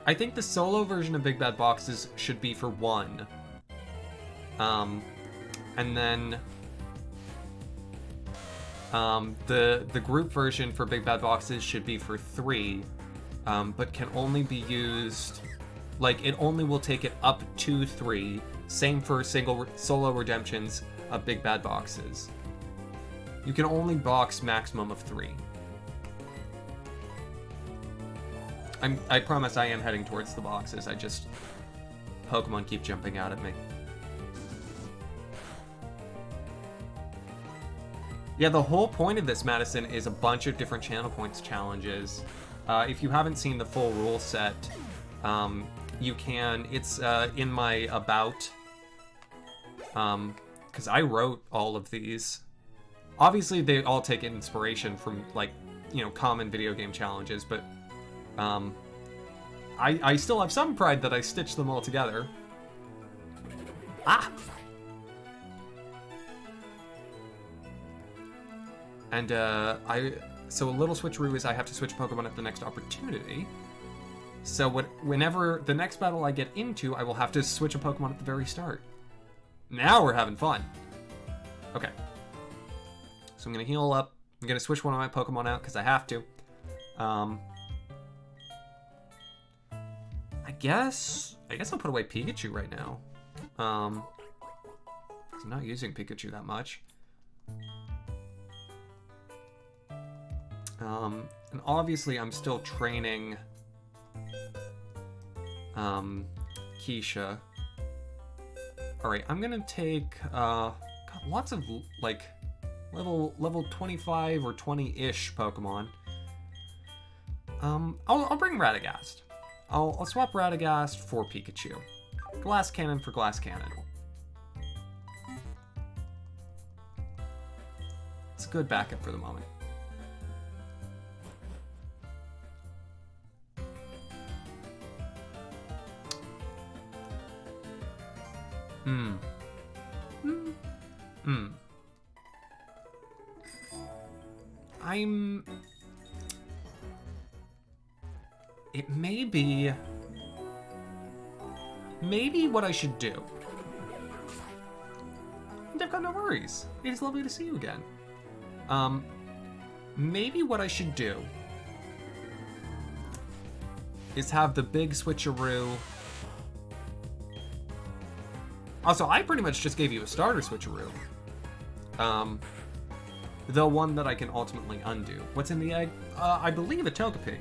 I think the solo version of Big Bad Boxes should be for 1. And then the group version for Big Bad Boxes should be for 3, but can only be used, like, it only will take it up to 3. Same for solo redemptions of Big Bad Boxes. You can only box maximum of 3. I promise I am heading towards the boxes. Pokemon keep jumping out at me. Yeah, the whole point of this, Madison, is a bunch of different channel points challenges. If you haven't seen the full rule set, you can. It's in my About. Because I wrote all of these. Obviously, they all take inspiration from, like, common video game challenges, but I still have some pride that I stitched them all together. Ah! And so a little switcheroo is I have to switch Pokemon at the next opportunity. So whenever the next battle I get into, I will have to switch a Pokemon at the very start. Now we're having fun. Okay. So I'm gonna heal up. I'm gonna switch one of my Pokemon out because I have to. I guess I'll put away Pikachu right now. 'Cause I'm not using Pikachu that much. And obviously I'm still training Keisha. Alright, I'm gonna take got lots of like level 25 or 20-ish Pokemon. I'll bring Radagast. I'll swap Radagast for Pikachu. Glass Cannon for Glass Cannon. It's a good backup for the moment. It may be... Maybe what I should do... I've got no worries. It is lovely to see you again. Maybe what I should do is have the big switcheroo Also, I pretty much just gave you a starter switcheroo. The one that I can ultimately undo. What's in the egg? I believe a Togepi.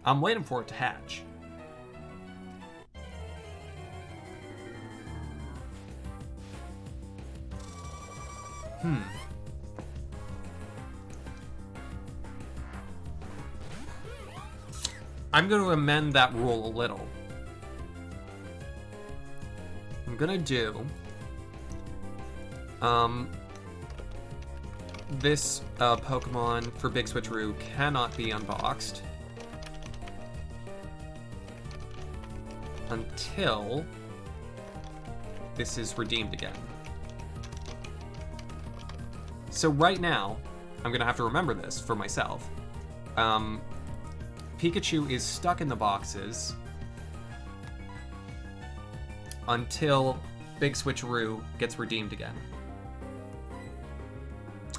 I'm waiting for it to hatch. I'm going to amend that rule a little. I'm going to do... this Pokemon for Big Switcheroo cannot be unboxed until this is redeemed again. So right now, I'm gonna have to remember this for myself. Pikachu is stuck in the boxes until Big Switcheroo gets redeemed again.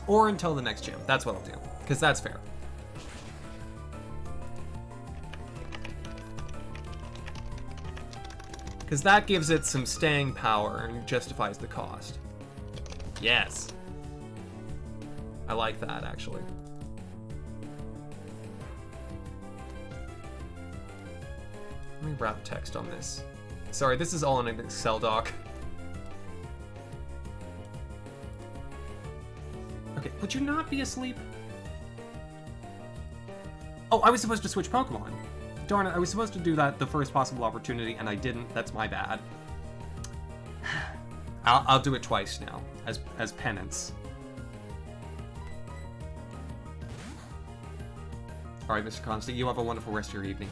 Or until the next gym. That's what I'll do, because that's fair. Because that gives it some staying power and justifies the cost. Yes. I like that, actually. Let me wrap text on this. Sorry, this is all in an Excel doc. Okay, would you not be asleep? Oh, I was supposed to switch Pokemon. Darn it, I was supposed to do that the first possible opportunity, and I didn't. That's my bad. I'll do it twice now, as penance. Alright, Mr. Constantine, you have a wonderful rest of your evening.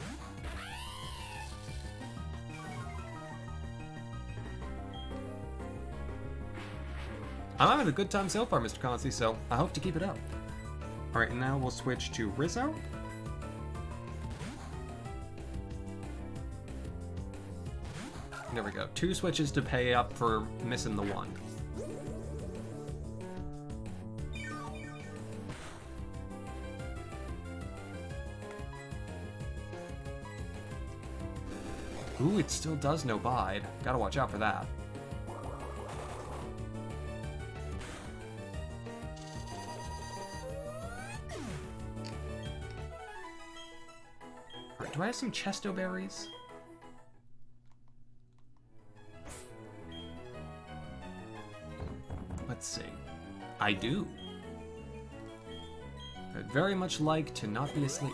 I'm having a good time so far, Mr. Constantine, so I hope to keep it up. Alright, and now we'll switch to Rizzo. There we go. 2 switches to pay up for missing the 1. Ooh, it still does no bide. Gotta watch out for that. Alright, do I have some Chesto berries? Let's see. I do. I'd very much like to not be asleep.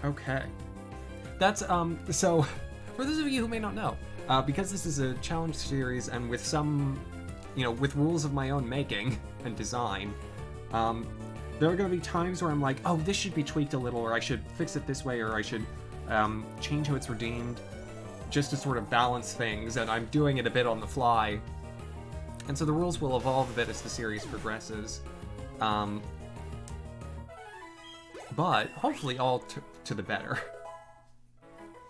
Okay. That's, so, for those of you who may not know, because this is a challenge series and with some, with rules of my own making and design, there are going to be times where I'm like, oh, this should be tweaked a little, or I should fix it this way, or I should change how it's redeemed, just to sort of balance things, and I'm doing it a bit on the fly. And so the rules will evolve a bit as the series progresses. But hopefully all to the better.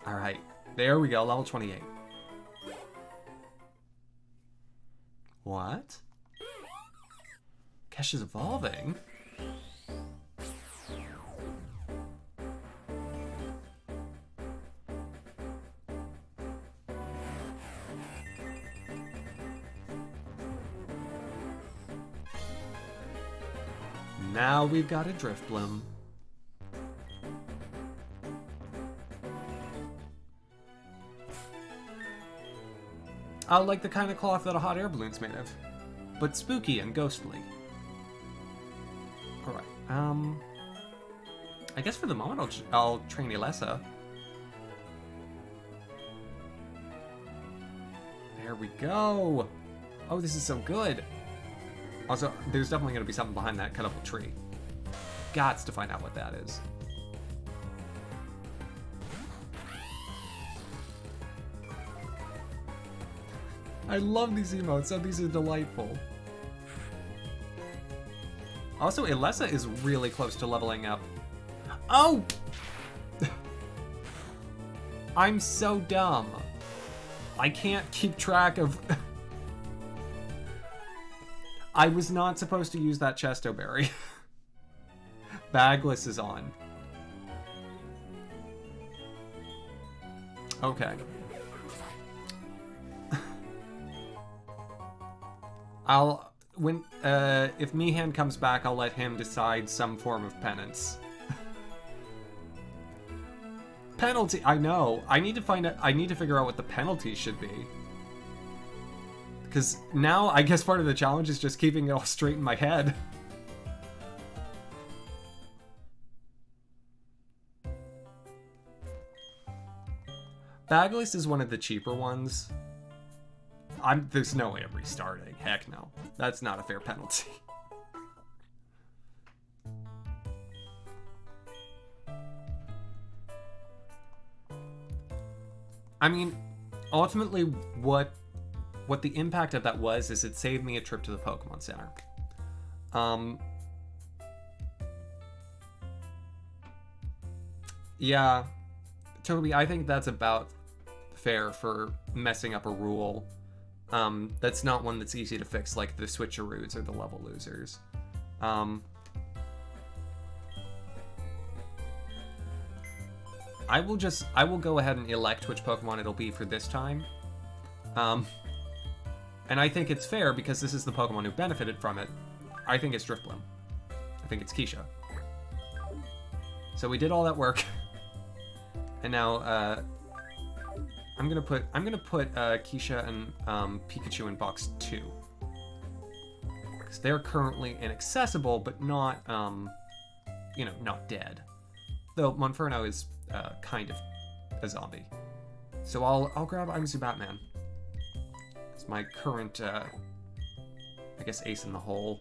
Alright, there we go, level 28. What? Kesh is evolving? Now we've got a Driftbloom. I like the kind of cloth that a hot air balloon's made of, but spooky and ghostly. Alright, I guess for the moment I'll train Elessa. There we go! Oh, this is so good! Also, there's definitely going to be something behind that cuttable tree. Gots to find out what that is. I love these emotes, so these are delightful. Also, Elessa is really close to leveling up. Oh! I'm so dumb. I can't keep track of... I was not supposed to use that Chesto Berry. Bagless is on. Okay. If Mihan comes back, I'll let him decide some form of penance. Penalty, I know. I need to figure out what the penalty should be. Because now, I guess part of the challenge is just keeping it all straight in my head. Bagless is one of the cheaper ones. There's no way I'm restarting. Heck no. That's not a fair penalty. I mean, ultimately, what the impact of that was is it saved me a trip to the Pokemon Center. Yeah, Toby, I think that's about fair for messing up a rule. That's not one that's easy to fix, like the switcheroos or the level losers. I will go ahead and elect which Pokemon it'll be for this time. And I think it's fair because this is the Pokemon who benefited from it. I think it's Drifblim. I think it's Keisha. So we did all that work. And now, I'm gonna put Keisha and Pikachu in box 2. Because they're currently inaccessible, but not, not dead. Though Monferno is kind of a zombie. So I'll grab I'm Zubatman. It's my current, I guess, ace in the hole.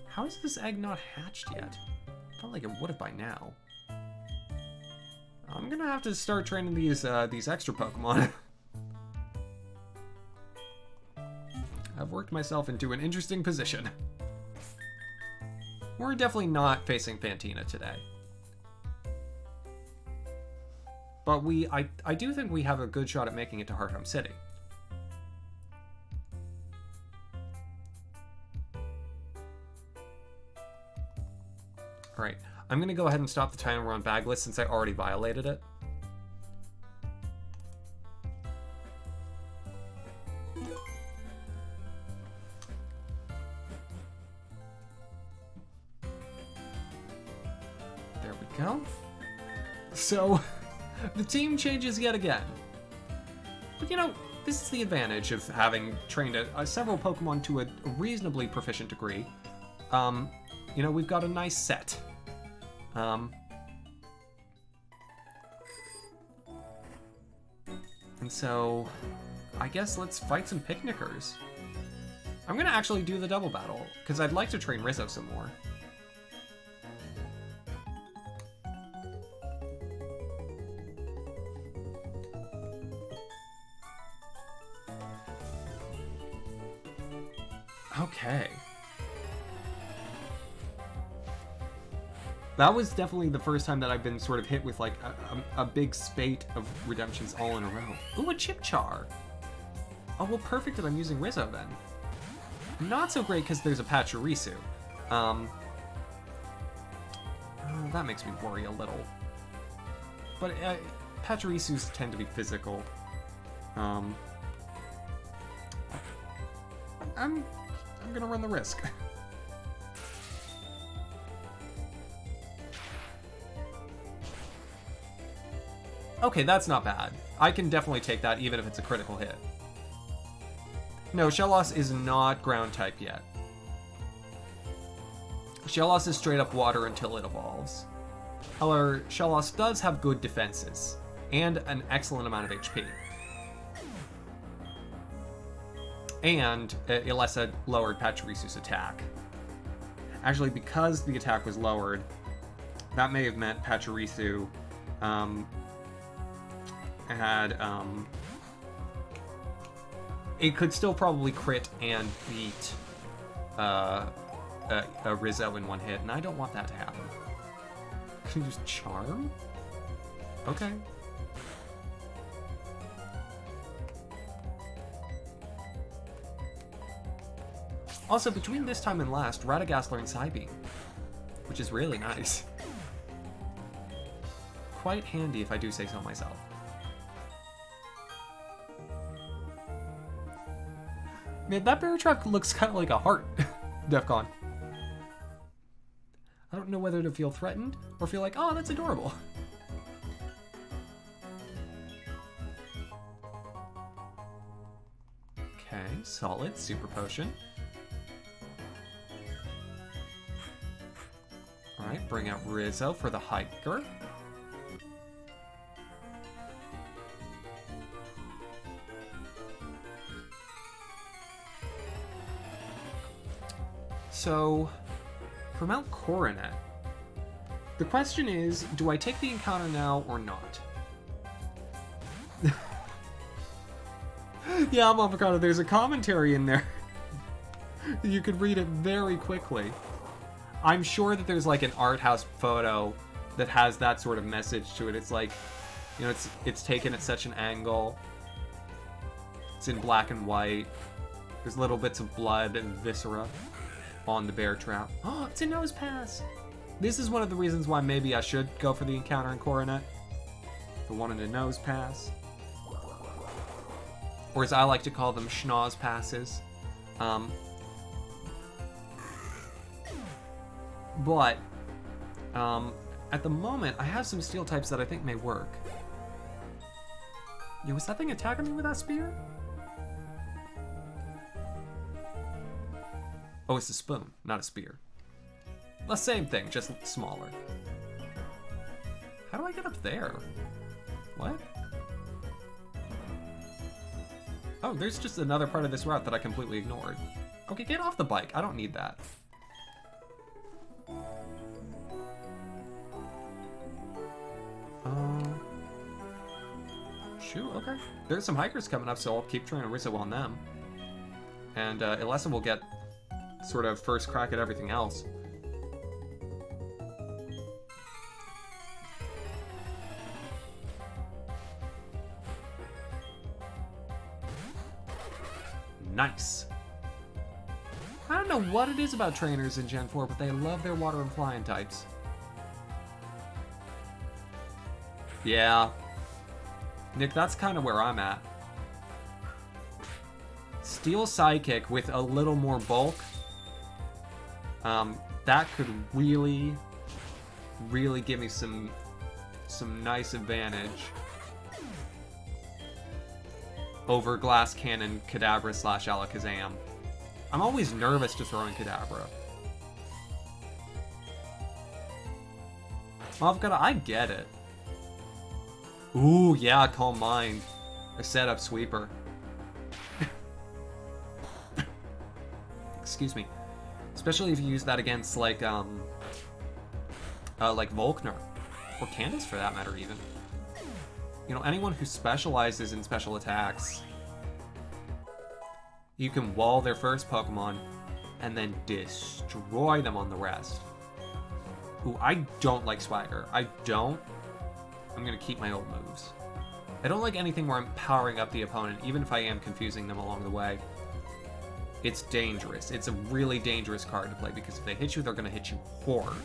How is this egg not hatched yet? I felt like it would have by now. I'm gonna have to start training these extra Pokemon. I've worked myself into an interesting position. We're definitely not facing Fantina today. But I do think we have a good shot at making it to Heart Home City. Alright, I'm gonna go ahead and stop the timer on Bagless since I already violated it. There we go. So, the team changes yet again. But this is the advantage of having trained several Pokemon to a reasonably proficient degree. We've got a nice set. And so, I guess let's fight some picnickers. I'm gonna actually do the double battle, because I'd like to train Rizzo some more. Okay. That was definitely the first time that I've been sort of hit with like a big spate of redemptions all in a row. Ooh, a Chipchar! Oh, well, perfect that I'm using Rizzo then. Not so great because there's a Pachirisu. That makes me worry a little. But Pachirisus tend to be physical. I'm gonna run the risk. Okay, that's not bad. I can definitely take that even if it's a critical hit. No, Shellos is not ground type yet. Shellos is straight up water until it evolves. However, Shellos does have good defenses and an excellent amount of HP. And Ilessa lowered Pachirisu's attack. Actually, because the attack was lowered, that may have meant Pachirisu had it could still probably crit and beat a Rizzo in one hit, and I don't want that to happen. Can you use Charm? Okay. Also, between this time and last, Radagast learned Psybeam, which is really nice. Quite handy, if I do say so myself. Man, that bear trap looks kind of like a heart. Defcon. I don't know whether to feel threatened or feel like, oh, that's adorable. Okay, solid. Super potion. Alright, bring out Rizzo for the hiker. So, for Mount Coronet, the question is, do I take the encounter now or not? Yeah, I'm avocado. There's a commentary in there. You could read it very quickly. I'm sure that there's like an art house photo that has that sort of message to it. It's like, you know, it's taken at such an angle. It's in black and white. There's little bits of blood and viscera on the bear trap. Oh, it's a nose pass. This is one of the reasons why maybe I should go for the encounter in Coronet. The one in the nose pass. Or as I like to call them, schnoz passes. But at the moment, I have some steel types that I think may work. Yo, was that thing attacking me with that spear? Oh, it's a spoon, not a spear. The same thing, just smaller. How do I get up there? What? Oh, there's just another part of this route that I completely ignored. Okay, get off the bike. I don't need that. Shoot, okay. There's some hikers coming up, so I'll keep trying to Rizzo on them. And Ilessa will get sort of first crack at everything else. Nice. I don't know what it is about trainers in Gen 4, but they love their water and flying types. Yeah. Nick, that's kind of where I'm at. Steel Psychic with a little more bulk. That could really, really give me some nice advantage over Glass Cannon, Kadabra / Alakazam. I'm always nervous to throw in Kadabra. Avocado, I get it. Ooh, yeah, Calm Mind. A setup sweeper. Excuse me. Especially if you use that against, like Volkner. Or Candace, for that matter, even. You know, anyone who specializes in special attacks, you can wall their first Pokemon and then destroy them on the rest. Ooh, I don't like Swagger. I don't. I'm gonna keep my old moves. I don't like anything where I'm powering up the opponent, even if I am confusing them along the way. It's dangerous. It's a really dangerous card to play because if they hit you, they're gonna hit you hard.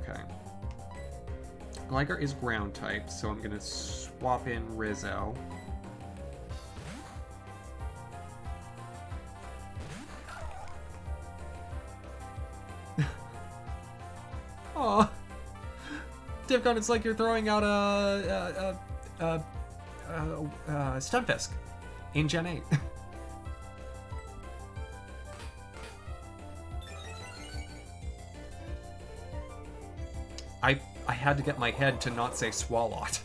Okay. Gligar is ground type, so I'm gonna swap in Rizzo. Aw. Divcon, it's like you're throwing out a Stunfisk in Gen 8. I had to get my head to not say Swalot.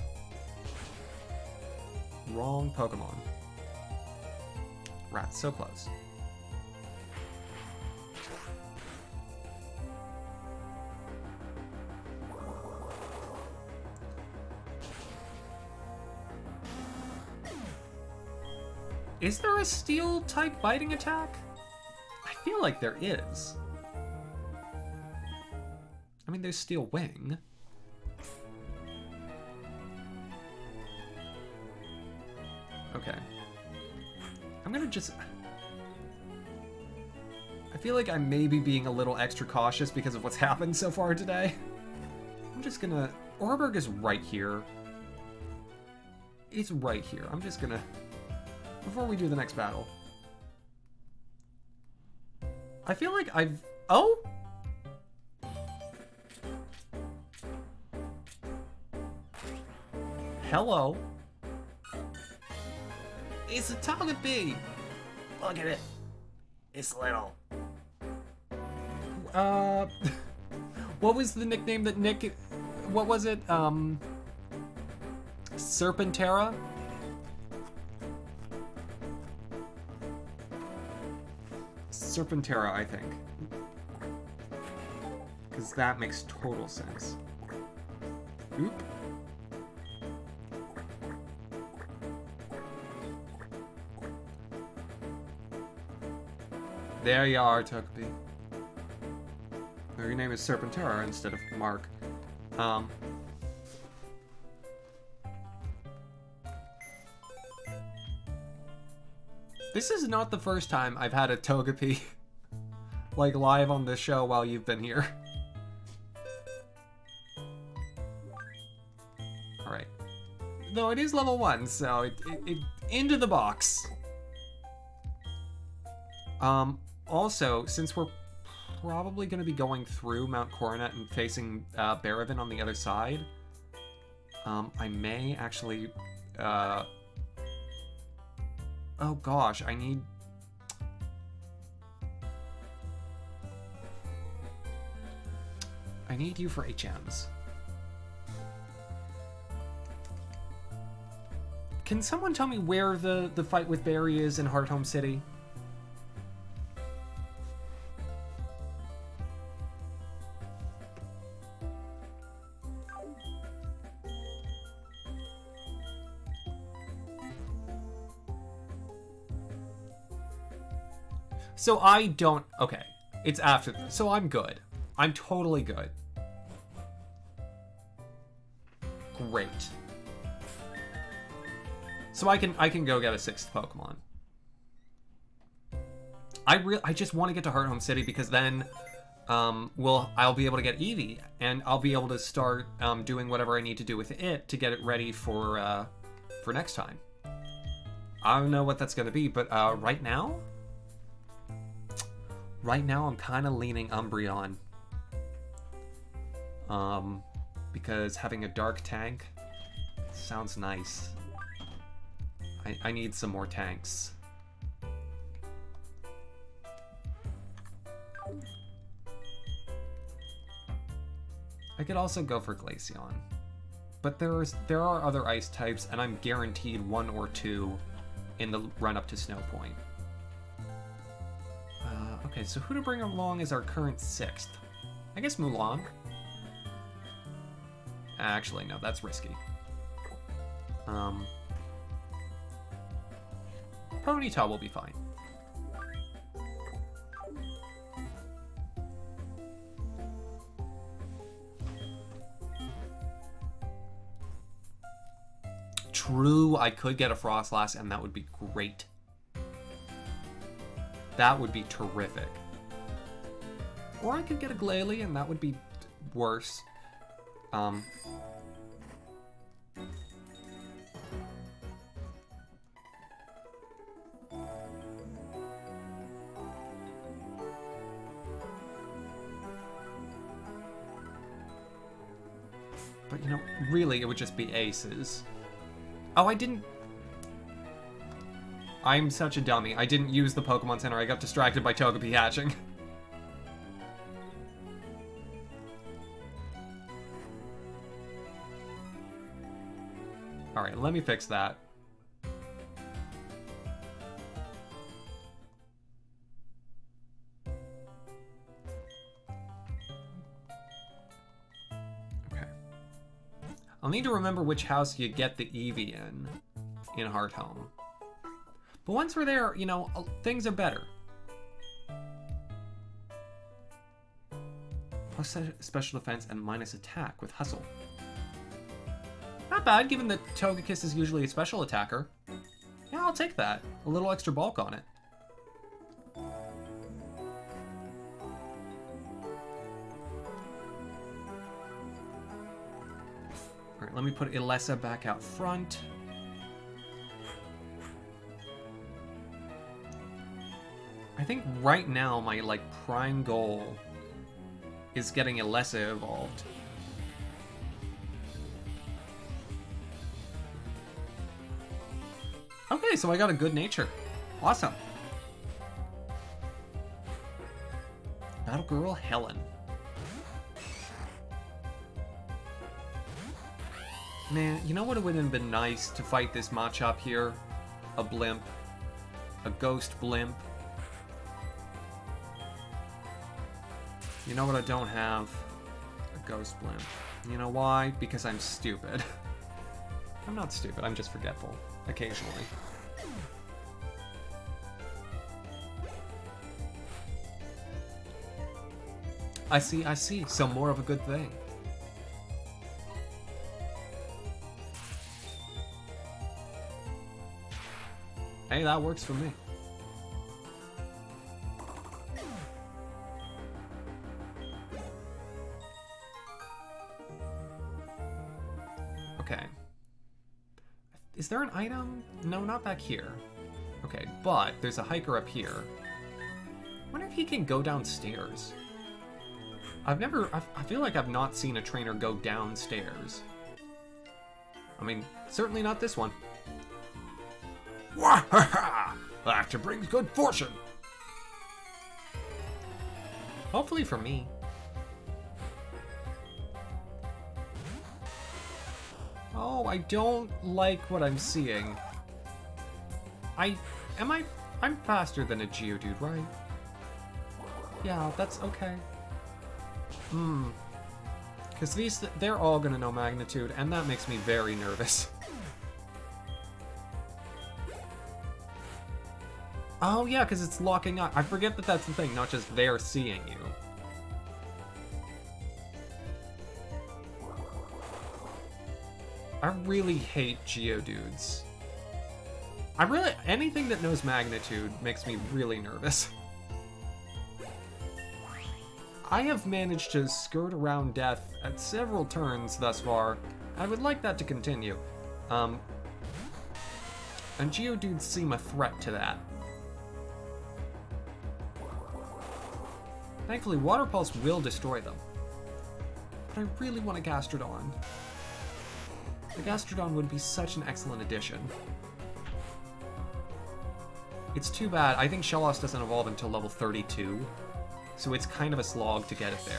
Wrong Pokemon. Rat, so close. Is there a steel type biting attack? I feel like there is. I mean, there's Steel Wing. Okay. I'm gonna just... I feel like I may be being a little extra cautious because of what's happened so far today. I'm just gonna... Oreburgh is right here. It's right here. I'm just gonna... Before we do the next battle. I feel like I've... Oh? Hello. It's a Togepi. Look at it. It's little. What was the nickname that Nick... What was it? Serpentera? Serpentera, I think. Because that makes total sense. Oop. There you are, Togepi. Your name is Serpentera instead of Mark. This is not the first time I've had a Togepi like live on the show while you've been here. Alright. Though it is level 1, so it into the box. Also, since we're probably going to be going through Mount Coronet and facing Barravin on the other side, I may actually... Oh gosh, I need... you for HMs. Can someone tell me where the fight with Barry is in Hearthome City? So I don't... Okay. It's after... So I'm good. I'm totally good. Great. So I can go get a 6th Pokemon. I just want to get to Hearthome City because then I'll be able to get Eevee and I'll be able to start doing whatever I need to do with it to get it ready for next time. I don't know what that's going to be, but right now I'm kind of leaning Umbreon. Because having a dark tank sounds nice. I need some more tanks. I could also go for Glaceon. But there are other ice types, and I'm guaranteed 1 or 2 in the run-up to Snow Point. Okay, so who to bring along as our current 6th? I guess Mulan. Actually, no, that's risky. Ponyta will be fine. True, I could get a Frostlass, and that would be great. That would be terrific. Or I could get a Glalie, and that would be worse. But, you know, really, it would just be aces. Oh, I didn't... I'm such a dummy. I didn't use the Pokemon Center. I got distracted by Togepi hatching. Alright, let me fix that. Okay. I'll need to remember which house you get the Eevee in Hearthome. But once we're there, you know, things are better. Plus special defense and minus attack with Hustle. Not bad, given that Togekiss is usually a special attacker. Yeah, I'll take that. A little extra bulk on it. Let me put Ilessa back out front. I think right now my, like, prime goal is getting Ilessa evolved. Okay, so I got a good nature. Awesome. Battle Girl Helen. Man, you know what would have been nice to fight this Machop here? A blimp. A ghost blimp. You know what I don't have? A ghost blimp. You know why? Because I'm stupid. I'm not stupid, I'm just forgetful. Occasionally. I see. So more of a good thing. Hey, that works for me. Okay. Is there an item? No, not back here. Okay, but there's a hiker up here. I wonder if he can go downstairs. I feel like I've not seen a trainer go downstairs. I mean, certainly not this one. Wahaha! Laughter brings good fortune. Hopefully for me. Oh, I don't like what I'm seeing. I'm faster than a Geodude, right? Yeah, that's okay. Because they're all gonna know Magnitude, and that makes me very nervous. Oh yeah, because it's locking up. I forget that that's the thing, not just they're seeing you. I really hate Geodudes. Anything that knows Magnitude makes me really nervous. I have managed to skirt around death at several turns thus far. I would like that to continue. And Geodudes seem a threat to that. Thankfully, Water Pulse will destroy them. But I really want a Gastrodon. The Gastrodon would be such an excellent addition. It's too bad. I think Shellos doesn't evolve until level 32. So it's kind of a slog to get it there.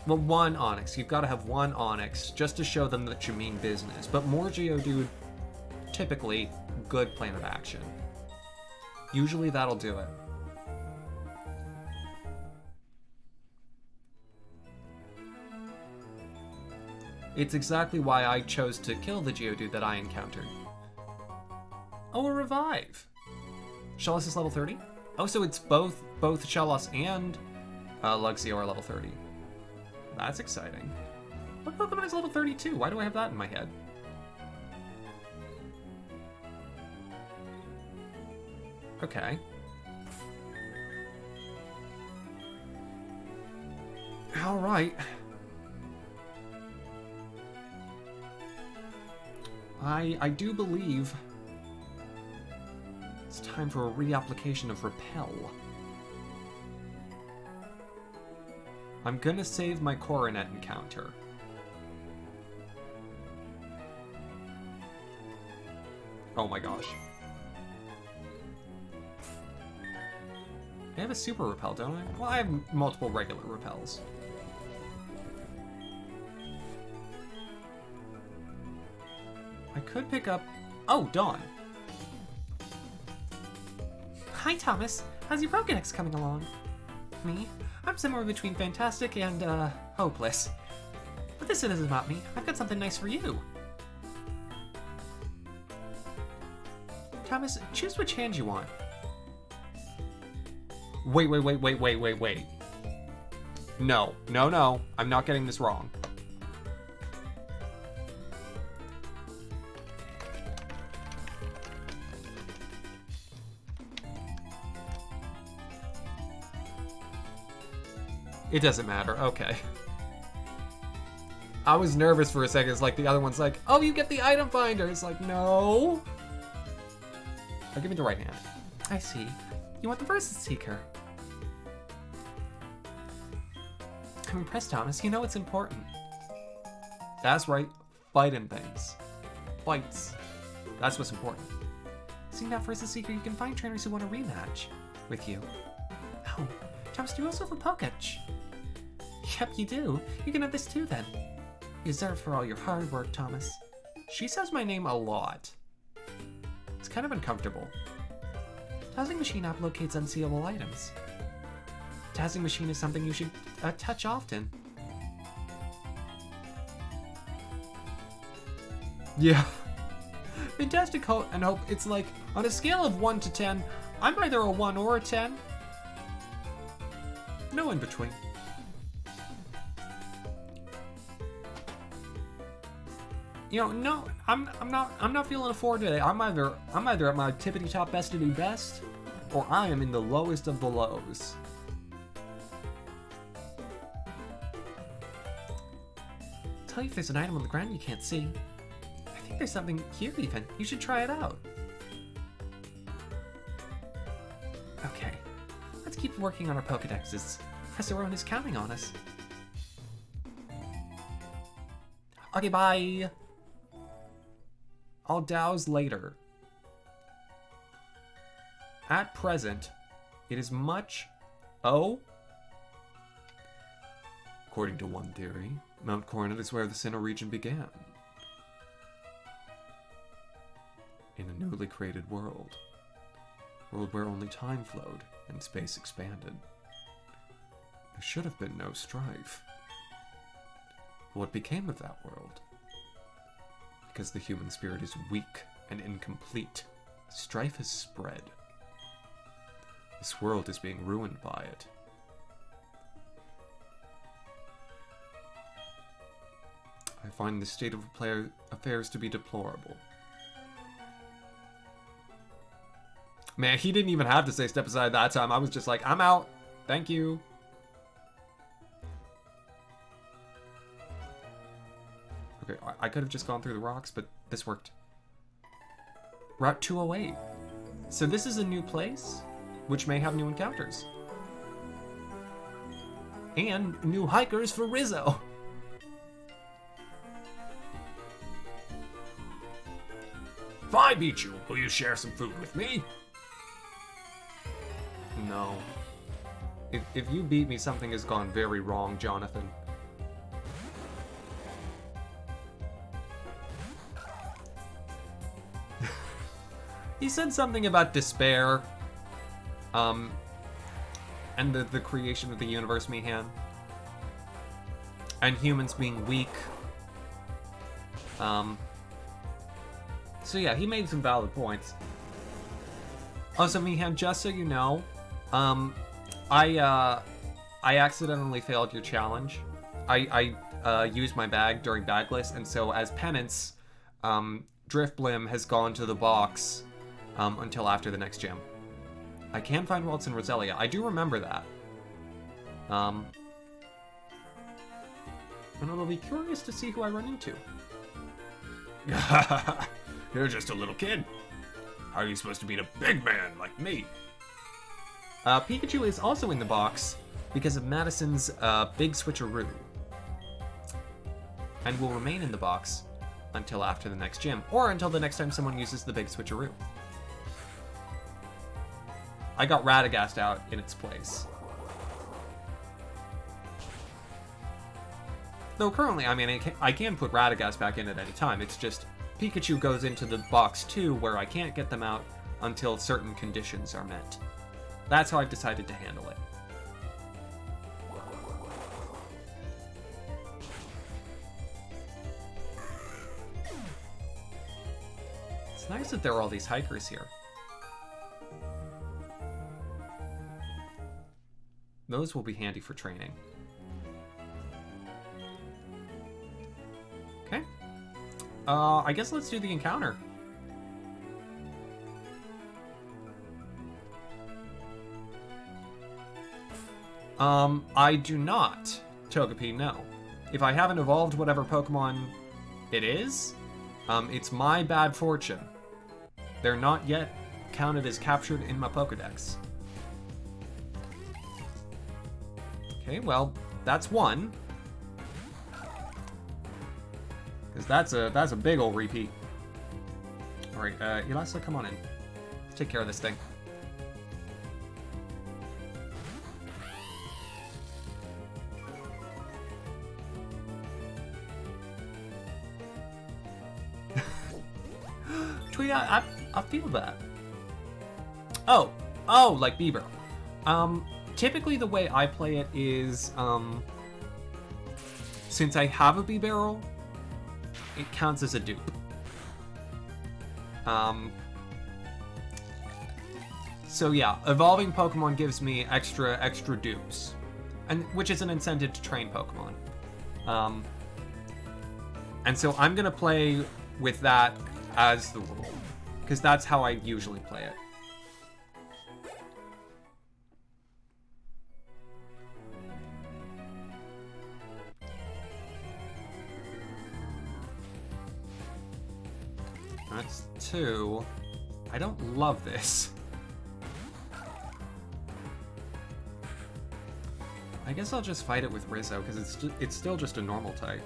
Well, one Onix. You've got to have one Onix just to show them that you mean business. But more Geodude, typically, good plan of action. Usually that'll do it. It's exactly why I chose to kill the Geodude that I encountered. Oh, a revive! Shellos is level 30? Oh, so it's both Shellos and Luxio are level 30. That's exciting. What Pokemon is level 32? Why do I have that in my head? Okay. Alright. I do believe it's time for a reapplication of Repel. I'm gonna save my Coronet encounter. Oh my gosh. I have a Super Repel, don't I? Well, I have multiple regular Repels. I could pick up... Oh, Dawn. Hi, Thomas. How's your Pokedex coming along? Me? I'm somewhere between fantastic and, hopeless. But this isn't about me. I've got something nice for you. Thomas, choose which hand you want. Wait. No. I'm not getting this wrong. It doesn't matter. Okay. I was nervous for a second. It's like the other one's like, oh, you get the item finder. It's like, no. Oh, give me the right hand. I see. You want the Versus Seeker. I'm impressed, Thomas. You know it's important. That's right. Fighting things. Fights. That's what's important. Seeing that Versus Seeker, you can find trainers who want a rematch with you. Oh, Thomas, do you also have a Poketch? Yep, you do. You can have this too, then. You deserve it for all your hard work, Thomas. She says my name a lot. It's kind of uncomfortable. Dowsing Machine app locates unseeable items. Dowsing Machine is something you should touch often. Yeah. Fantastic Hope and Hope, it's like, on a scale of 1 to 10, I'm either a 1 or a 10. No in between. You know, no, I'm not feeling a 4 today. I'm either at my tippity top bestity best, or I am in the lowest of the lows. Tell you if there's an item on the ground you can't see. I think there's something here even. You should try it out. Okay, let's keep working on our Pokedexes. Professor Rowan is counting on us. Okay, bye. I'll douse later. At present, it is much... Oh? According to one theory, Mount Coronet is where the Sinnoh region began. In a newly created world. World where only time flowed and space expanded. There should have been no strife. What became of that world? Because the human spirit is weak and incomplete, strife has spread. This world is being ruined by it. I find this state of affairs to be deplorable. Man, he didn't even have to say step aside that time. I was just like, I'm out. Thank you. Okay, I could have just gone through the rocks, but this worked. Route 208. So this is a new place, which may have new encounters. And new hikers for Rizzo. If I beat you, will you share some food with me? No. If you beat me, something has gone very wrong, Jonathan. He said something about despair. And the creation of the universe, Mihan. And humans being weak. So yeah, he made some valid points. Also, Mihan, just so you know, I accidentally failed your challenge. I used my bag during bagless, and so as penance, Driftblim has gone to the box until after the next gym. I can find Waltz and Roselia. I do remember that. And I'll be curious to see who I run into. You're just a little kid. How are you supposed to beat a big man like me? Pikachu is also in the box because of Madison's big switcheroo. And will remain in the box until after the next gym, or until the next time someone uses the big switcheroo. I got Radagast out in its place. Though currently, I mean, I can put Radagast back in at any time. It's just Pikachu goes into the box too, where I can't get them out until certain conditions are met. That's how I've decided to handle it. It's nice that there are all these hikers here. Those will be handy for training. Okay. I guess let's do the encounter. I do not. Togepi, no. If I haven't evolved whatever Pokemon it is, it's my bad fortune. They're not yet counted as captured in my Pokedex. Okay, well, that's one. Because that's a big ol' repeat. Alright, Elisa, come on in. Let's take care of this thing. Tweet, I feel that. Oh, like Bieber. Typically the way I play it is, since I have a B-Barrel, it counts as a dupe. So yeah, evolving Pokemon gives me extra dupes, and which is an incentive to train Pokemon. And so I'm gonna play with that as the rule, because that's how I usually play it. That's two. I don't love this. I guess I'll just fight it with Rizzo, because it's still just a normal type.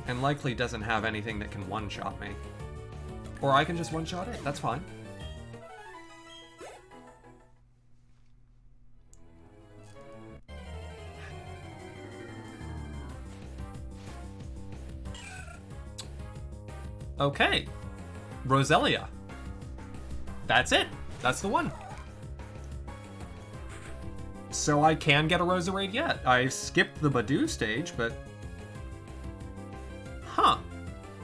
And likely doesn't have anything that can one-shot me. Or I can just one-shot it, that's fine. Okay. Roselia. That's it. That's the one. So I can get a Roserade yet. I skipped the Badoo stage, but... Huh.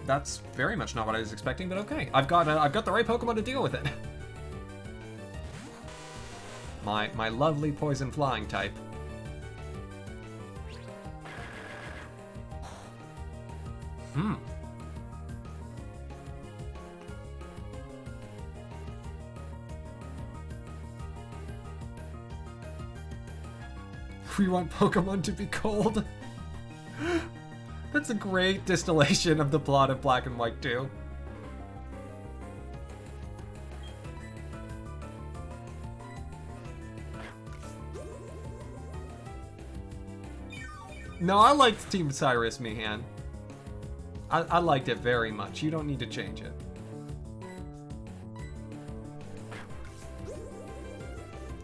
That's very much not what I was expecting, but okay. I've got the right Pokemon to deal with it. My lovely poison flying type. We want Pokemon to be cold. That's a great distillation of the plot of Black and White 2. No, I liked Team Cyrus, Mihan. I liked it very much. You don't need to change it.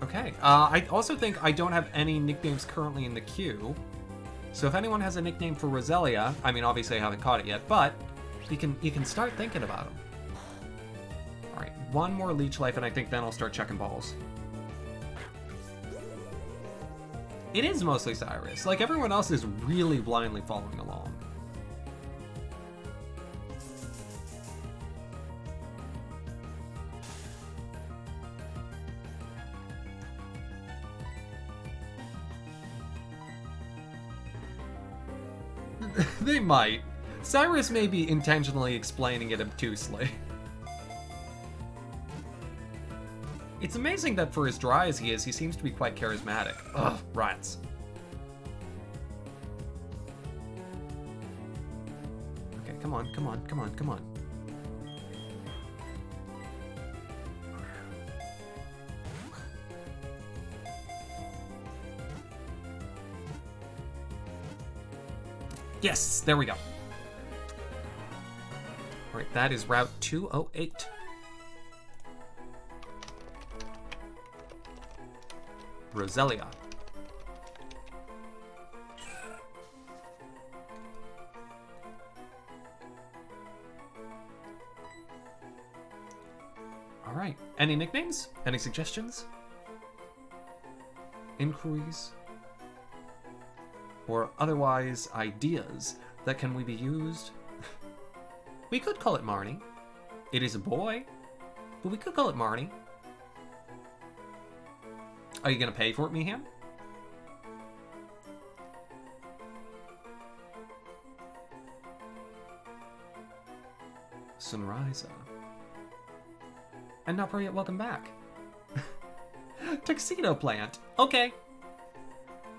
Okay, I also think I don't have any nicknames currently in the queue. So if anyone has a nickname for Roselia, I mean, obviously I haven't caught it yet, but you can start thinking about them. All right, one more Leech Life, and I think then I'll start checking balls. It is mostly Cyrus. Like, everyone else is really blindly following along. They might. Cyrus may be intentionally explaining it obtusely. It's amazing that for as dry as he is, he seems to be quite charismatic. Ugh, rats. Okay, come on, come on, come on, come on. Yes, there we go. All right, that is Route 208. Roselia. All right, any nicknames? Any suggestions? Inquiries? Or otherwise ideas that can we be used? We could call it Marnie. It is a boy, but we could call it Marnie. Are you gonna pay for it, Mihan? Sunrisa. And not yet welcome back. Tuxedo plant. Okay.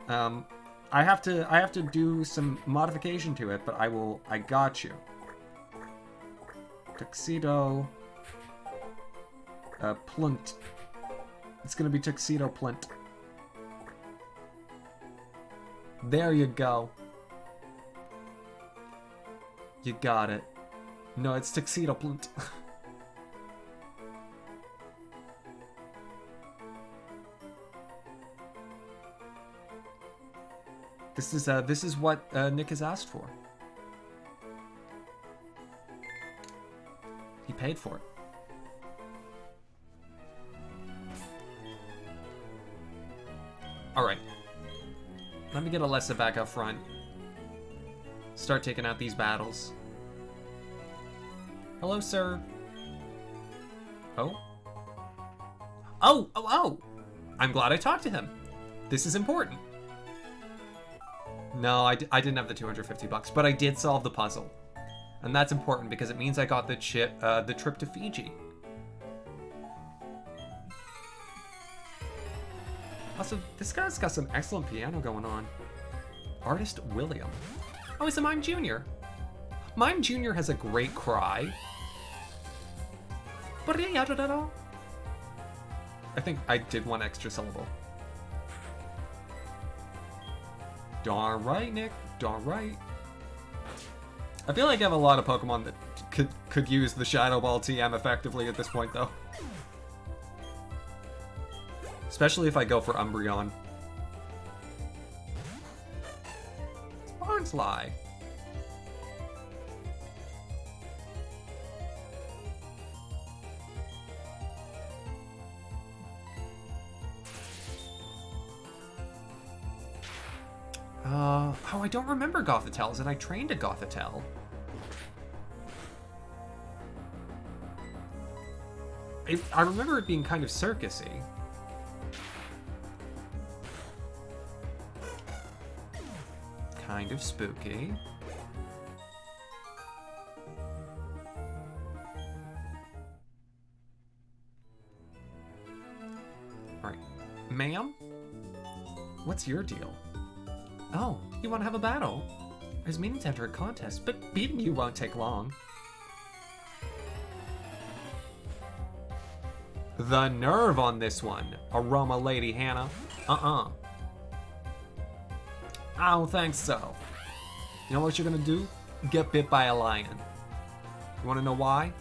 I have to do some modification to it, but I got you. Tuxedo plant. It's gonna be tuxedo plant. There you go. You got it. No, it's tuxedo plant. This is what Nick has asked for. He paid for it. All right. Let me get Alessa back up front. Start taking out these battles. Hello, sir. Oh. Oh, oh, oh! I'm glad I talked to him. This is important. No, I didn't have the 250 bucks, but I did solve the puzzle. And that's important because it means I got the trip to Fiji. Also, this guy's got some excellent piano going on. Artist William. Oh, it's a Mime Jr. Mime Jr. has a great cry. I think I did one extra syllable. Darn right, Nick. Darn right. I feel like I have a lot of Pokemon that could use the Shadow Ball TM effectively at this point, though. Especially if I go for Umbreon. It's Barnsley. Oh, I don't remember Gothitels, and I trained a Gothitel. I remember it being kind of circusy. Kind of spooky. Alright. Ma'am? What's your deal? Oh, you want to have a battle? I was meaning to enter a contest, but beating you won't take long. The nerve on this one, Aroma Lady Hannah. I don't think so. You know what you're gonna do? Get bit by a lion. You wanna know why?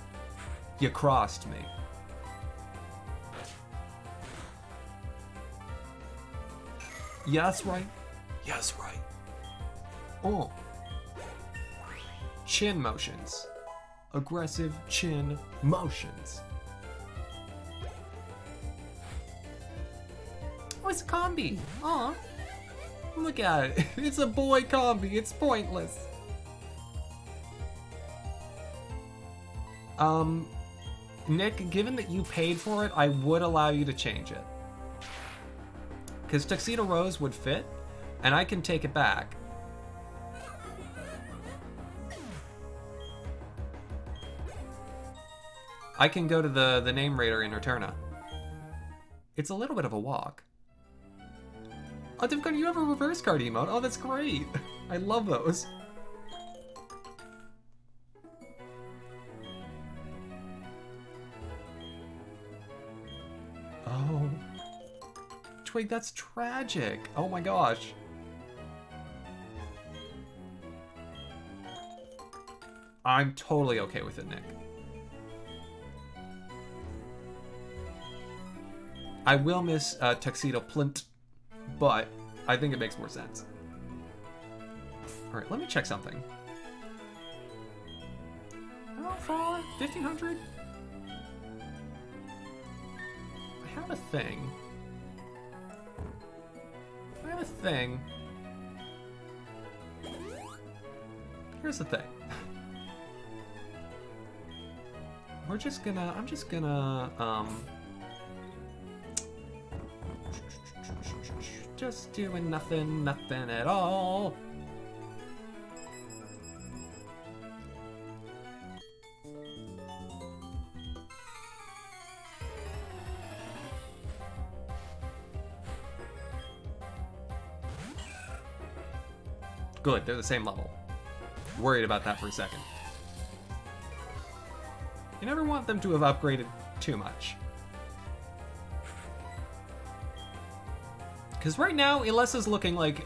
You crossed me. Yeah, that's right. Yes, right. Oh. Chin motions. Aggressive chin motions. Oh, it's a combi. Aw. Look at it. It's a boy combi. It's pointless. Nick, given that you paid for it, I would allow you to change it. Because Tuxedo Rose would fit, and I can take it back. I can go to the name raider in Eterna. It's a little bit of a walk. Oh, Divcon, you have a reverse card emote. Oh, that's great. I love those. Oh. Twig, that's tragic. Oh my gosh. I'm totally okay with it, Nick. I will miss Tuxedo Plint, but I think it makes more sense. Alright, let me check something. How far? 1500? I have a thing. Here's the thing. I'm just gonna, just doing nothing at all. Good, they're the same level. Worried about that for a second. You never want them to have upgraded too much. Because right now, Ilessa's looking like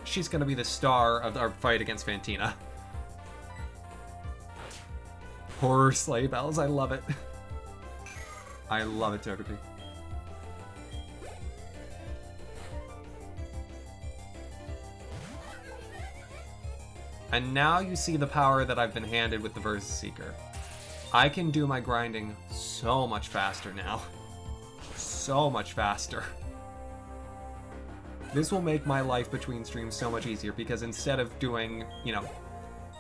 she's going to be the star of our fight against Fantina. Horror sleigh bells, I love it. I love it, Togepi. And now you see the power that I've been handed with the Versus Seeker. I can do my grinding so much faster now. So much faster. This will make my life between streams so much easier because instead of doing, you know,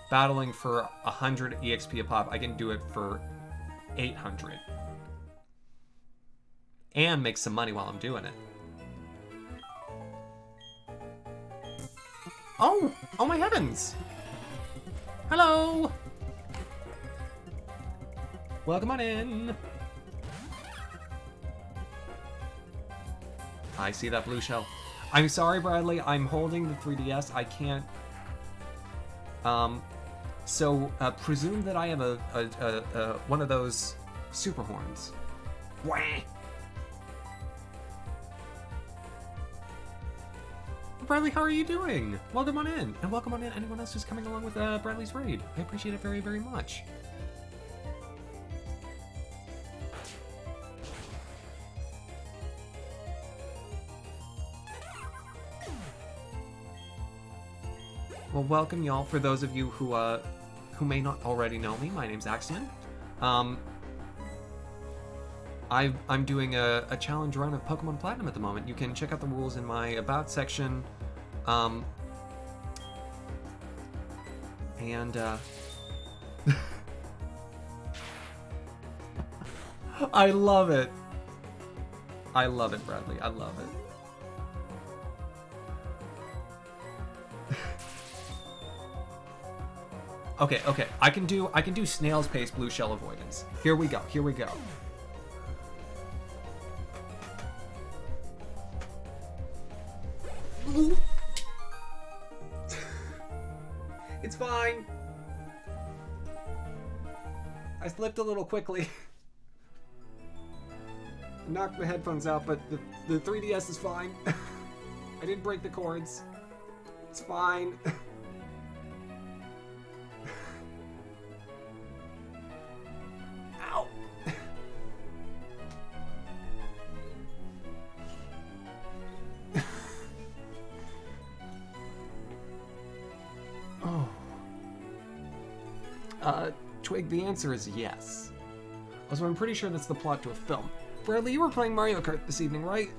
battling for 100 EXP a pop, I can do it for 800. And make some money while I'm doing it. Oh! Oh my heavens! Hello! Welcome on in! I see that blue shell. I'm sorry, Bradley, I'm holding the 3DS. I can't... So, presume that I have a one of those super horns. Wah! Bradley, how are you doing? Welcome on in. And welcome on in anyone else who's coming along with Bradley's raid. I appreciate it very, very much. Well, welcome y'all. For those of you who may not already know me, my name's Axion. I'm doing a challenge run of Pokemon Platinum at the moment. You can check out the rules in my About section. I love it. I love it, Bradley. I love it. Okay, okay. I can do snail's pace blue shell avoidance. Here we go. Here we go. It's fine. I slipped a little quickly. Knocked my headphones out, but the 3DS is fine. I didn't break the cords. It's fine. Ow. Oh. Twig, the answer is yes. Also, I'm pretty sure that's the plot to a film. Bradley, you were playing Mario Kart this evening, right?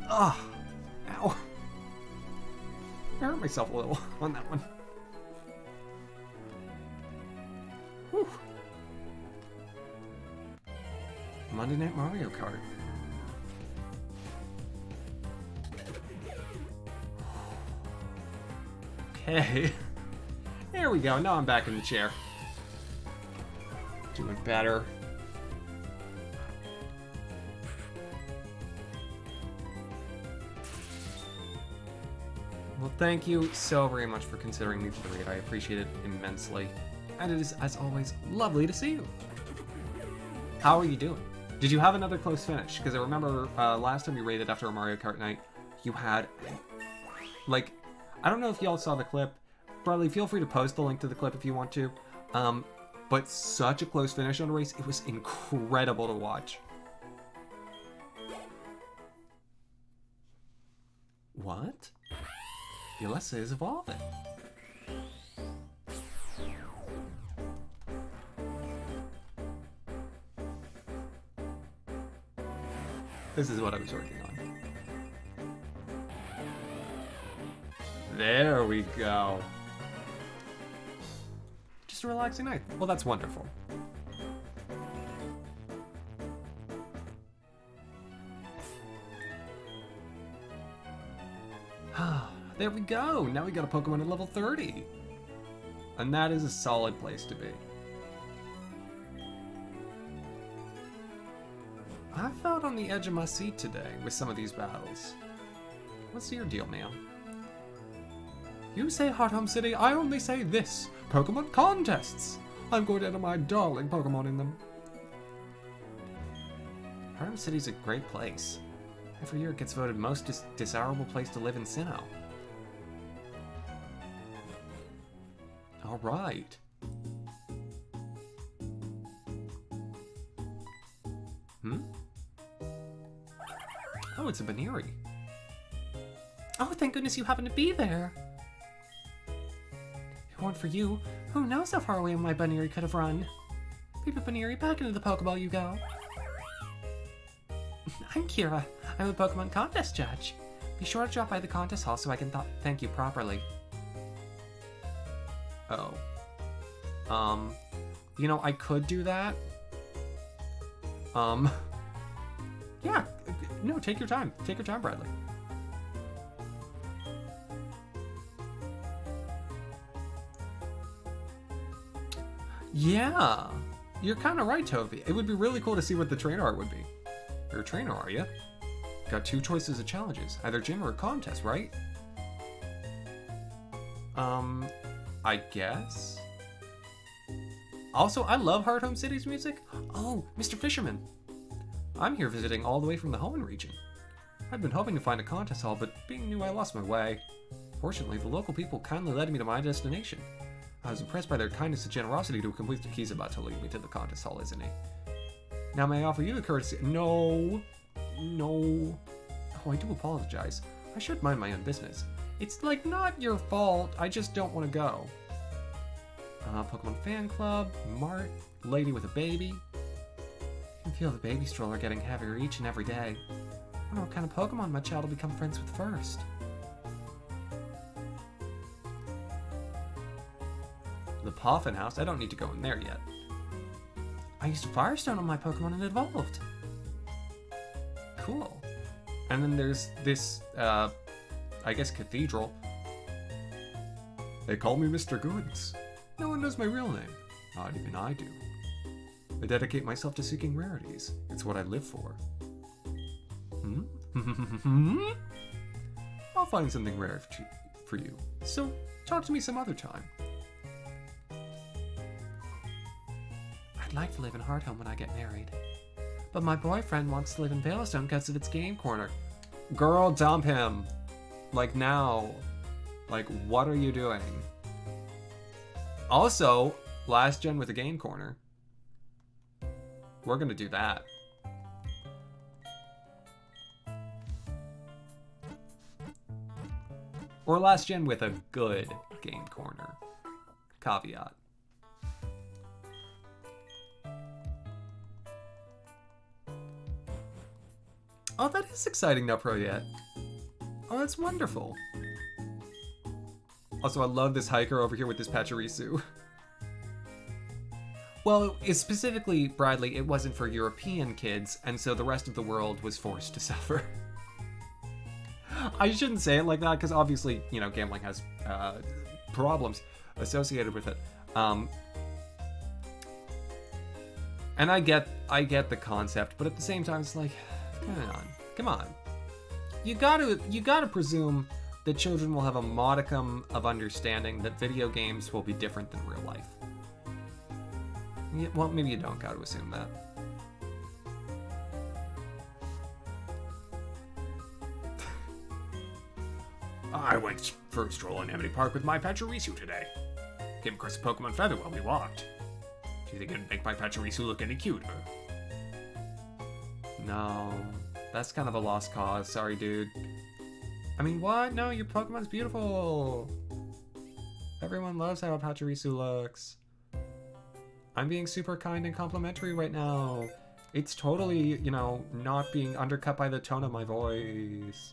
Ah, ow. I hurt myself a little on that one. Whew. Monday Night Mario Kart. Okay. There we go. Now I'm back in the chair. Doing better. Well, thank you so very much for considering me for the raid. I appreciate it immensely. And it is, as always, lovely to see you. How are you doing? Did you have another close finish? Because I remember last time you raided after a Mario Kart night, you had, like, I don't know if y'all saw the clip. Bradley, feel free to post the link to the clip if you want to. But such a close finish on a race. It was incredible to watch. What? Ilessa is evolving. This is what I was working on. There we go. Just a relaxing night. Well, that's wonderful. There we go. Now we got a Pokemon at level 30. And that is a solid place to be. I felt on the edge of my seat today with some of these battles. What's your deal, man? You say Hot Home City, I only say this. Pokemon contests. I'm going to enter my darling Pokemon in them. Hot Home City's a great place. Every year it gets voted most desirable place to live in Sinnoh. Alright. Oh, it's a Baneri. Oh, thank goodness you happen to be there. If it weren't for you, who knows how far away my Baneri could have run. Baby Baneri, back into the Pokeball you go. I'm Kira. I'm a Pokemon contest judge. Be sure to drop by the contest hall so I can thank you properly. Oh. You know, I could do that. Yeah. No, take your time. Take your time, Bradley. Yeah. You're kind of right, Toby. It would be really cool to see what the trainer art would be. You're a trainer, are you? Got two choices of challenges. Either gym or a contest, right? I guess? Also, I love Hard Home City's music. Oh, Mr. Fisherman. I'm here visiting all the way from the Hoenn region. I'd been hoping to find a contest hall, but being new, I lost my way. Fortunately, the local people kindly led me to my destination. I was impressed by their kindness and generosity to complete the keys about to lead me to the contest hall, isn't he? Now may I offer you the courtesy— No. No. Oh, I do apologize. I should mind my own business. It's like not your fault, I just don't want to go. Pokemon Fan Club, Mart, Lady with a Baby. I can feel the baby stroller getting heavier each and every day. I wonder what kind of Pokemon my child will become friends with first. The Poffin House? I don't need to go in there yet. I used Firestone on my Pokemon and it evolved. Cool. And then there's this, I guess, cathedral. They call me Mr. Goods. No one knows my real name. Not even I do. I dedicate myself to seeking rarities. It's what I live for. I'll find something rare for you. So, talk to me some other time. I'd like to live in Hearthome when I get married. But my boyfriend wants to live in Veilstone because of its game corner. Girl, dump him. Like now. Like, what are you doing? Also, last gen with a game corner. We're gonna do that. Or last gen with a good game corner. Caveat. Oh, that is exciting, not pro yet. Oh, that's wonderful. Also, I love this hiker over here with this Pachirisu. Well, specifically, Bradley, it wasn't for European kids, and so the rest of the world was forced to suffer. I shouldn't say it like that, because obviously, you know, gambling has problems associated with it. And I get the concept, but at the same time, it's like, come on. You gotta presume that children will have a modicum of understanding that video games will be different than real life. Yeah, well, maybe you don't gotta assume that. I went for a stroll in Amity Park with my Pachirisu today. Came across a Pokemon Feather while we walked. Do you think it'd make my Pachirisu look any cuter? No, that's kind of a lost cause. Sorry, dude. I mean, what? No, your Pokemon's beautiful. Everyone loves how a Pachirisu looks. I'm being super kind and complimentary right now. It's totally, you know, not being undercut by the tone of my voice.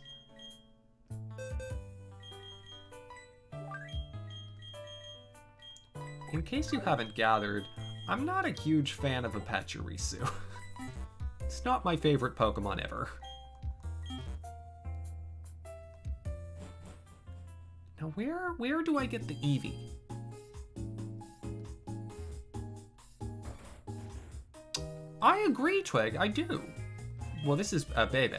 In case you haven't gathered, I'm not a huge fan of a Pachirisu. It's not my favorite Pokemon ever. Now where do I get the Eevee? I agree, Twig, I do. Well, this is Bebe.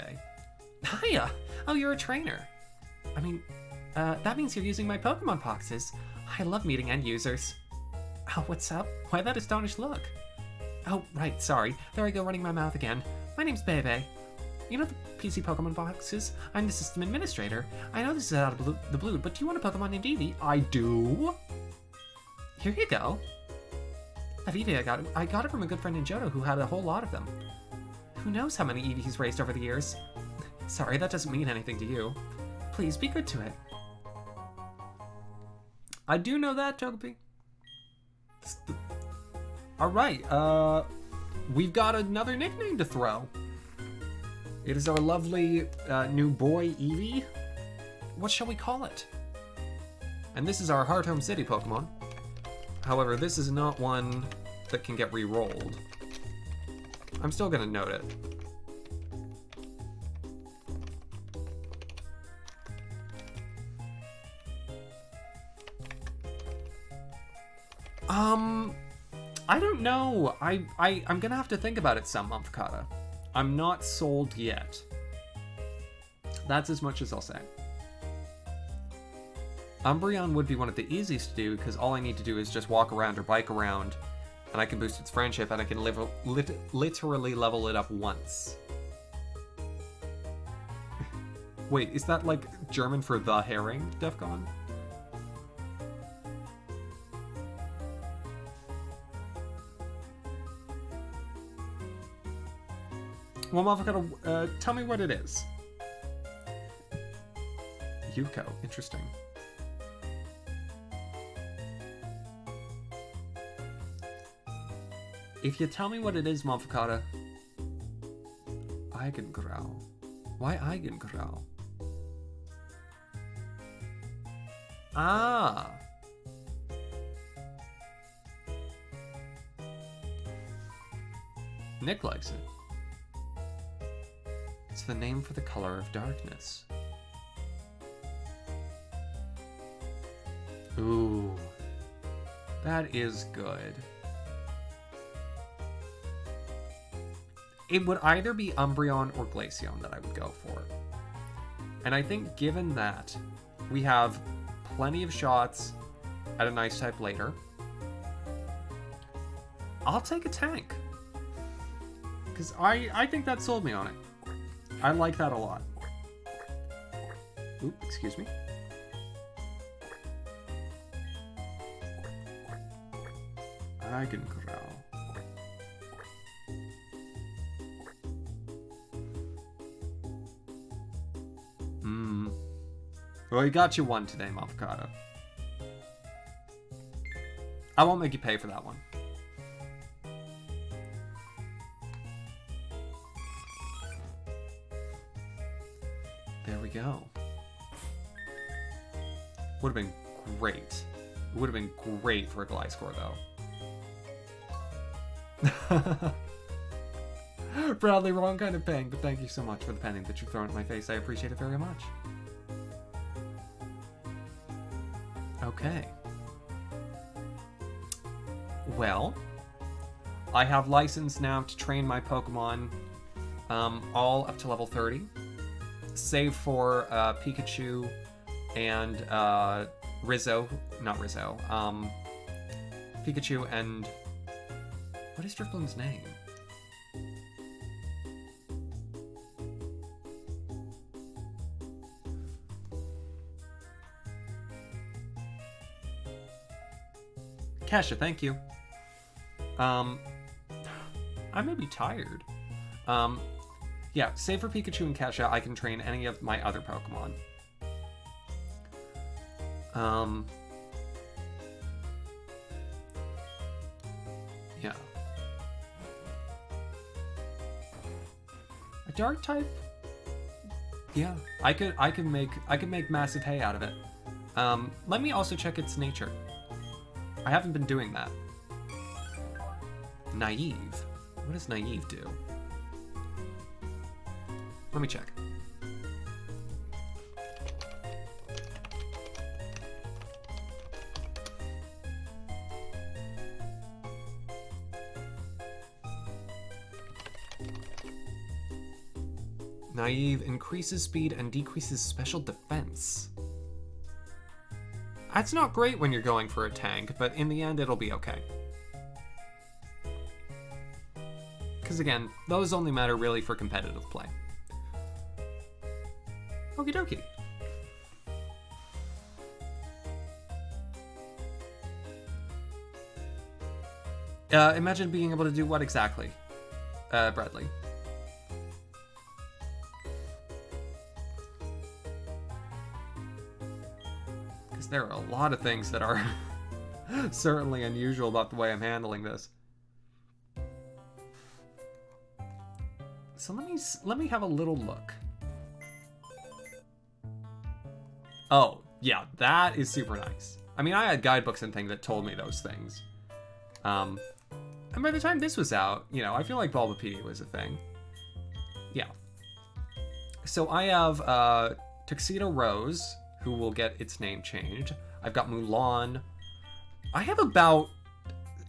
Hiya! Oh, you're a trainer. I mean, That means you're using my Pokemon boxes. I love meeting end users. Oh, what's up? Why that astonished look? Oh, right, sorry. There I go running my mouth again. My name's Bebe. You know the PC Pokemon boxes? I'm the system administrator. I know this is out of the blue, but do you want a Pokemon named Eevee? I do. Here you go. That Eevee I got it from a good friend in Johto who had a whole lot of them. Who knows how many Eevee he's raised over the years? Sorry, that doesn't mean anything to you. Please be good to it. I do know that, Togepi. Alright, we've got another nickname to throw. It is our lovely new boy, Eevee. What shall we call it? And this is our Heart Home City Pokemon. However, this is not one that can get re-rolled. I'm still gonna note it. I don't know. I'm gonna have to think about it some, Mumfakata. I'm not sold yet. That's as much as I'll say. Umbreon would be one of the easiest to do because all I need to do is just walk around or bike around and I can boost its friendship and I can literally level it up once. Wait, is that like German for the herring, Defcon? Well, Motherfucker, tell me what it is. Yuko, interesting. If you tell me what it is, Motherfucker, Eigengrau. Why Eigengrau? Ah! Nick likes it. It's the name for the color of darkness. Ooh. That is good. It would either be Umbreon or Glaceon that I would go for. And I think given that we have plenty of shots at a nice type later, I'll take a tank. Because I think that sold me on it. I like that a lot. Oop, excuse me. Eigengrau. Well, we got you one today, Mavocado. I won't make you pay for that one. There we go. Would have been great. It would have been great for a Gliscor, though. Probably wrong kind of pang, but thank you so much for the penning that you've thrown at my face. I appreciate it very much. Okay. Well, I have license now to train my Pokemon all up to level 30. Save for Pikachu and Rizzo. Not Rizzo. Pikachu and... What is Strickland's name? Kesha, thank you. I may be tired. Yeah, save for Pikachu and Kesha, I can train any of my other Pokemon. Yeah. A dark type? Yeah, I could make massive hay out of it. Let me also check its nature. I haven't been doing that. Naive. What does naive do? Let me check. Naive increases speed and decreases special defense. It's not great when you're going for a tank, but in the end, it'll be okay. Because again, those only matter really for competitive play. Okie dokie. Imagine being able to do what exactly, Bradley? Because there are a lot of things that are certainly unusual about the way I'm handling this. So let me have a little look. Oh, yeah, that is super nice. I mean, I had guidebooks and things that told me those things. And by the time this was out, you know, I feel like Bulbapedia was a thing. Yeah. So I have Tuxedo Rose, who will get its name changed. I've got Mulan. I have about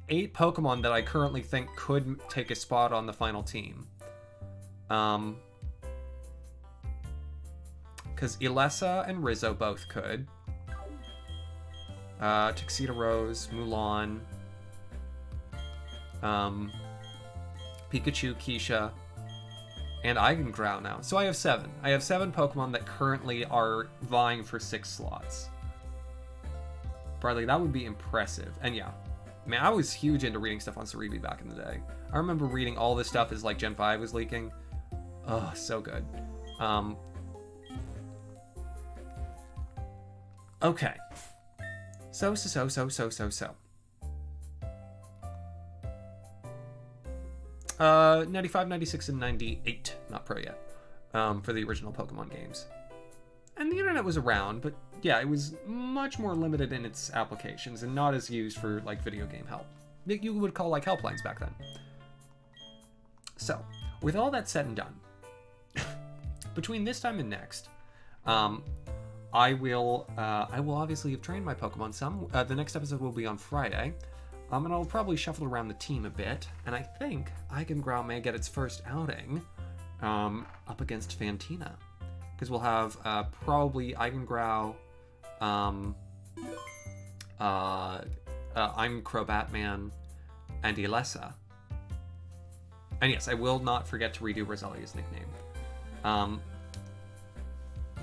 8 Pokemon that I currently think could take a spot on the final team. Because Ilessa and Rizzo both could. Tuxedo Rose, Mulan, Pikachu, Keisha, and Eigengrow now. So I have 7. I have 7 Pokemon that currently are vying for 6 slots. Bradley, that would be impressive. And yeah, man, I was huge into reading stuff on Cerebi back in the day. I remember reading all this stuff as like Gen 5 was leaking. Oh, so good. Okay. So. 95, 96, and 98. Not pro yet. For the original Pokemon games. And the internet was around, but yeah, it was much more limited in its applications and not as used for like video game help. That you would call like helplines back then. So, with all that said and done, between this time and next, I will obviously have trained my Pokemon some. The next episode will be on Friday. And I'll probably shuffle around the team a bit. And I think Eigengrow may get its first outing up against Fantina. Because we'll have probably Eigengrow, I'm Crobatman, and Ilessa. And yes, I will not forget to redo Rosalia's nickname.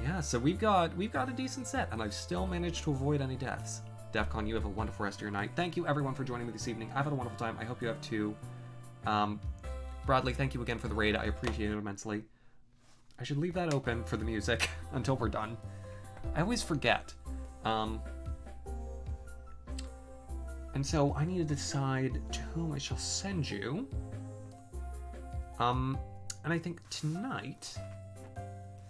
Yeah, so we've got a decent set, and I've still managed to avoid any deaths. DEFCON, you have a wonderful rest of your night. Thank you, everyone, for joining me this evening. I've had a wonderful time. I hope you have too. Bradley, thank you again for the raid. I appreciate it immensely. I should leave that open for the music until we're done. I always forget. And so I need to decide to whom I shall send you. And I think tonight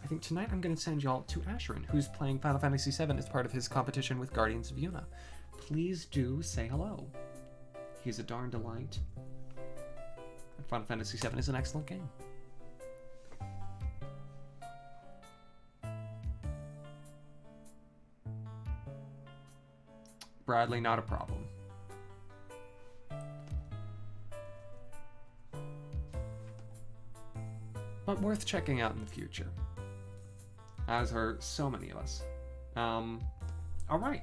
I'm going to send y'all to Asherin, who's playing Final Fantasy VII as part of his competition with Guardians of Yuna. Please do say hello. He's a darn delight. And Final Fantasy VII is an excellent game. Bradley, not a problem. But worth checking out in the future. As are so many of us. Alright.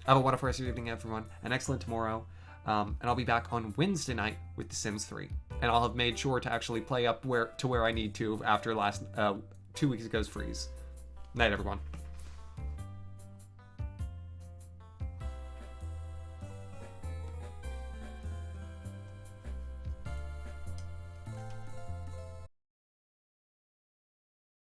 Have a wonderful rest of your evening, everyone. An excellent tomorrow. And I'll be back on Wednesday night with The Sims 3. And I'll have made sure to actually play up where I need to after last 2 weeks ago's freeze. Night, everyone.